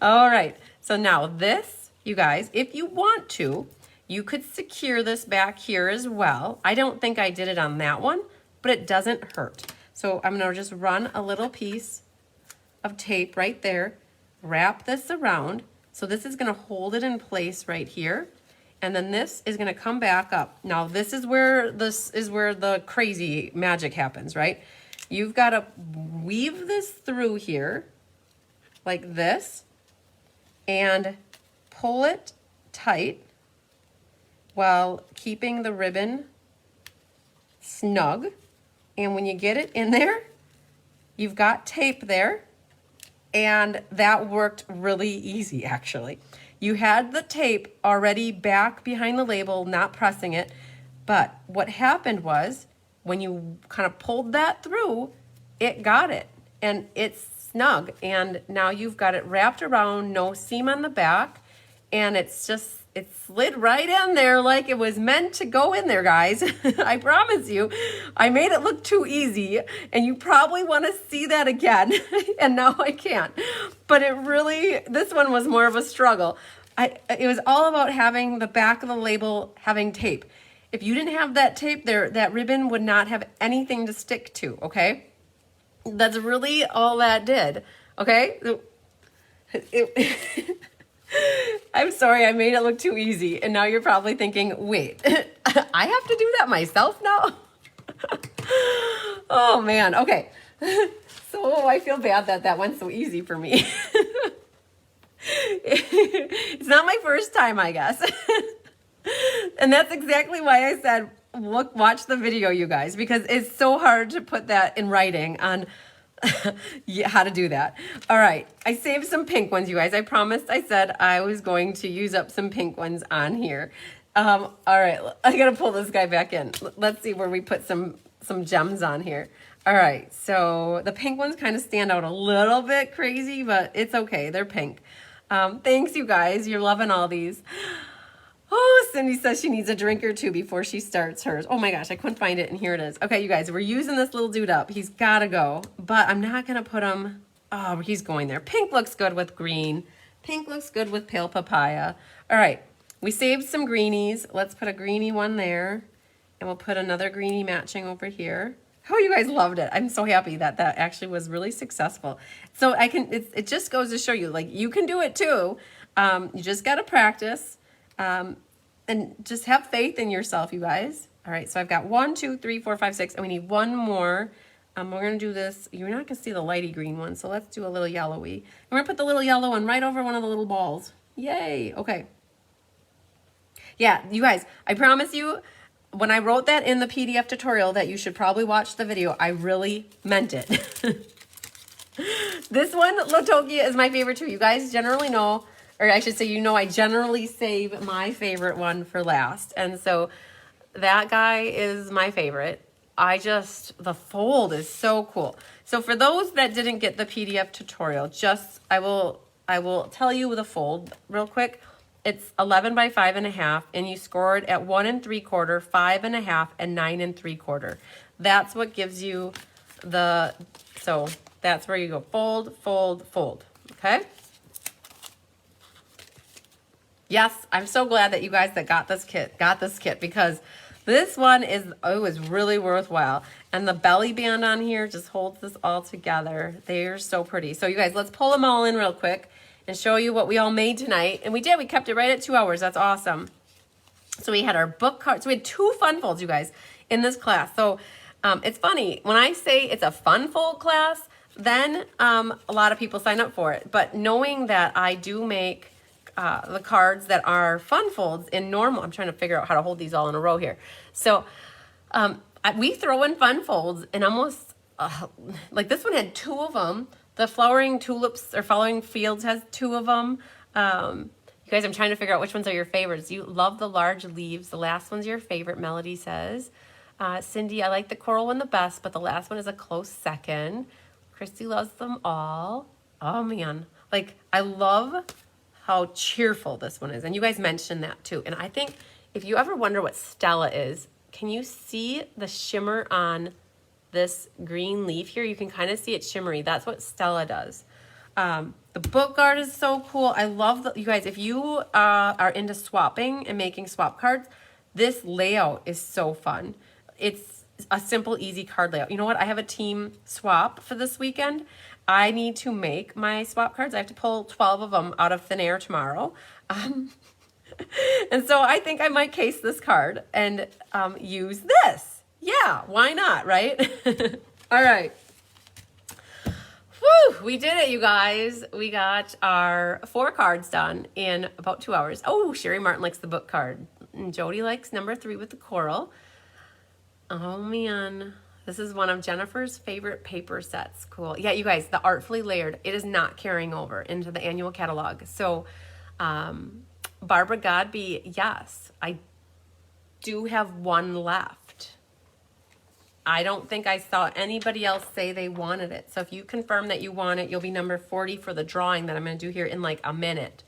All right, so now this, you guys, if you want to, you could secure this back here as well. I don't think I did it on that one, but it doesn't hurt. So I'm gonna just run a little piece of tape right there, wrap this around. So this is gonna hold it in place right here. And then this is gonna come back up. Now this is where the crazy magic happens, right? You've gotta weave this through here like this and pull it tight while keeping the ribbon snug. And when you get it in there, you've got tape there, and that worked really easy actually. You had the tape already back behind the label, not pressing it, but what happened was when you kind of pulled that through, it got it, and it's snug, and now you've got it wrapped around, no seam on the back, and it slid right in there like it was meant to go in there, guys. I promise you, I made it look too easy, and you probably want to see that again, and now I can't. But it really, this one was more of a struggle. It was all about having the back of the label having tape. If you didn't have that tape there, that ribbon would not have anything to stick to, okay? That's really all that did, okay? I I'm sorry, I made it look too easy. And now you're probably thinking, wait, I have to do that myself now? Oh man, okay. So I feel bad that that went so easy for me. It's not my first time, I guess. And that's exactly why I said, look, watch the video, you guys, because it's so hard to put that in writing on how to do that. All right, I saved some pink ones, you guys. I promised I said I was going to use up some pink ones on here. All right, I gotta pull this guy back in. Let's see where we put some gems on here. All right, so the pink ones kind of stand out a little bit crazy, but it's okay, they're pink. Thanks, you guys, you're loving all these. Oh, Cindy says she needs a drink or two before she starts hers. Oh my gosh, I couldn't find it, and here it is. Okay, you guys, we're using this little dude up. He's gotta go, but I'm not gonna put him, oh, he's going there. Pink looks good with green. Pink looks good with pale papaya. All right, we saved some greenies. Let's put a greenie one there, and we'll put another greenie matching over here. Oh, you guys loved it. I'm so happy that that actually was really successful. So I can, it just goes to show you, like, you can do it too. You just gotta practice. And just have faith in yourself, you guys. All right, so I've got 1, 2, 3, 4, 5, 6, and we need one more. We're gonna do this. You're not gonna see the lighty green one, so let's do a little yellowy. We're gonna put the little yellow one right over one of the little balls. Yay, okay. Yeah, you guys, I promise you, when I wrote that in the PDF tutorial that you should probably watch the video, I really meant it. This one, Lotokia, is my favorite too. You guys generally know, or I should say, you know, I generally save my favorite one for last. And so that guy is my favorite. The fold is so cool. So for those that didn't get the PDF tutorial, I will tell you the fold real quick. It's 11 by 5.5, and you score it at 1 3/4, 5.5, and 9 3/4. That's what gives you so that's where you go fold, fold, fold, okay? Yes, I'm so glad that you guys that got this kit because this one is really worthwhile. And the belly band on here just holds this all together. They're so pretty. So you guys, let's pull them all in real quick and show you what we all made tonight. And we kept it right at 2 hours. That's awesome. So we had our book cards. We had 2 fun folds, you guys, in this class. So it's funny, when I say it's a fun fold class, then a lot of people sign up for it. But knowing that I do make the cards that are fun folds in normal. I'm trying to figure out how to hold these all in a row here. So we throw in fun folds and almost like this one had 2 of them. The flowering tulips or flowering fields has 2 of them. You guys, I'm trying to figure out which ones are your favorites. You love the large leaves. The last one's your favorite, Melody says. Cindy, I like the coral one the best, but the last one is a close second. Christy loves them all. Oh man, like I love how cheerful this one is. And you guys mentioned that too. And I think if you ever wonder what Stella is, can you see the shimmer on this green leaf here? You can kind of see it shimmery. That's what Stella does. The book art is so cool. I love you guys, if you are into swapping and making swap cards, this layout is so fun. It's a simple, easy card layout. You know what? I have a team swap for this weekend. I need to make my swap cards. I have to pull 12 of them out of thin air tomorrow. And so I think I might case this card and use this. Yeah, why not, right? All right. Woo, we did it, you guys. We got our 4 cards done in about 2 hours. Oh, Sherry Martin likes the book card. And Jody likes number 3 with the coral. Oh, man. This is one of Jennifer's favorite paper sets. Cool. Yeah, you guys, the Artfully Layered, it is not carrying over into the annual catalog. So, Barbara Godby, yes, I do have 1 left. I don't think I saw anybody else say they wanted it. So if you confirm that you want it, you'll be number 40 for the drawing that I'm going to do here in like a minute.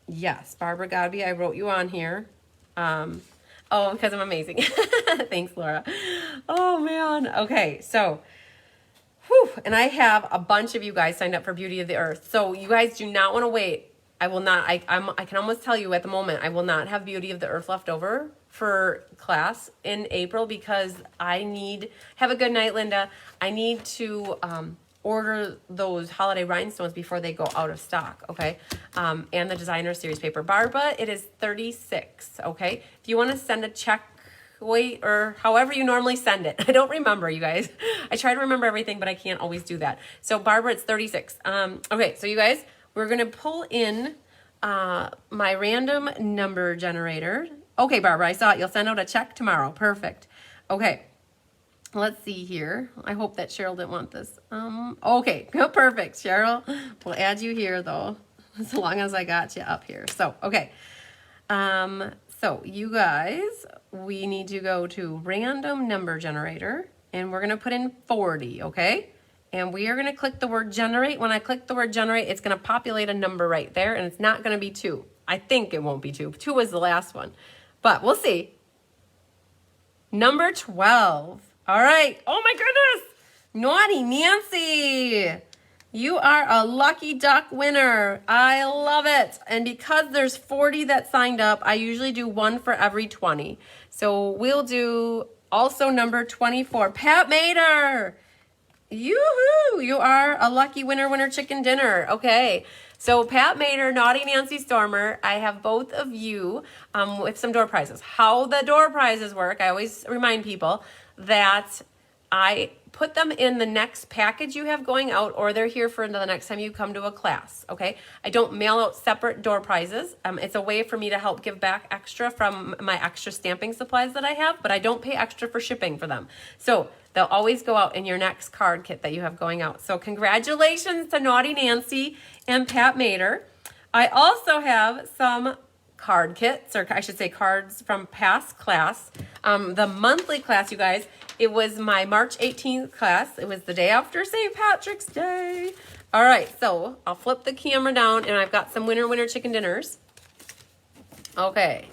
Yes, Barbara Godby, I wrote you on here. Oh, because I'm amazing. Thanks, Laura. Oh, man. Okay, so, and I have a bunch of you guys signed up for Beauty of the Earth. So you guys do not want to wait. I will not, I can almost tell you at the moment, I will not have Beauty of the Earth left over for class in April because I need, have a good night, Linda. I need to order those holiday rhinestones before they go out of stock, okay? And the designer series paper. Barbara, it is $36, okay? If you want to send a check, wait, or however you normally send it. I don't remember, you guys. I try to remember everything, but I can't always do that. So Barbara, it's $36. Okay, so you guys, we're going to pull in my random number generator. Okay, Barbara, I saw it. You'll send out a check tomorrow. Perfect. Okay. Let's see here. I hope that Cheryl didn't want this. Okay, perfect, Cheryl. We'll add you here though, as long as I got you up here. So, okay. So you guys, we need to go to random number generator and we're gonna put in 40, okay? And we are gonna click the word generate. When I click the word generate, it's gonna populate a number right there and it's not gonna be 2. I think it won't be 2. 2 was the last one, but we'll see. Number 12. All right. Oh my goodness. Naughty Nancy. You are a lucky duck winner. I love it. And because there's 40 that signed up, I usually do 1 for every 20. So we'll do also number 24. Pat Mater. Yoo-hoo. You are a lucky winner chicken dinner. Okay. So Pat Mater, Naughty Nancy Stormer, I have both of you with some door prizes. How the door prizes work, I always remind people that I put them in the next package you have going out, or they're here for the next time you come to a class, okay? I don't mail out separate door prizes. It's a way for me to help give back extra from my extra stamping supplies that I have, but I don't pay extra for shipping for them. So they'll always go out in your next card kit that you have going out. So congratulations to Naughty Nancy and Pat Mater. I also have some card kits, or I should say cards from past class. The monthly class, you guys, it was my March 18th class. It was the day after St. Patrick's Day. All right, so I'll flip the camera down and I've got some winner chicken dinners. Okay,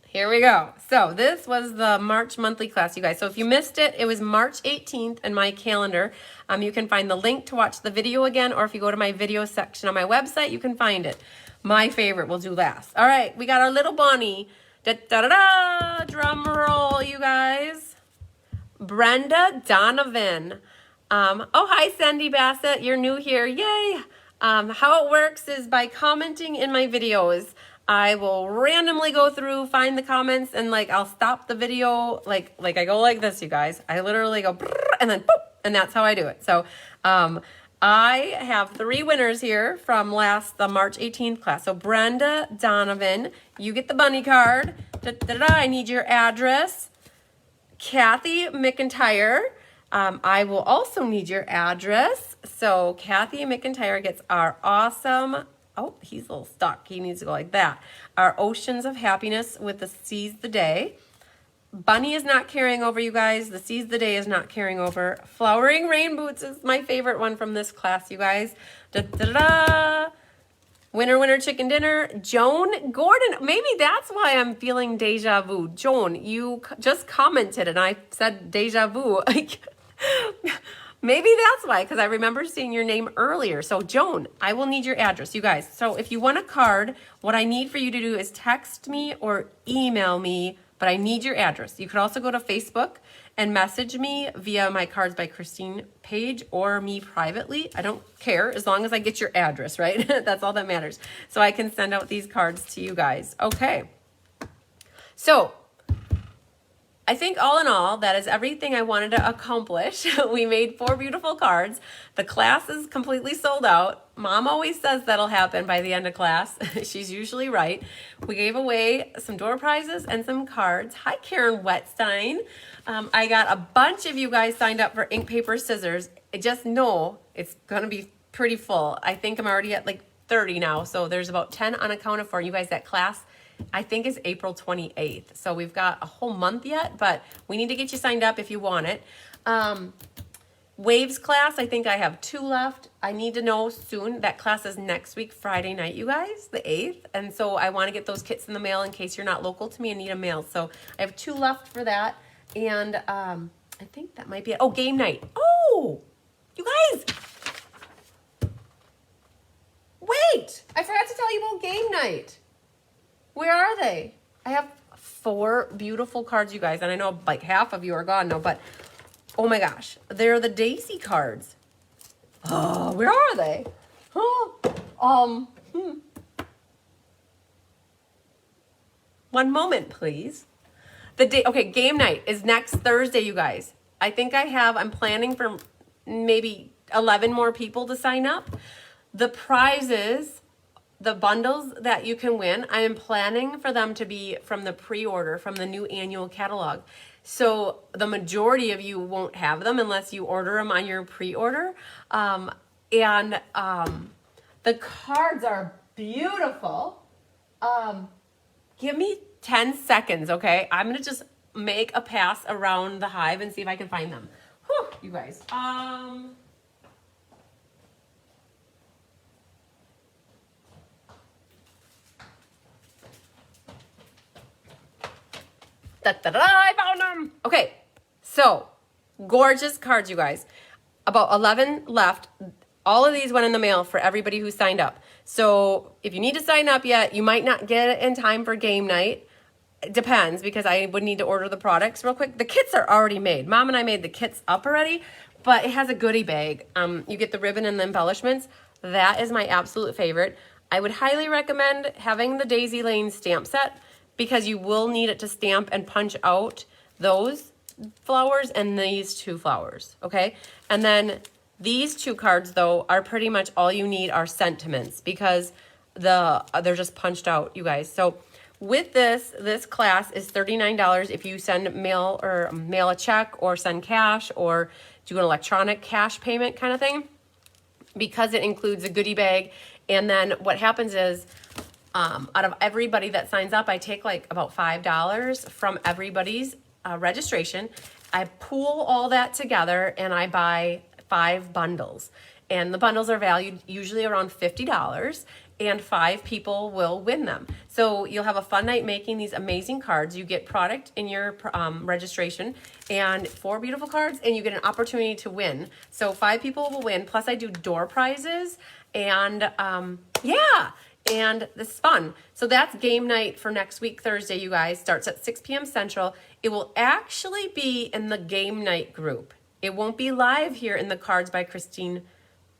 here we go. So this was the March monthly class, you guys. So if you missed it, it was March 18th in my calendar. You can find the link to watch the video again, or if you go to my video section on my website, you can find it. My favorite we'll do last. All right, we got our little bunny. Da-da-da-da! Drum roll, you guys. Brenda Donovan. Oh, hi, Sandy Bassett. You're new here. Yay! How it works is by commenting in my videos. I will randomly go through, find the comments, and like I'll stop the video. Like I go like this, you guys. I literally go and then boop, and that's how I do it. So, I have 3 winners here from the March 18th class. So Brenda Donovan, you get the bunny card. I need your address. Kathy McIntyre, I will also need your address. So Kathy McIntyre gets our awesome, oh, he's a little stuck. He needs to go like that. Our Oceans of Happiness with the Seize the Day. Bunny is not carrying over, you guys. The Seize the Day is not carrying over. Flowering Rain Boots is my favorite one from this class, you guys. Da-da-da-da. Winner chicken dinner. Joan Gordon. Maybe that's why I'm feeling deja vu. Joan, you just commented and I said deja vu. Maybe that's why, because I remember seeing your name earlier. So Joan, I will need your address, you guys. So if you want a card, what I need for you to do is text me or email me, but I need your address. You could also go to Facebook and message me via my Cards by Christine page or me privately. I don't care as long as I get your address, right? That's all that matters. So I can send out these cards to you guys. Okay. So I think all in all, that is everything I wanted to accomplish. We made 4 beautiful cards. The class is completely sold out. Mom always says that'll happen by the end of class. She's usually right. We gave away some door prizes and some cards. Hi, Karen Wetstein. I got a bunch of you guys signed up for ink, paper, scissors. Just know it's going to be pretty full. I think I'm already at like 30 now. So there's about 10 unaccounted for. You guys, that class I think is April 28th. So we've got a whole month yet, but we need to get you signed up if you want it. Waves class, I think I have 2 left. I need to know soon. That class is next week, Friday night, you guys, the 8th. And so I want to get those kits in the mail in case you're not local to me and need a mail. So I have 2 left for that. And I think that might be it. Oh, game night. Oh, you guys. Wait, I forgot to tell you about game night. Where are they? I have 4 beautiful cards, you guys. And I know like half of you are gone now, but oh my gosh. They're the Daisy cards. Where are they? One moment, please. Okay, game night is next Thursday, you guys. I'm planning for maybe 11 more people to sign up. The prizes, the bundles that you can win, I am planning for them to be from the pre-order, from the new annual catalog. So the majority of you won't have them unless you order them on your pre-order. The cards are beautiful. Give me 10 seconds, okay? I'm gonna just make a pass around the hive and see if I can find them. Whew, you guys. I found them. Okay, so gorgeous cards, you guys. About 11 left. All of these went in the mail for everybody who signed up. So if you need to sign up yet, you might not get it in time for game night. It depends, because I would need to order the products real quick. The kits are already made. Mom and I made the kits up already, but it has a goodie bag. You get the ribbon and the embellishments. That is my absolute favorite. I would highly recommend having the Daisy Lane stamp set, because you will need it to stamp and punch out those flowers and these two flowers, okay? And then these two cards, though, are pretty much all you need are sentiments, because they're just punched out, you guys. So with this class is $39 if you send mail a check or send cash or do an electronic cash payment kind of thing, because it includes a goodie bag. And then what happens is, out of everybody that signs up, I take like about $5 from everybody's registration. I pool all that together and I buy 5 bundles. And the bundles are valued usually around $50, and 5 people will win them. So you'll have a fun night making these amazing cards. You get product in your registration and 4 beautiful cards, and you get an opportunity to win. So 5 people will win, plus I do door prizes, and yeah. And this is fun. So that's game night for next week, Thursday, you guys. Starts at 6 p.m. Central. It will actually be in the game night group. It won't be live here in the Cards by Christine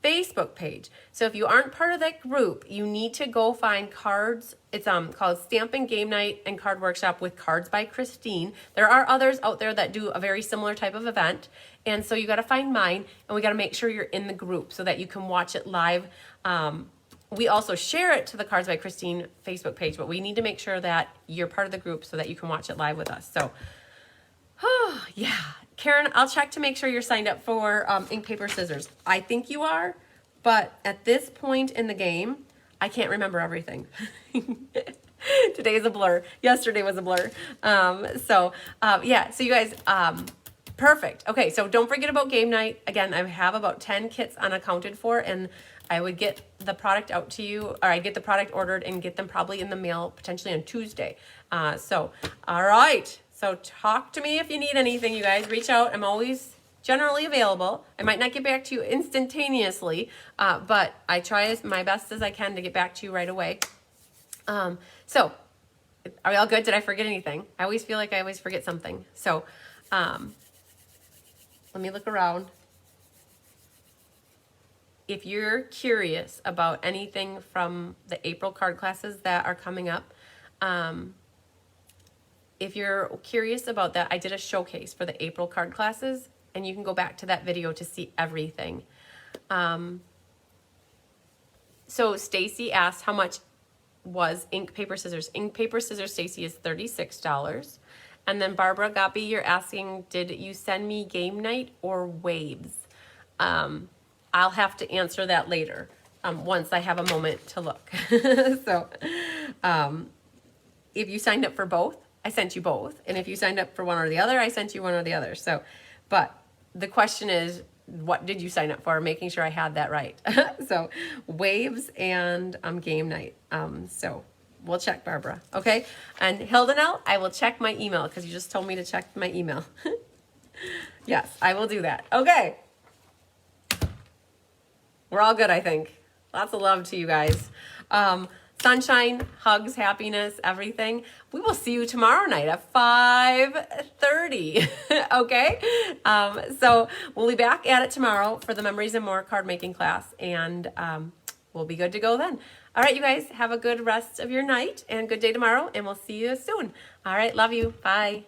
Facebook page. So if you aren't part of that group, you need to go find cards. It's called Stampin' Game Night and Card Workshop with Cards by Christine. There are others out there that do a very similar type of event. And so you got to find mine, and we got to make sure you're in the group so that you can watch it live. We also share it to the Cards by Christine Facebook page, but we need to make sure that you're part of the group so that you can watch it live with us. So, yeah. Karen, I'll check to make sure you're signed up for ink, paper, scissors. I think you are, but at this point in the game, I can't remember everything. Today is a blur. Yesterday was a blur. Yeah, so you guys, perfect. Okay, so don't forget about game night. Again, I have about 10 kits unaccounted for, and I would get the product out to you, or I get the product ordered and get them probably in the mail potentially on Tuesday. All right. So talk to me if you need anything, you guys. Reach out. I'm always generally available. I might not get back to you instantaneously, but I try my best as I can to get back to you right away. So are we all good? Did I forget anything? I always feel like I always forget something. So let me look around. If you're curious about anything from the April card classes that are coming up, if you're curious about that, I did a showcase for the April card classes, and you can go back to that video to see everything. So Stacy asked how much was ink, paper, scissors. Ink, paper, scissors, Stacy, is $36. And then Barbara Goppy, you're asking, did you send me game night or waves? I'll have to answer that later once I have a moment to look. So if you signed up for both, I sent you both. And if you signed up for one or the other, I sent you one or the other. So, but the question is, what did you sign up for? Making sure I had that right. So waves and game night. So we'll check, Barbara. Okay. And Hildenel, I will check my email because you just told me to check my email. Yes, I will do that. Okay. We're all good, I think. Lots of love to you guys. So sunshine, hugs, happiness, everything. We will see you tomorrow night at 5:30. Okay? So we'll be back at it tomorrow for the Memories and More card making class, and we'll be good to go then. All right, you guys, have a good rest of your night and good day tomorrow, and we'll see you soon. All right, love you. Bye.